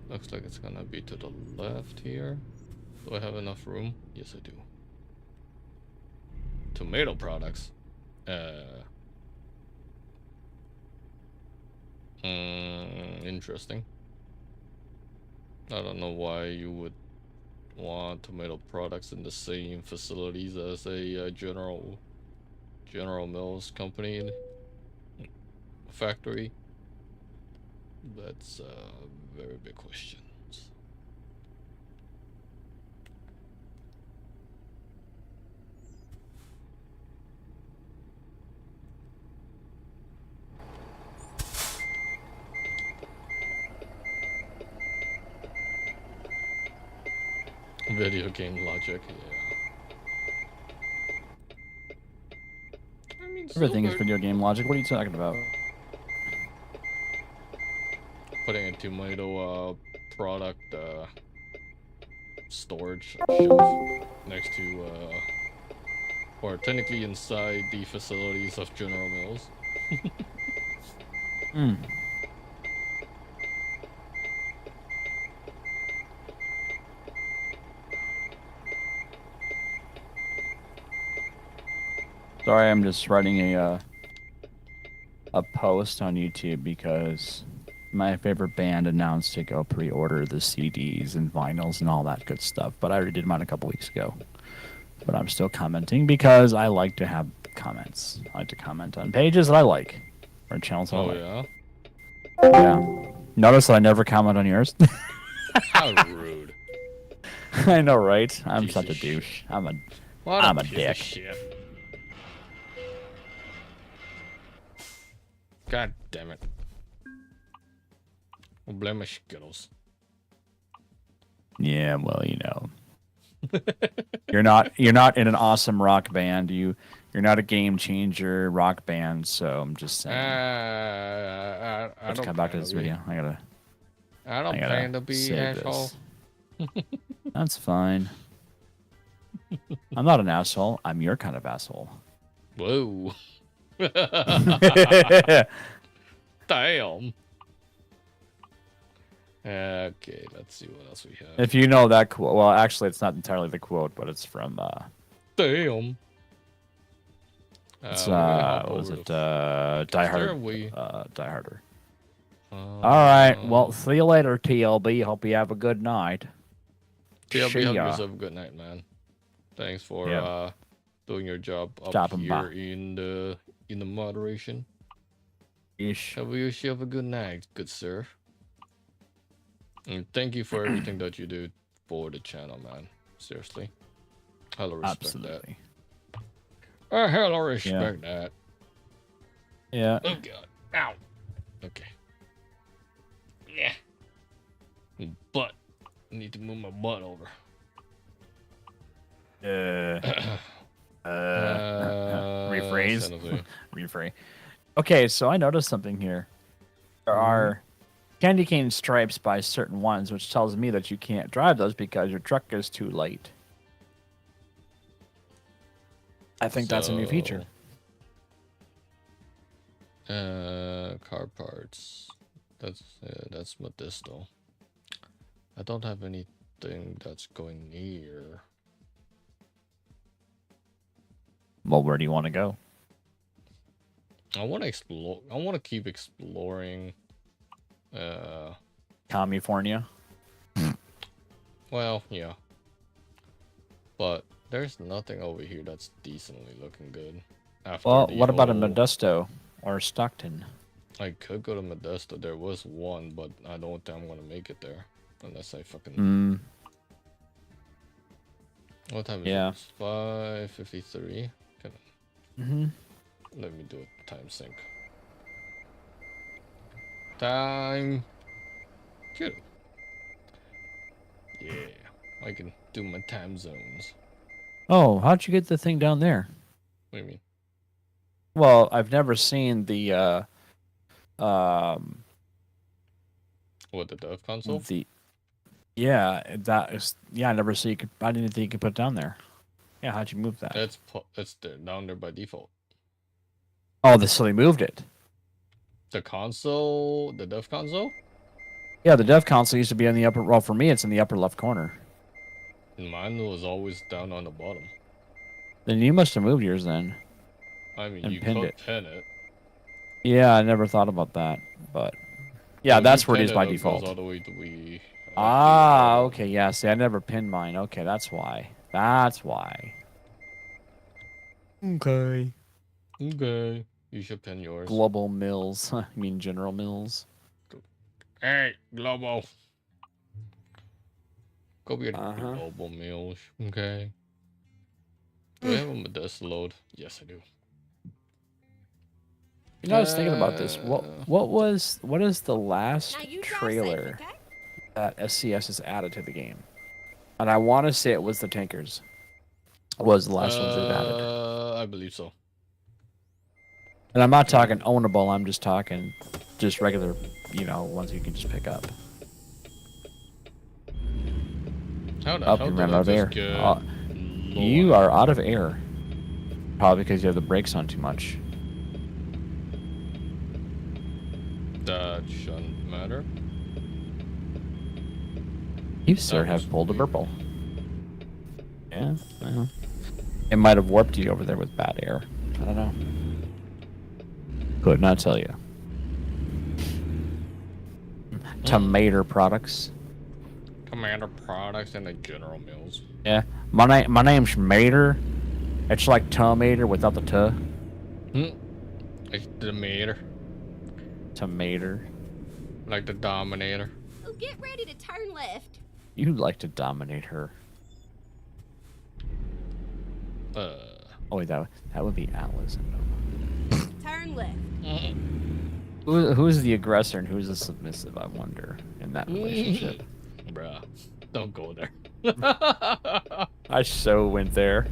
[SPEAKER 1] Looks like it's gonna be to the left here. Do I have enough room? Yes, I do. Tomato products. Interesting. I don't know why you would want tomato products in the same facilities as a General Mills company factory. That's a very big question. Video game logic, yeah. I mean,
[SPEAKER 2] Everything is
[SPEAKER 1] silver-
[SPEAKER 2] video game logic. What are you talking about?
[SPEAKER 1] Putting a tomato product storage shelf next to or technically inside the facilities of General Mills.
[SPEAKER 2] Hmm. Sorry, I'm just writing a post on YouTube because my favorite band announced to go pre-order the CDs and vinyls and all that good stuff. But I already did mine a couple weeks ago. But I'm still commenting because I like to have comments. I like to comment on pages that I like or channels that I
[SPEAKER 1] Oh
[SPEAKER 2] like.
[SPEAKER 1] yeah?
[SPEAKER 2] Yeah. Notice that I never comment on yours.
[SPEAKER 1] How rude.
[SPEAKER 2] I know, right? I'm
[SPEAKER 1] Piece
[SPEAKER 2] such
[SPEAKER 1] of
[SPEAKER 2] a douche. I'm a
[SPEAKER 1] What
[SPEAKER 2] I'm a
[SPEAKER 1] piece of
[SPEAKER 2] dick.
[SPEAKER 1] shit. God damn it. I'll blame my Skittles.
[SPEAKER 2] Yeah, well, you know. You're not in an awesome rock band. You're not a game changer rock band. So I'm just saying.
[SPEAKER 1] I
[SPEAKER 2] Let's
[SPEAKER 1] don't
[SPEAKER 2] come back to
[SPEAKER 1] plan
[SPEAKER 2] this
[SPEAKER 1] to be.
[SPEAKER 2] video.
[SPEAKER 1] I don't plan to be,
[SPEAKER 2] save
[SPEAKER 1] asshole.
[SPEAKER 2] this. That's fine. I'm not an asshole. I'm your kind of asshole.
[SPEAKER 1] Whoa. Damn. Okay, let's see what else we have.
[SPEAKER 2] If you know that quote, well, actually, it's not entirely the quote, but it's from.
[SPEAKER 1] Damn.
[SPEAKER 2] It's what was it? Die Hard. Die Harder. All right. Well, see you later, TLB. Hope you have a good night.
[SPEAKER 1] TLB, have yourself a good night, man. Thanks for doing your job up here in the moderation.
[SPEAKER 2] Ish.
[SPEAKER 1] Have yourself a good night, good sir. And thank you for everything that you do for the channel, man. Seriously. Hella respect that. I hella respect that.
[SPEAKER 2] Yeah.
[SPEAKER 1] Oh god. Ow. Okay. Yeah. Butt. I need to move my butt over.
[SPEAKER 2] Rephrase. Rephrase. Okay, so I noticed something here. There are candy cane stripes by certain ones, which tells me that you can't drive those because your truck is too light. I think that's a new feature.
[SPEAKER 1] Car parts. That's Modesto. I don't have anything that's going near.
[SPEAKER 2] Well, where do you want to go?
[SPEAKER 1] I want to explore. I want to keep exploring.
[SPEAKER 2] California.
[SPEAKER 1] Well, yeah. But there's nothing over here that's decently looking good.
[SPEAKER 2] Well, what about a Modesto or Stockton?
[SPEAKER 1] I could go to Modesto. There was one, but I don't think I'm gonna make it there unless I fucking. What time is it? 5:53. Let me do a time sync. Time. Good. Yeah, I can do my time zones.
[SPEAKER 2] Oh, how'd you get the thing down there?
[SPEAKER 1] What do you mean?
[SPEAKER 2] Well, I've never seen the
[SPEAKER 1] What, the dev console?
[SPEAKER 2] I never see. I didn't think you could put it down there. Yeah, how'd you move that?
[SPEAKER 1] It's down there by default.
[SPEAKER 2] Oh, so they moved it.
[SPEAKER 1] The console, the dev console?
[SPEAKER 2] Yeah, the dev console used to be on the upper. Well, for me, it's in the upper left corner.
[SPEAKER 1] Mine was always down on the bottom.
[SPEAKER 2] Then you must have moved yours then.
[SPEAKER 1] I mean, you could pin it.
[SPEAKER 2] Yeah, I never thought about that, but yeah, well, that's where it is by default.
[SPEAKER 1] All the way to
[SPEAKER 2] okay, yeah. See, I never pinned mine. Okay, that's why. That's why. Okay.
[SPEAKER 1] Okay. You should pin yours.
[SPEAKER 2] Global Mills. I mean General Mills.
[SPEAKER 1] Hey, Global. Go get Global Mills. Okay. Do I have a Modesto load? Yes, I do.
[SPEAKER 2] You know, I was thinking about this. What is the last trailer that SCS has added to the game? And I want to say it was the tankers. Was the last ones they've added?
[SPEAKER 1] I believe so.
[SPEAKER 2] And I'm not talking ownable. I'm just talking just regular, ones you can just pick up.
[SPEAKER 1] How you ran out of air.
[SPEAKER 2] You are out of air. Probably because you have the brakes on too much.
[SPEAKER 1] That shouldn't matter.
[SPEAKER 2] You, sir, have pulled a purple. Yeah, well, it might have warped you over there with bad air. I don't know. Could not tell you. Tomato products.
[SPEAKER 1] Tomato products and the General Mills.
[SPEAKER 2] Yeah, my name's Mater. It's like tomato without the t.
[SPEAKER 1] It's the mater.
[SPEAKER 2] Tomato.
[SPEAKER 1] Like the Dominator.
[SPEAKER 3] Oh, get ready to turn left.
[SPEAKER 2] You like to dominate her. Oh wait, that would be Atlas.
[SPEAKER 3] Turn left.
[SPEAKER 2] Who's the aggressor and who's the submissive? I wonder in that relationship.
[SPEAKER 1] Bruh, don't go there.
[SPEAKER 2] I so went there.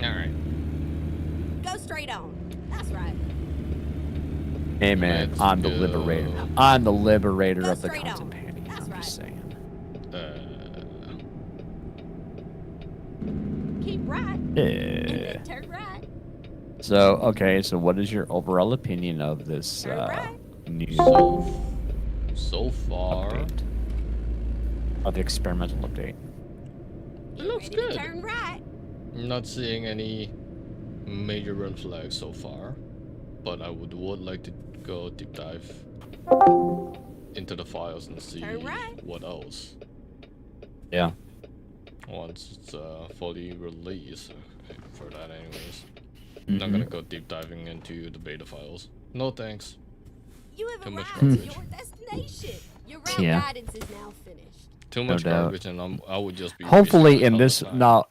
[SPEAKER 1] Alright.
[SPEAKER 3] Go straight on. That's right.
[SPEAKER 2] Hey man,
[SPEAKER 1] Let's
[SPEAKER 2] I'm the
[SPEAKER 1] go.
[SPEAKER 2] liberator. I'm the liberator
[SPEAKER 3] Go
[SPEAKER 2] of the
[SPEAKER 3] straight
[SPEAKER 2] cunts
[SPEAKER 3] on.
[SPEAKER 2] and panties.
[SPEAKER 3] That's
[SPEAKER 2] I'm
[SPEAKER 3] right.
[SPEAKER 2] just saying.
[SPEAKER 3] Keep right. And
[SPEAKER 2] Yeah.
[SPEAKER 3] then turn right.
[SPEAKER 2] So okay, so what is your overall opinion of this
[SPEAKER 3] Turn right.
[SPEAKER 2] new
[SPEAKER 1] So far,
[SPEAKER 2] update? Of the experimental update?
[SPEAKER 1] it looks
[SPEAKER 3] Ready
[SPEAKER 1] good.
[SPEAKER 3] to turn right.
[SPEAKER 1] I'm not seeing any major red flags so far, but I would like to go deep dive into the files and see
[SPEAKER 3] Turn right.
[SPEAKER 1] what else
[SPEAKER 2] Yeah.
[SPEAKER 1] once it's fully released. For that, anyways. Not gonna go deep diving into the beta files. No thanks.
[SPEAKER 3] You have
[SPEAKER 1] Too much
[SPEAKER 3] arrived at
[SPEAKER 1] garbage.
[SPEAKER 3] your destination. Your route
[SPEAKER 2] Yeah.
[SPEAKER 3] guidance is now finished.
[SPEAKER 1] Too
[SPEAKER 2] No
[SPEAKER 1] much
[SPEAKER 2] doubt.
[SPEAKER 1] garbage, and I would just be.
[SPEAKER 2] Hopefully
[SPEAKER 1] wasting
[SPEAKER 2] in
[SPEAKER 1] my hell
[SPEAKER 2] this
[SPEAKER 1] of time.
[SPEAKER 2] now,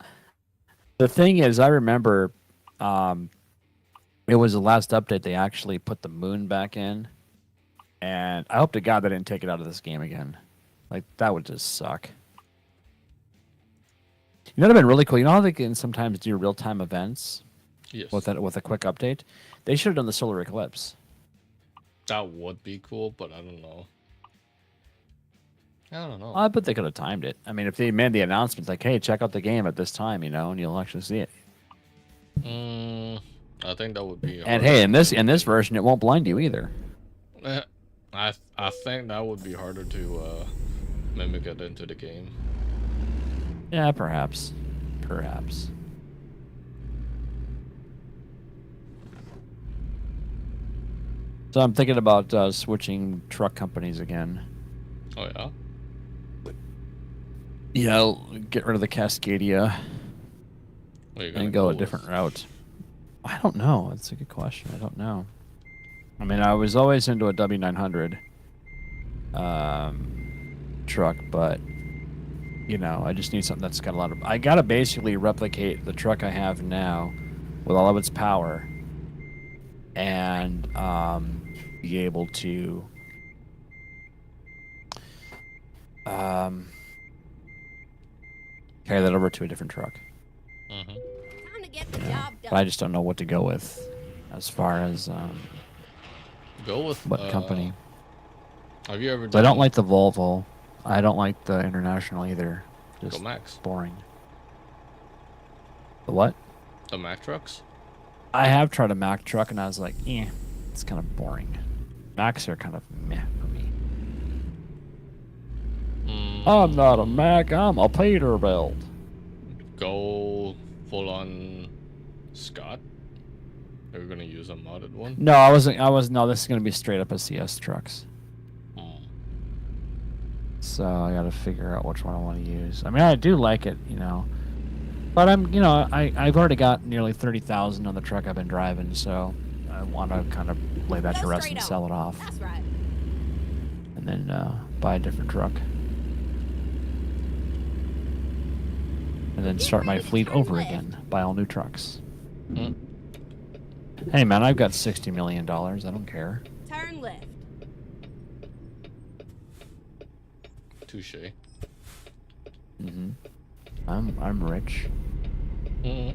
[SPEAKER 2] the thing is, I remember, it was the last update they actually put the moon back in, and I hope to God they didn't take it out of this game again. Like that would just suck. You know what'd have been really cool? You know how they can sometimes do real time events
[SPEAKER 1] Yes,
[SPEAKER 2] with a quick update? They should have done the solar eclipse.
[SPEAKER 1] that would be cool, but I don't know. I don't know.
[SPEAKER 2] I bet they could have timed it. I mean, if they made the announcement like, "Hey, check out the game at this time," you know, and you'll actually see it.
[SPEAKER 1] I think that would be.
[SPEAKER 2] And
[SPEAKER 1] harder
[SPEAKER 2] hey, in this
[SPEAKER 1] to-
[SPEAKER 2] version, it won't blind you either.
[SPEAKER 1] I think that would be harder to mimic it into the game.
[SPEAKER 2] Yeah, perhaps. Perhaps. So I'm thinking about switching truck companies again.
[SPEAKER 1] Oh yeah.
[SPEAKER 2] Yeah, I'll get rid of the Cascadia
[SPEAKER 1] What are you gonna
[SPEAKER 2] and go a
[SPEAKER 1] with?
[SPEAKER 2] different route. I don't know. That's a good question. I don't know. I mean, I was always into a W900 truck, but you know, I just need something that's got a lot of. I gotta basically replicate the truck I have now with all of its power, and be able to carry that over to a different truck.
[SPEAKER 1] Mhm.
[SPEAKER 3] Time to get the
[SPEAKER 2] Yeah.
[SPEAKER 3] job
[SPEAKER 2] But
[SPEAKER 3] done.
[SPEAKER 2] I just don't know what to go with as far as
[SPEAKER 1] Go with
[SPEAKER 2] what company.
[SPEAKER 1] Have you ever?
[SPEAKER 2] So I don't like the Volvo. I don't like the International either.
[SPEAKER 1] Go
[SPEAKER 2] Just
[SPEAKER 1] Max.
[SPEAKER 2] boring. The what?
[SPEAKER 1] The Mack trucks.
[SPEAKER 2] I have tried a Mack truck and I was like, it's kind of boring. Macs are kind of meh for me. I'm not a Mac, I'm a Peterbilt.
[SPEAKER 1] Go full on Scott. Are we gonna use a modded one?
[SPEAKER 2] No, I wasn't. No, this is going to be straight up SCS trucks.
[SPEAKER 1] Hmm.
[SPEAKER 2] So I got to figure out which one I want to use. I mean, I do like it, you know. But I've already got nearly 30,000 on the truck I've been driving, so I want to kind of lay that
[SPEAKER 3] Go
[SPEAKER 2] to rest
[SPEAKER 3] straight
[SPEAKER 2] and
[SPEAKER 3] on.
[SPEAKER 2] sell it off,
[SPEAKER 3] That's right.
[SPEAKER 2] and then buy a different truck, and then start my fleet over again, buy all new trucks.
[SPEAKER 1] Hmm.
[SPEAKER 2] Hey man, I've got $60 million. I don't care.
[SPEAKER 3] Turn left.
[SPEAKER 1] Touche.
[SPEAKER 2] I'm rich.
[SPEAKER 1] Mm.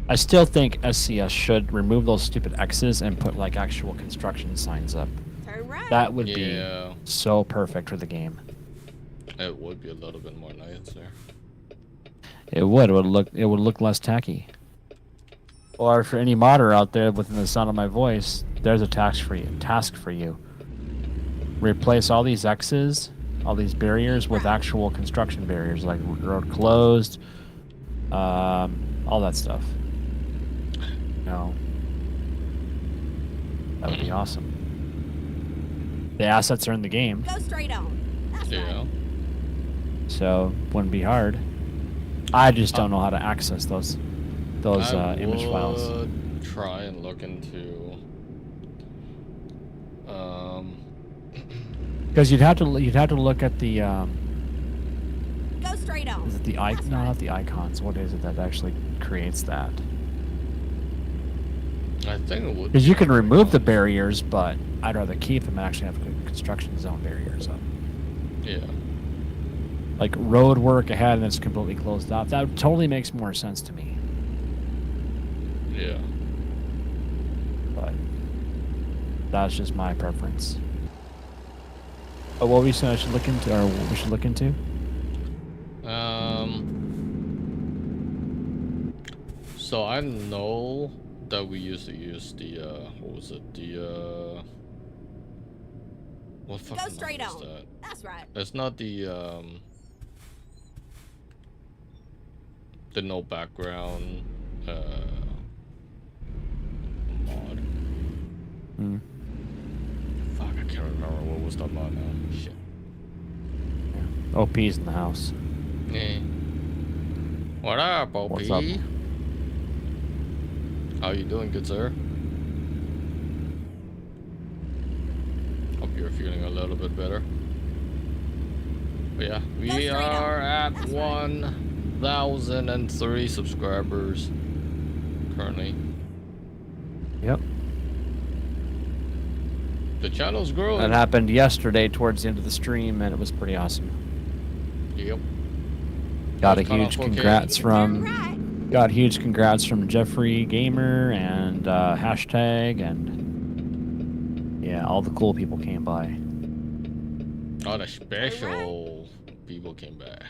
[SPEAKER 2] I still think SCS should remove those stupid X's and put like actual construction signs up.
[SPEAKER 3] Turn right.
[SPEAKER 2] That would
[SPEAKER 1] Yeah,
[SPEAKER 2] be so perfect for the game.
[SPEAKER 1] it would be a little bit more nice there.
[SPEAKER 2] It would look less tacky. Or for any modder out there within the sound of my voice, there's a task for you. Replace all these X's, all these barriers with actual construction barriers, like road closed, all that stuff. No. That would be awesome. The assets are in the game,
[SPEAKER 3] Go straight on. That's
[SPEAKER 1] Yeah.
[SPEAKER 3] right.
[SPEAKER 2] so wouldn't be hard. I just don't know how to access those image files.
[SPEAKER 1] I would try and look into.
[SPEAKER 2] Because you'd have to look at the
[SPEAKER 3] Go straight on.
[SPEAKER 2] is it the
[SPEAKER 3] That's
[SPEAKER 2] no,
[SPEAKER 3] right.
[SPEAKER 2] not the icons. What is it that actually creates that?
[SPEAKER 1] I I think it would.
[SPEAKER 2] Because you can remove the barriers, but I'd rather keep them and actually have construction zone barriers up.
[SPEAKER 1] Yeah.
[SPEAKER 2] Like road work ahead and it's completely closed off. That totally makes more sense to me.
[SPEAKER 1] Yeah.
[SPEAKER 2] But that's just my preference. But what we said I should look into, or what we should look into?
[SPEAKER 1] So I know that we used to use the what was it? The what fucking
[SPEAKER 3] Go straight
[SPEAKER 1] is
[SPEAKER 3] on.
[SPEAKER 1] that?
[SPEAKER 3] That's right.
[SPEAKER 1] It's not the no background mod.
[SPEAKER 2] Hmm.
[SPEAKER 1] Fuck, I can't remember what was that mod now. Shit.
[SPEAKER 2] OP's in the house.
[SPEAKER 1] Yeah. What up, OP?
[SPEAKER 2] What's up?
[SPEAKER 1] How you doing, good sir? Hope you're feeling a little bit better. But yeah, we are at 1,003 subscribers currently.
[SPEAKER 2] Yep.
[SPEAKER 1] The channel's growing.
[SPEAKER 2] That happened yesterday towards the end of the stream, and it was pretty awesome.
[SPEAKER 1] Yep.
[SPEAKER 2] Got a
[SPEAKER 1] Cut
[SPEAKER 2] huge
[SPEAKER 1] off, okay.
[SPEAKER 2] congrats
[SPEAKER 3] Turn
[SPEAKER 2] from
[SPEAKER 3] right.
[SPEAKER 2] got huge congrats from Jeffrey Gamer and hashtag, and yeah, all the cool people came by.
[SPEAKER 1] All the special people came back.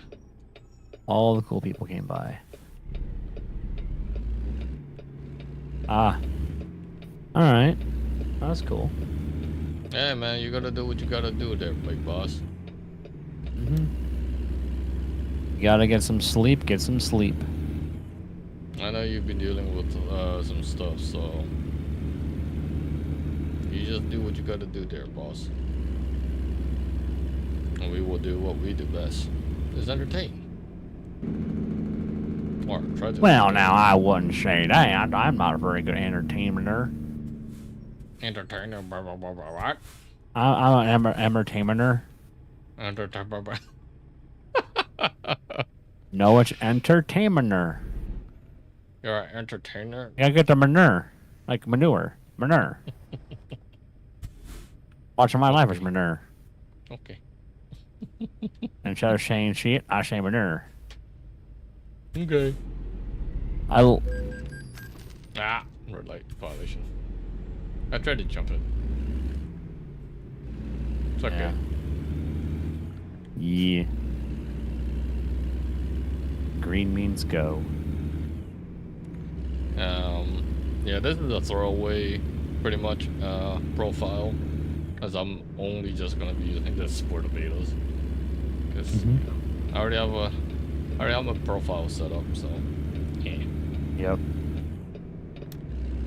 [SPEAKER 2] All the cool people came by. Ah. All right. That's cool.
[SPEAKER 1] Hey man, you gotta do what you gotta do there, big boss.
[SPEAKER 2] You gotta get some sleep. Get some sleep.
[SPEAKER 1] I know you've been dealing with some stuff, so you just do what you gotta do there, boss. And we will do what we do best, is entertain. Or try to.
[SPEAKER 2] Well, now I wouldn't say that. I'm not a very good entertainer.
[SPEAKER 1] Entertainer, blah blah blah blah. What?
[SPEAKER 2] I'm an entertainer.
[SPEAKER 1] Entertainer. Blah.
[SPEAKER 2] No, it's entertainer.
[SPEAKER 1] You're an entertainer.
[SPEAKER 2] You gotta get the manure, like manure. Watching my life is manure.
[SPEAKER 1] Okay.
[SPEAKER 2] Instead of saying shit, I say manure.
[SPEAKER 1] Okay.
[SPEAKER 2] I
[SPEAKER 1] Red light violation. I tried to jump it. It's okay.
[SPEAKER 2] Yeah. Green means go.
[SPEAKER 1] Yeah, this is a throwaway, pretty much, profile, as I'm only just gonna be using this for the betas, because I already have a profile set up, so yeah.
[SPEAKER 2] Yep.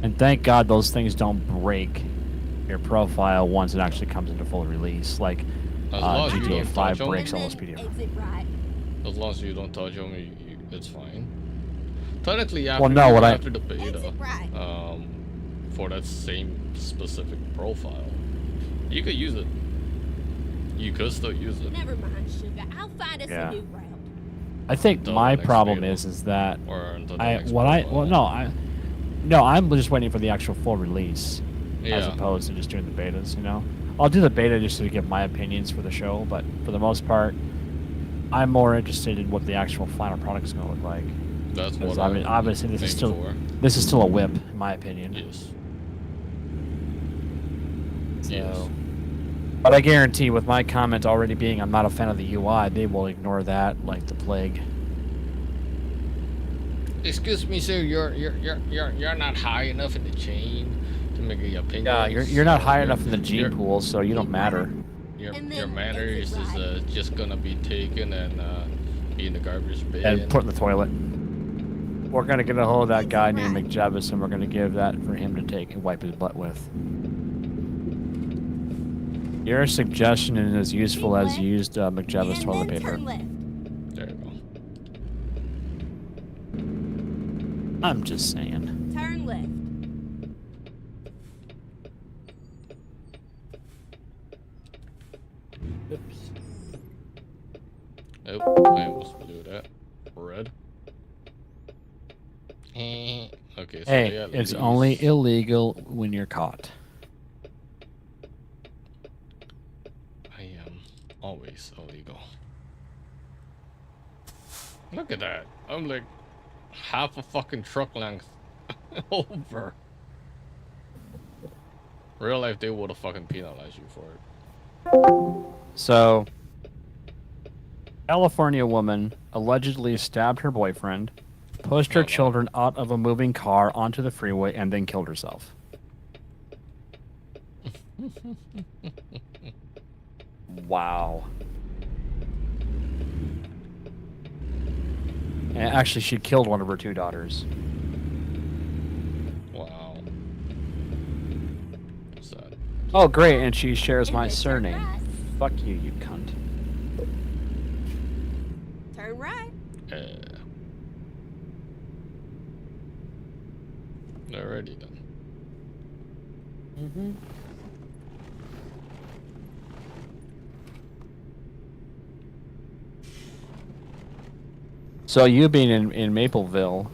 [SPEAKER 2] And thank God those things don't break your profile once it actually comes into full release. Like
[SPEAKER 1] As long as you
[SPEAKER 2] GTA
[SPEAKER 1] don't
[SPEAKER 2] 5
[SPEAKER 1] touch 'em.
[SPEAKER 2] breaks all
[SPEAKER 3] And
[SPEAKER 2] those
[SPEAKER 3] then
[SPEAKER 2] PDFs.
[SPEAKER 3] exit right.
[SPEAKER 1] As long as you don't touch them, it's fine. Technically, after,
[SPEAKER 2] Well, no,
[SPEAKER 1] after the beta,
[SPEAKER 3] Exit right.
[SPEAKER 1] for that same specific profile, you could use it. You could still use it.
[SPEAKER 3] Never mind, sugar. I'll find us
[SPEAKER 2] Yeah.
[SPEAKER 3] a new route.
[SPEAKER 2] I think
[SPEAKER 1] Until
[SPEAKER 2] my
[SPEAKER 1] the next
[SPEAKER 2] problem
[SPEAKER 1] beta.
[SPEAKER 2] is that
[SPEAKER 1] Or until the next
[SPEAKER 2] I'm just waiting for the actual full release as
[SPEAKER 1] Yeah.
[SPEAKER 2] opposed to just doing the betas, you know. I'll do the beta just to give my opinions for the show, but for the most part, I'm more interested in what the actual final product is going to look like.
[SPEAKER 1] That's
[SPEAKER 2] Because
[SPEAKER 1] what
[SPEAKER 2] obviously
[SPEAKER 1] I'm aiming for.
[SPEAKER 2] this is still a whip, in my opinion.
[SPEAKER 1] Yes.
[SPEAKER 2] So,
[SPEAKER 1] Yes.
[SPEAKER 2] but I guarantee, with my comment already being I'm not a fan of the UI, they will ignore that like the plague.
[SPEAKER 1] Excuse me, sir. You're not high enough in the chain to make your opinion.
[SPEAKER 2] Yeah, you're not high enough in the gene pool, so you don't matter.
[SPEAKER 1] Your
[SPEAKER 3] And
[SPEAKER 1] your
[SPEAKER 3] then
[SPEAKER 1] manners
[SPEAKER 3] exit
[SPEAKER 1] is
[SPEAKER 3] right.
[SPEAKER 1] just gonna be taken and be in the garbage bin.
[SPEAKER 2] And put in the toilet. We're gonna get a hold of that guy named McJavis, and we're gonna give that for him to take and wipe his butt with. Your suggestion is as useful as used McJavis
[SPEAKER 3] And
[SPEAKER 2] toilet
[SPEAKER 3] then
[SPEAKER 2] paper.
[SPEAKER 3] turn left.
[SPEAKER 1] There you go.
[SPEAKER 2] I'm just saying.
[SPEAKER 3] Turn left.
[SPEAKER 2] Oops.
[SPEAKER 1] Oh, I almost blew that. Red. Okay, so
[SPEAKER 2] Hey,
[SPEAKER 1] at
[SPEAKER 2] it's
[SPEAKER 1] least.
[SPEAKER 2] only illegal when you're caught.
[SPEAKER 1] I am always illegal. Look at that. I'm like half a fucking truck length over. Real life, they would have fucking penalized you for it.
[SPEAKER 2] So, California woman allegedly stabbed her boyfriend, pushed her children out of a moving car onto the freeway, and then killed herself. Wow. And actually, she killed one of her 2 daughters.
[SPEAKER 1] Wow. Sad.
[SPEAKER 2] Oh, great, and she shares
[SPEAKER 3] And
[SPEAKER 2] my
[SPEAKER 3] then turn
[SPEAKER 2] surname.
[SPEAKER 3] right.
[SPEAKER 2] Fuck you, you cunt.
[SPEAKER 3] Turn right.
[SPEAKER 1] Alrighty then.
[SPEAKER 2] Mm-hmm. So you being in Mapleville,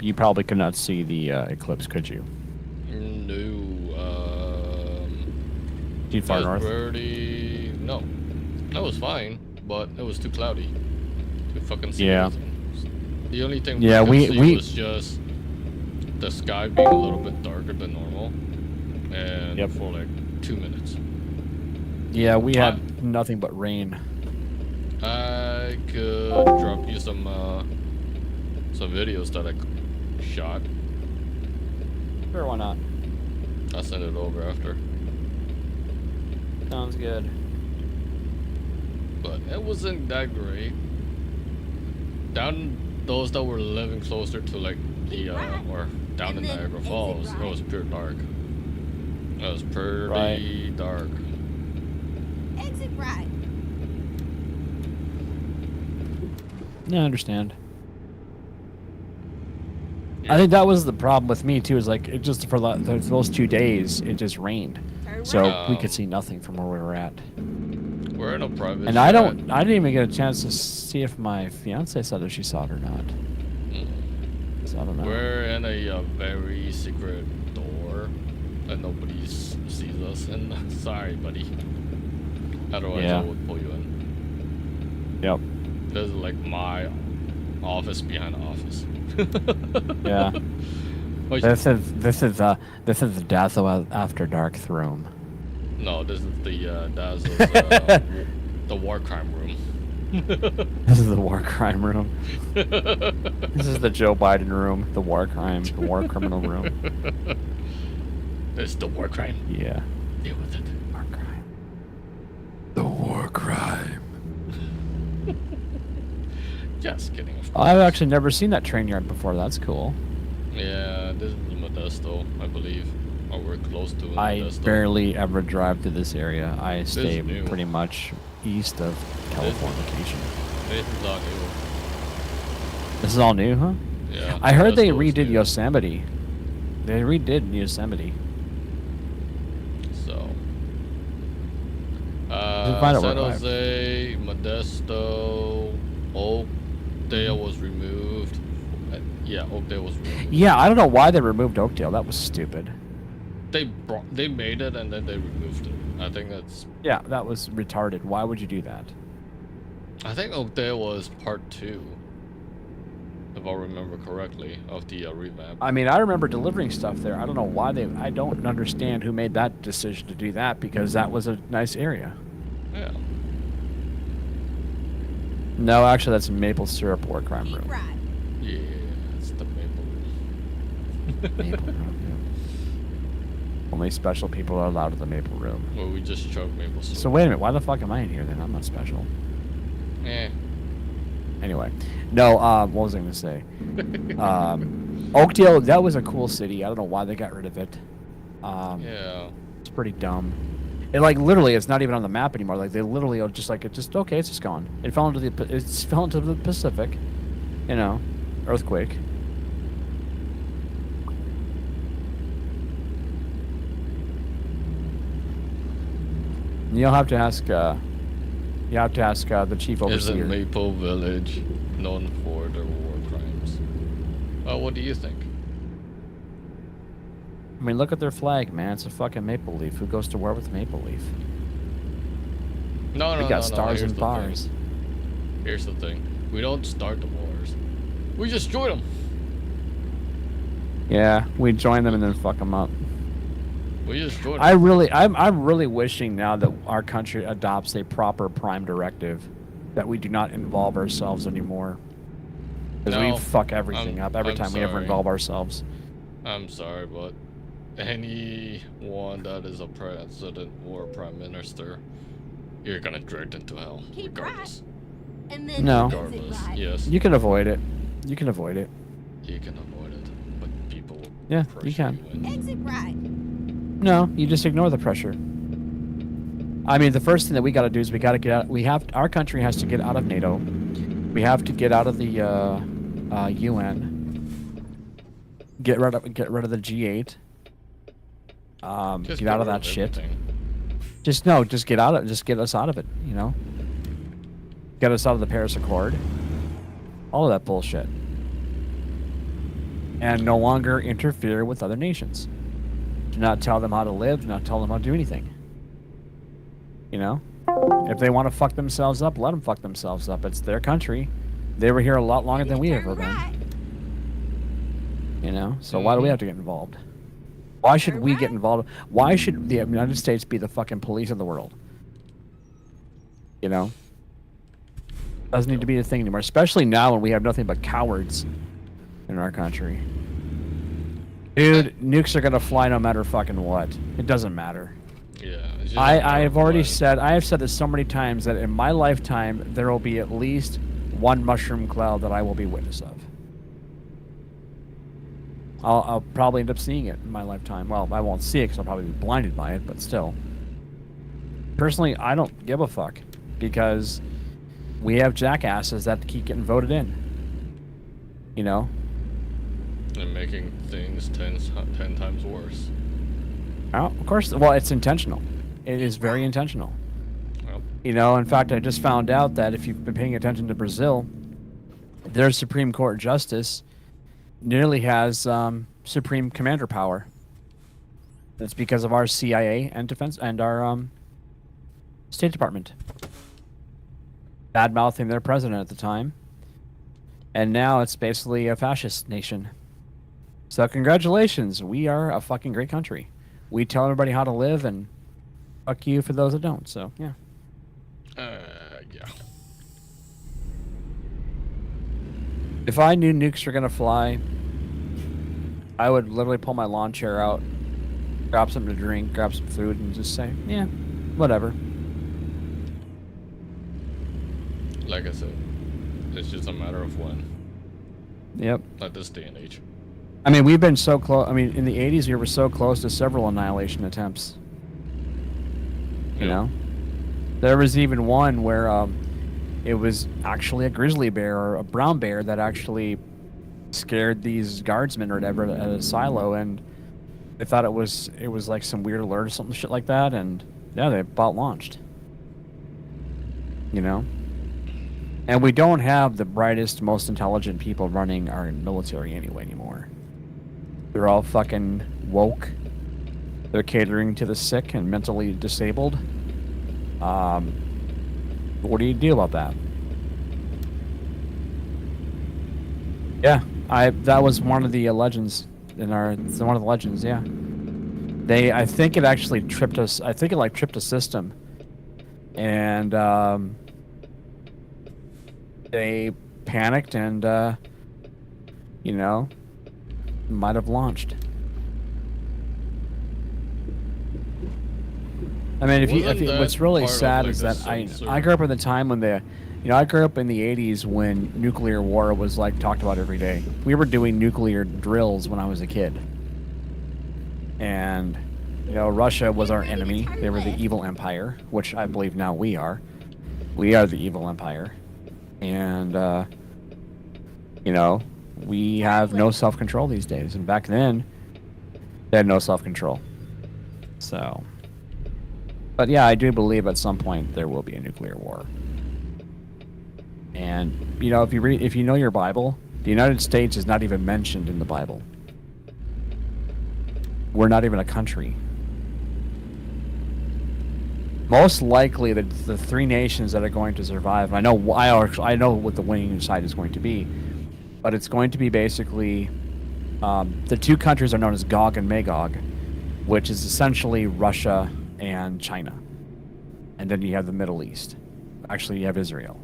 [SPEAKER 2] you probably could not see the eclipse, could you?
[SPEAKER 1] No.
[SPEAKER 2] Too far north?
[SPEAKER 1] No. That was fine, but it was too cloudy to fucking see
[SPEAKER 2] Yeah.
[SPEAKER 1] anything. The only thing
[SPEAKER 2] Yeah,
[SPEAKER 1] we could see
[SPEAKER 2] we
[SPEAKER 1] was just the sky being a little bit darker than normal. And
[SPEAKER 2] Yep.
[SPEAKER 1] for like 2 minutes.
[SPEAKER 2] Yeah, we had nothing but rain.
[SPEAKER 1] I could drop you some videos that I shot.
[SPEAKER 2] Sure, why not?
[SPEAKER 1] I'll send it over after.
[SPEAKER 2] Sounds good.
[SPEAKER 1] But it wasn't that great. Down those that were living closer to like the or down in
[SPEAKER 3] And then
[SPEAKER 1] Niagara
[SPEAKER 3] exit
[SPEAKER 1] Falls,
[SPEAKER 3] right.
[SPEAKER 1] it was pure dark. It was pretty
[SPEAKER 2] Right.
[SPEAKER 1] dark.
[SPEAKER 3] Exit right.
[SPEAKER 2] Yeah, I understand. I think that was the problem with me too. Is like it just for those 2 days, it just rained,
[SPEAKER 3] Turn
[SPEAKER 2] so
[SPEAKER 3] right.
[SPEAKER 2] we could see nothing from where we were at.
[SPEAKER 1] We're in a private.
[SPEAKER 2] And I didn't even get a chance to see if my fiance said if she saw it or not. So I don't know.
[SPEAKER 1] We're in a very secret door that nobody sees us in. Sorry, buddy. Otherwise,
[SPEAKER 2] Yeah.
[SPEAKER 1] I would pull you in.
[SPEAKER 2] Yep.
[SPEAKER 1] This is like my office behind the office.
[SPEAKER 2] Yeah.
[SPEAKER 1] Oh,
[SPEAKER 2] This is the Dazzo After Dark room.
[SPEAKER 1] No, this is the Dazzo's, the war crime room.
[SPEAKER 2] This is the war crime room. This is the Joe Biden room. The war criminal room.
[SPEAKER 1] This is the war crime.
[SPEAKER 2] Yeah.
[SPEAKER 1] Deal with it.
[SPEAKER 2] War crime. The war crime.
[SPEAKER 1] Just kidding. Of
[SPEAKER 2] Oh, I've
[SPEAKER 1] course.
[SPEAKER 2] actually never seen that train yard before. That's cool.
[SPEAKER 1] Yeah, this is Modesto, I believe. Or we're close to
[SPEAKER 2] I
[SPEAKER 1] Modesto.
[SPEAKER 2] barely ever drive to this area. I stay
[SPEAKER 1] new.
[SPEAKER 2] pretty much east of Californication.
[SPEAKER 1] This is all new.
[SPEAKER 2] This is all new, huh?
[SPEAKER 1] Yeah.
[SPEAKER 2] I heard they
[SPEAKER 1] Modesto is
[SPEAKER 2] redid
[SPEAKER 1] new.
[SPEAKER 2] Yosemite. They redid Yosemite.
[SPEAKER 1] So.
[SPEAKER 2] can find out
[SPEAKER 1] San
[SPEAKER 2] where-
[SPEAKER 1] Jose, Modesto, Oakdale was removed. Yeah, Oakdale was removed.
[SPEAKER 2] Yeah, I don't know why they removed Oakdale. That was stupid.
[SPEAKER 1] They made it and then they removed it. I think that's.
[SPEAKER 2] Yeah, that was retarded. Why would you do that?
[SPEAKER 1] I think Oakdale was part 2, if I remember correctly, of the revamp.
[SPEAKER 2] I mean, I remember delivering stuff there. I don't know why I don't understand who made that decision to do that because that was a nice area.
[SPEAKER 1] Yeah.
[SPEAKER 2] No, actually, that's Maple Syrup War Crime
[SPEAKER 3] Keep
[SPEAKER 2] Room.
[SPEAKER 3] right.
[SPEAKER 1] Yeah, it's the maple room.
[SPEAKER 2] Maple Room. Yeah. Only special people are allowed in the Maple Room.
[SPEAKER 1] Where we just chug maple syrup.
[SPEAKER 2] So wait a minute, why the fuck am I in here then? I'm not special.
[SPEAKER 1] Eh.
[SPEAKER 2] Anyway, no. What was I gonna say? Oakdale, that was a cool city. I don't know why they got rid of it.
[SPEAKER 1] Yeah.
[SPEAKER 2] It's pretty dumb. It like literally, it's not even on the map anymore. Like they literally are just like it's just okay. It's just gone. It fell into the Pacific. You know, earthquake. You'll have to ask. You have to ask the chief overseer.
[SPEAKER 1] Isn't Maple Village known for their war crimes? What do you think?
[SPEAKER 2] I mean, look at their flag, man. It's a fucking maple leaf. Who goes to war with a maple leaf?
[SPEAKER 1] No,
[SPEAKER 2] We got stars and
[SPEAKER 1] Here's the
[SPEAKER 2] bars.
[SPEAKER 1] thing. Here's the thing. We don't start the wars. We just join them.
[SPEAKER 2] Yeah, we join them and then fuck them up.
[SPEAKER 1] We just join them.
[SPEAKER 2] I'm really wishing now that our country adopts a proper prime directive that we do not involve ourselves anymore. Because we fuck everything up every time we ever involve ourselves.
[SPEAKER 1] I'm sorry, but anyone that is a president or a prime minister, you're gonna dragged into hell,
[SPEAKER 3] Keep
[SPEAKER 1] regardless.
[SPEAKER 3] right. And then
[SPEAKER 2] No.
[SPEAKER 3] exit
[SPEAKER 1] Regardless,
[SPEAKER 3] right.
[SPEAKER 1] yes,
[SPEAKER 2] You can avoid it. You can avoid it.
[SPEAKER 1] you can avoid it, but people
[SPEAKER 2] Yeah,
[SPEAKER 1] pressure
[SPEAKER 2] you can.
[SPEAKER 1] in.
[SPEAKER 3] Exit right.
[SPEAKER 2] No, you just ignore the pressure. I mean, the first thing that we got to do is we got to get out. Our country has to get out of NATO. We have to get out of the UN. Get rid of the G8.
[SPEAKER 1] Just
[SPEAKER 2] Get out of
[SPEAKER 1] rid
[SPEAKER 2] that shit.
[SPEAKER 1] everything.
[SPEAKER 2] Just get out of. Just get us out of it. You know. Get us out of the Paris Accord. All of that bullshit. And no longer interfere with other nations. Do not tell them how to live. Do not tell them how to do anything. You know? If they want to fuck themselves up, let them fuck themselves up. It's their country. They were here a lot longer than we
[SPEAKER 3] Turn
[SPEAKER 2] ever been.
[SPEAKER 3] right.
[SPEAKER 2] You know? So why do we have to get involved? Why should we get involved? Why should the United States be the fucking police of the world? You know? Doesn't need to be a thing anymore. Especially now when we have nothing but cowards in our country. Dude, nukes are gonna fly no matter fucking what. It doesn't matter.
[SPEAKER 1] Yeah. it's just
[SPEAKER 2] I have already
[SPEAKER 1] terrifying.
[SPEAKER 2] I have said this so many times that in my lifetime there will be at least one mushroom cloud that I will be witness of. I'll probably end up seeing it in my lifetime. Well, I won't see it because I'll probably be blinded by it, but still. Personally, I don't give a fuck because we have jackasses that keep getting voted in. You know?
[SPEAKER 1] And making things 10 times worse.
[SPEAKER 2] Oh, of course. Well, it's intentional. It is very intentional.
[SPEAKER 1] Well,
[SPEAKER 2] You know, in fact, I just found out that if you've been paying attention to Brazil, their Supreme Court justice nearly has supreme commander power. That's because of our CIA and defense and our State Department bad mouthing their president at the time, and now it's basically a fascist nation. So congratulations, we are a fucking great country. We tell everybody how to live, and fuck you for those that don't. So yeah.
[SPEAKER 1] yeah.
[SPEAKER 2] If I knew nukes were gonna fly, I would literally pull my lawn chair out, grab something to drink, grab some food, and just say, yeah, whatever.
[SPEAKER 1] Like I said, it's just a matter of when.
[SPEAKER 2] Yep.
[SPEAKER 1] At this day and age.
[SPEAKER 2] I mean, we've been so close. I mean, in the 80s, we were so close to several annihilation attempts. You know? There was even one where it was actually a grizzly bear or a brown bear that actually scared these guardsmen or whatever at a silo, and they thought it was like some weird alert or something shit like that, and yeah, they about launched. You know? And we don't have the brightest, most intelligent people running our military anyway anymore. They're all fucking woke. They're catering to the sick and mentally disabled. What do you do about that? Yeah, that was one of the legends in it's one of the legends. Yeah, I think it actually tripped us. I think it like tripped a system, and they panicked and you know, might have launched. I mean, what's really sad is that I grew up in the time when I grew up in the 80s when nuclear war was like talked about every day. We were doing nuclear drills when I was a kid. And, you know, Russia was our enemy. They were the evil empire, which I believe now we are. We are the evil empire. And, you know, we have no self-control these days. And back then, they had no self-control. So... But yeah, I do believe at some point there will be a nuclear war. And you know, if you know your Bible, the United States is not even mentioned in the Bible. We're not even a country. Most likely, the three nations that are going to survive. I know what the winning side is going to be, but it's going to be basically the two countries are known as Gog and Magog, which is essentially Russia and China, and then you have the Middle East. Actually, you have Israel,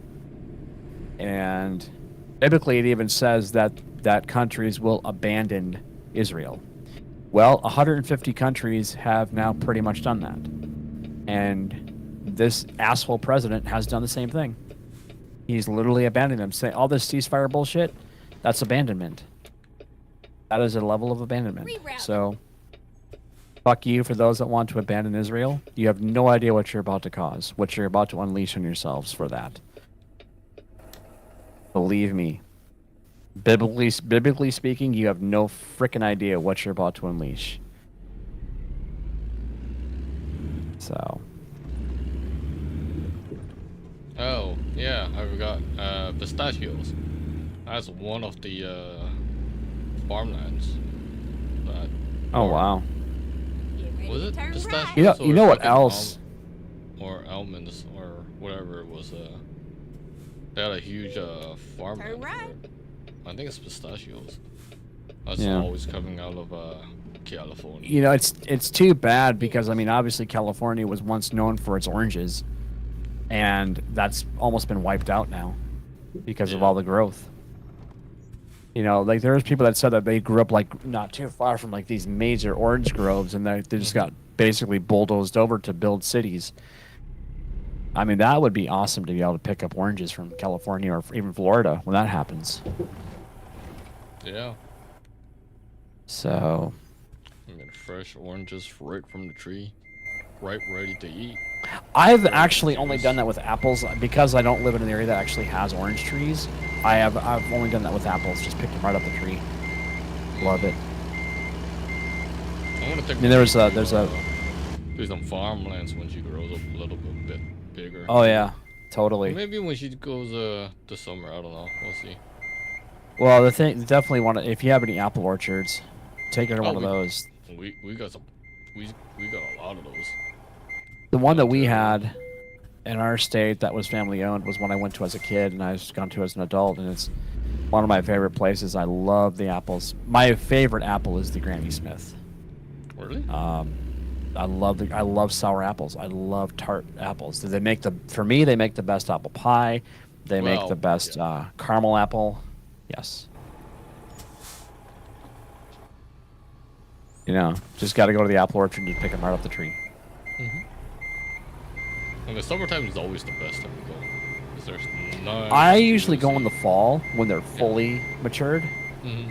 [SPEAKER 2] and biblically, it even says that countries will abandon Israel. Well, 150 countries have now pretty much done that. And this asshole president has done the same thing. He's literally abandoned them. Saying all this ceasefire bullshit, that's abandonment. That is a level of abandonment. So, fuck you for those that want to abandon Israel. You have no idea what you're about to cause, what you're about to unleash on yourselves for that. Believe me. Biblically speaking, you have no freaking idea what you're about to unleash. So.
[SPEAKER 1] Oh, yeah, I forgot. Pistachios. That's one of the farmlands. That
[SPEAKER 2] Oh, wow.
[SPEAKER 3] Get ready
[SPEAKER 1] was
[SPEAKER 3] to
[SPEAKER 1] it
[SPEAKER 3] turn
[SPEAKER 1] pistachios?
[SPEAKER 3] right.
[SPEAKER 2] You know
[SPEAKER 1] or
[SPEAKER 2] what
[SPEAKER 1] fucking
[SPEAKER 2] else?
[SPEAKER 1] Or almonds or whatever it was. They had a huge farmland.
[SPEAKER 3] Turn right.
[SPEAKER 1] for it. I think it's pistachios. That's
[SPEAKER 2] Yeah.
[SPEAKER 1] always coming out of California.
[SPEAKER 2] You know, it's too bad because I mean, obviously California was once known for its oranges, and that's almost been wiped out now because of
[SPEAKER 1] Yeah.
[SPEAKER 2] all the growth. You know, like there's people that said that they grew up like not too far from like these major orange groves, and they just got basically bulldozed over to build cities. I mean, that would be awesome to be able to pick up oranges from California or even Florida when that happens.
[SPEAKER 1] Yeah.
[SPEAKER 2] So,
[SPEAKER 1] I mean, fresh oranges right from the tree, ready to eat.
[SPEAKER 2] I've actually only done that with apples because I don't live in an area that actually has orange trees. I've only done that with apples, just picked them right up the tree. Love it.
[SPEAKER 1] I'm gonna take.
[SPEAKER 2] I mean, there's a
[SPEAKER 1] do some farmlands when she grows up a little bit bigger.
[SPEAKER 2] Oh yeah, totally.
[SPEAKER 1] Maybe when she goes this summer, I don't know. We'll see.
[SPEAKER 2] Well, the thing definitely want to if you have any apple orchards, take her to one of those.
[SPEAKER 1] We got some. We got a lot of those.
[SPEAKER 2] The one that we had in our state that was family owned was one I went to as a kid and I've gone to as an adult, and it's one of my favorite places. I love the apples. My favorite apple is the Granny Smith.
[SPEAKER 1] Really?
[SPEAKER 2] I love sour apples. I love tart apples. They make for me they make the best apple pie. They make the best caramel apple. Yes. You know, just got to go to the apple orchard and pick them right off the tree.
[SPEAKER 1] And the summertime is always the best time to go. 'Cause there's none.
[SPEAKER 2] I usually go in the fall when they're fully matured.
[SPEAKER 1] Mm-hmm.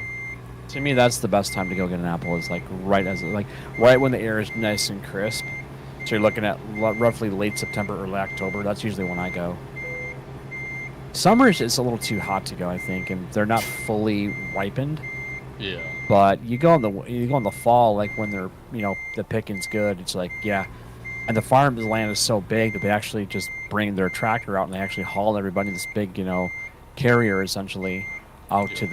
[SPEAKER 2] To me, that's the best time to go get an apple. Is like right when the air is nice and crisp. So you're looking at roughly late September, early October. That's usually when I go. Summer is just a little too hot to go, I think, and they're not fully ripened.
[SPEAKER 1] Yeah.
[SPEAKER 2] But you go in the fall, like when they're the picking's good. It's like and the land is so big that they actually just bring their tractor out and they actually haul everybody in this big carrier essentially out to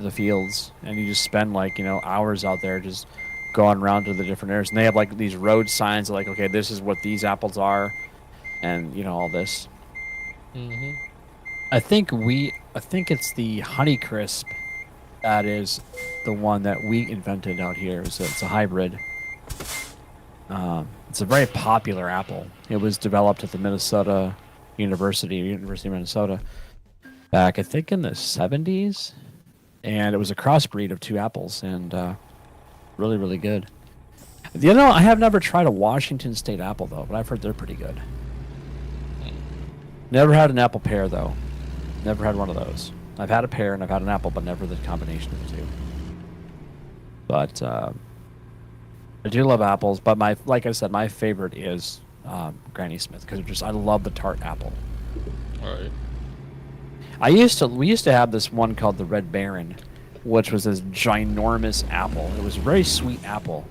[SPEAKER 2] the fields, and you just spend hours out there just going around to the different areas, and they have like these road signs like, okay, this is what these apples are, and all this.
[SPEAKER 1] Mm-hmm.
[SPEAKER 2] I think it's the Honeycrisp that is the one that we invented out here. It's a hybrid. It's a very popular apple. It was developed at the University of Minnesota back, I think, in the 70s. And it was a crossbreed of two apples, and really, really good. I have never tried a Washington State apple, though, but I've heard they're pretty good. Never had an apple pear, though. Never had one of those. I've had a pear and I've had an apple, but never the combination of the two. But I do love apples, but like I said, my favorite is Granny Smith because I love the tart apple.
[SPEAKER 1] All right.
[SPEAKER 2] We used to have this one called the Red Baron, which was this ginormous apple. It was a very sweet apple.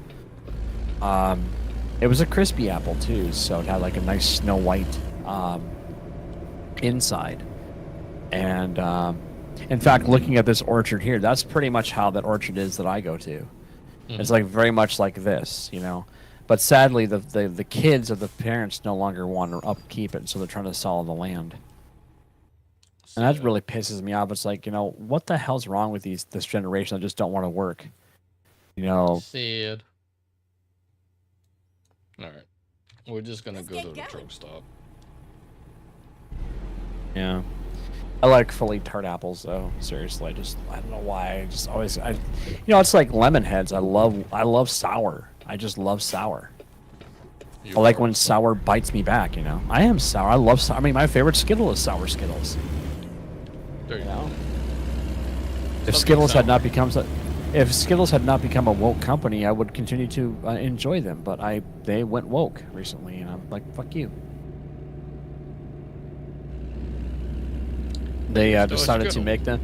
[SPEAKER 2] It was a crispy apple too, so it had like a nice snow white inside. And in fact, looking at this orchard here, that's pretty much how that orchard is that I go to. It's like very much like this, you know. But sadly, the kids of the parents no longer want to upkeep it, so they're trying to sell the land. And that really pisses me off. It's like, you know, what the hell's wrong with this generation that just don't want to work? You know.
[SPEAKER 1] Sad. All right, we're just gonna go to the truck stop.
[SPEAKER 2] Yeah. I like fully tart apples though. Seriously, I don't know why. I just always you know, it's like lemon heads. I love sour. I just love sour. I like when sour bites me back, you know. I am sour. I love sour. I mean, my favorite Skittle is sour Skittles.
[SPEAKER 1] There you go.
[SPEAKER 2] If Skittles had not become a woke company, I would continue to enjoy them. But they went woke recently, and I'm like, fuck you. They decided to make them.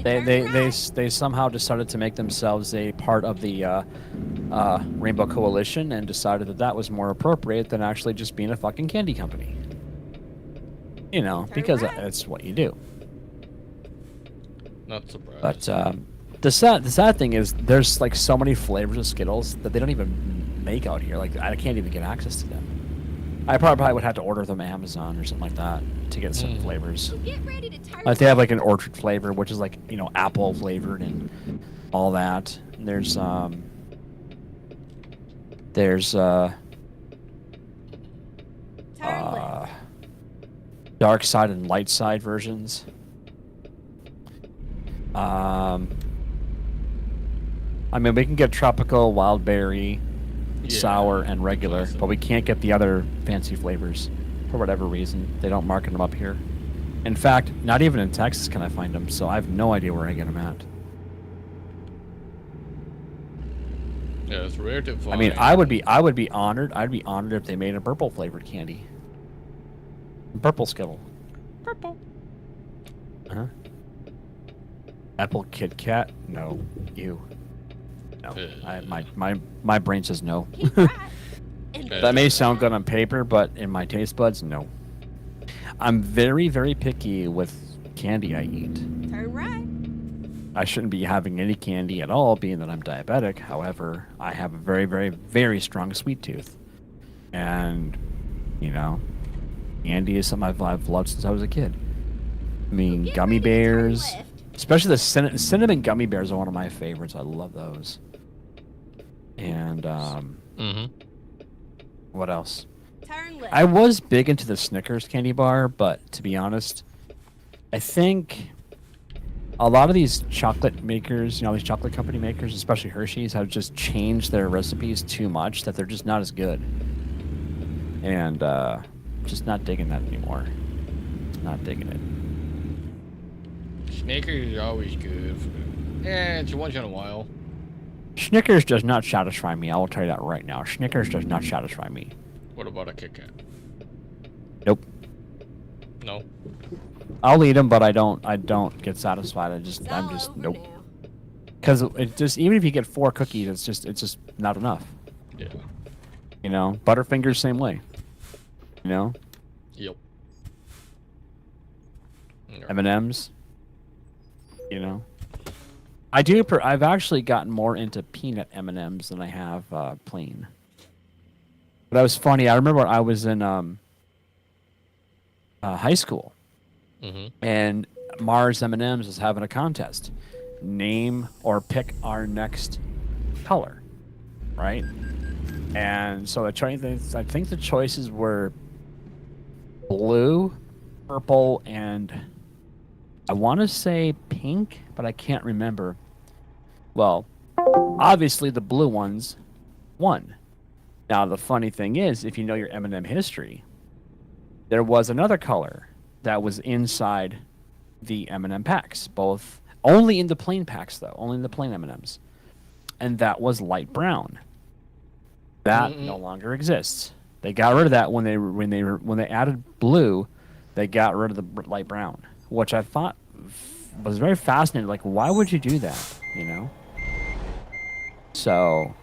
[SPEAKER 2] They somehow decided to make themselves a part of the Rainbow Coalition and decided that was more appropriate than actually just being a fucking candy company. You know, because that's what you do.
[SPEAKER 1] Not surprised.
[SPEAKER 2] But the sad thing is, there's like so many flavors of Skittles that they don't even make out here. Like I can't even get access to them. I probably would have to order them Amazon or something like that to get some flavors. Like they have like an orchard flavor, which is like, you know, apple flavored and all that. And there's dark side and light side versions. I mean, we can get tropical, wild berry, sour, and regular, but we can't get the other fancy flavors for whatever reason. They don't market them up here. In fact, not even in Texas can I find them, so I have no idea where I get them at.
[SPEAKER 1] Yeah, it's rare to find.
[SPEAKER 2] I mean, I would be honored. I'd be honored if they made a purple flavored candy. Purple Skittle.
[SPEAKER 1] Purple.
[SPEAKER 2] Uh-huh. Apple Kit Kat? No. You. No. My brain says no. That may sound good on paper, but in my taste buds, no. I'm very, very picky with candy I eat.
[SPEAKER 3] Turn right.
[SPEAKER 2] I shouldn't be having any candy at all, being that I'm diabetic. However, I have a very, very, very strong sweet tooth. And, you know, candy is something I've loved since I was a kid. I mean, gummy bears, especially the cinnamon gummy bears are one of my favorites. I love those. And, what else?
[SPEAKER 3] Turn left.
[SPEAKER 2] I was big into the Snickers candy bar, but to be honest, I think a lot of these chocolate makers, you know, these chocolate company makers, especially Hershey's, have just changed their recipes too much that they're just not as good. And just not digging that anymore. Not digging it.
[SPEAKER 1] Snickers is always good. Yeah, it's once in a while.
[SPEAKER 2] Snickers does not satisfy me. I will tell you that right now. Snickers does not satisfy me.
[SPEAKER 1] What about a Kit Kat?
[SPEAKER 2] Nope.
[SPEAKER 1] No.
[SPEAKER 2] I'll eat them, but I don't get satisfied. I'm just nope. Because it just, even if you get 4 cookies, it's just not enough.
[SPEAKER 1] Yeah.
[SPEAKER 2] You know, Butterfingers same way. You know.
[SPEAKER 1] Yep.
[SPEAKER 2] M&Ms. You know. I've actually gotten more into peanut M&Ms than I have plain. But that was funny. I remember I was in high school, and Mars M&Ms was having a contest. Name or pick our next color, right? And so I think the choices were blue, purple, and I want to say pink, but I can't remember. Well, obviously the blue ones won. Now the funny thing is, if you know your M&M history, there was another color that was inside the M&M packs, both only in the plain packs though, only in the plain M&Ms, and that was light brown. That no longer exists. They got rid of that when they added blue. They got rid of the light brown, which I thought was very fascinating. Like, why would you do that? You know. So,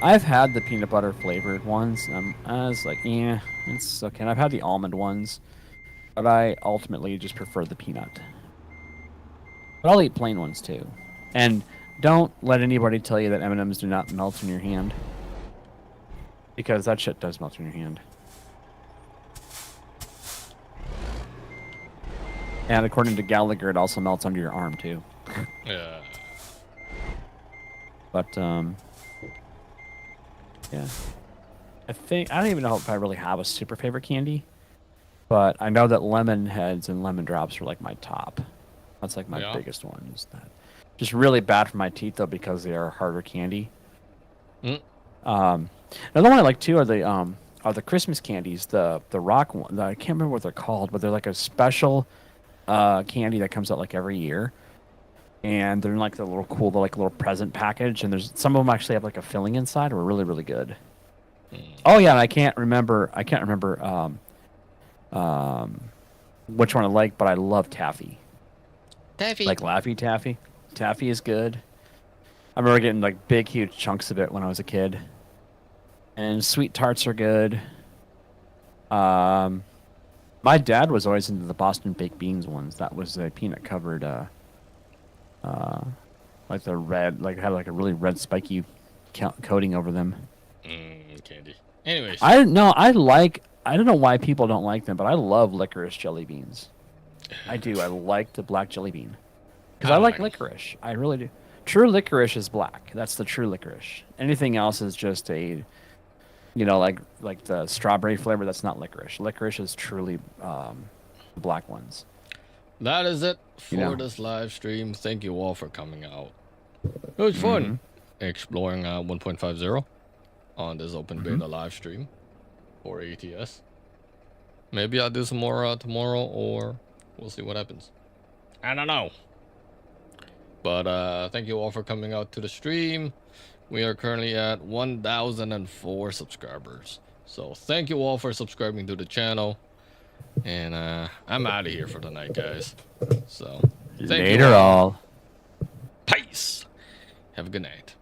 [SPEAKER 2] I've had the peanut butter flavored ones. I was like, yeah, it's okay. And I've had the almond ones, but I ultimately just prefer the peanut. But I'll eat plain ones too. And don't let anybody tell you that M&Ms do not melt in your hand. Because that shit does melt in your hand. And according to Gallagher, it also melts under your arm, too.
[SPEAKER 1] Yeah.
[SPEAKER 2] But, yeah. I don't even know if I really have a super favorite candy. But I know that lemon heads and lemon drops are like my top. That's like my biggest one. Is that just really bad for my teeth though because they are harder candy. Another one I like too are the Christmas candies. The rock one. I can't remember what they're called, but they're like a special candy that comes out like every year. And they're in like the little cool, like little present package. And there's some of them actually have like a filling inside. Are really really good. Oh yeah, and I can't remember which one I like, but I love taffy.
[SPEAKER 1] Taffy.
[SPEAKER 2] Like Laffy Taffy. Taffy is good. I remember getting like big, huge chunks of it when I was a kid. And sweet tarts are good. My dad was always into the Boston baked beans ones. That was a peanut covered, like the red, like had like a really red spiky coating over them.
[SPEAKER 1] Candy. Anyways,
[SPEAKER 2] I don't know why people don't like them, but I love licorice jelly beans. I do. I like the black jelly bean. Because I like licorice. I really do. True licorice is black. That's the true licorice. Anything else is just a, like the strawberry flavor. That's not licorice. Licorice is truly the black ones.
[SPEAKER 1] that is it for this live stream. Thank you all for coming out. It was fun exploring 1.50 on this open beta live stream for ATS. Maybe I'll do some more tomorrow, or we'll see what happens. I don't know. But thank you all for coming out to the stream. We are currently at 1,004 subscribers. So thank you all for subscribing to the channel. And I'm out of here for the night, guys. So thank
[SPEAKER 2] Later all.
[SPEAKER 1] Peace. Have a good night.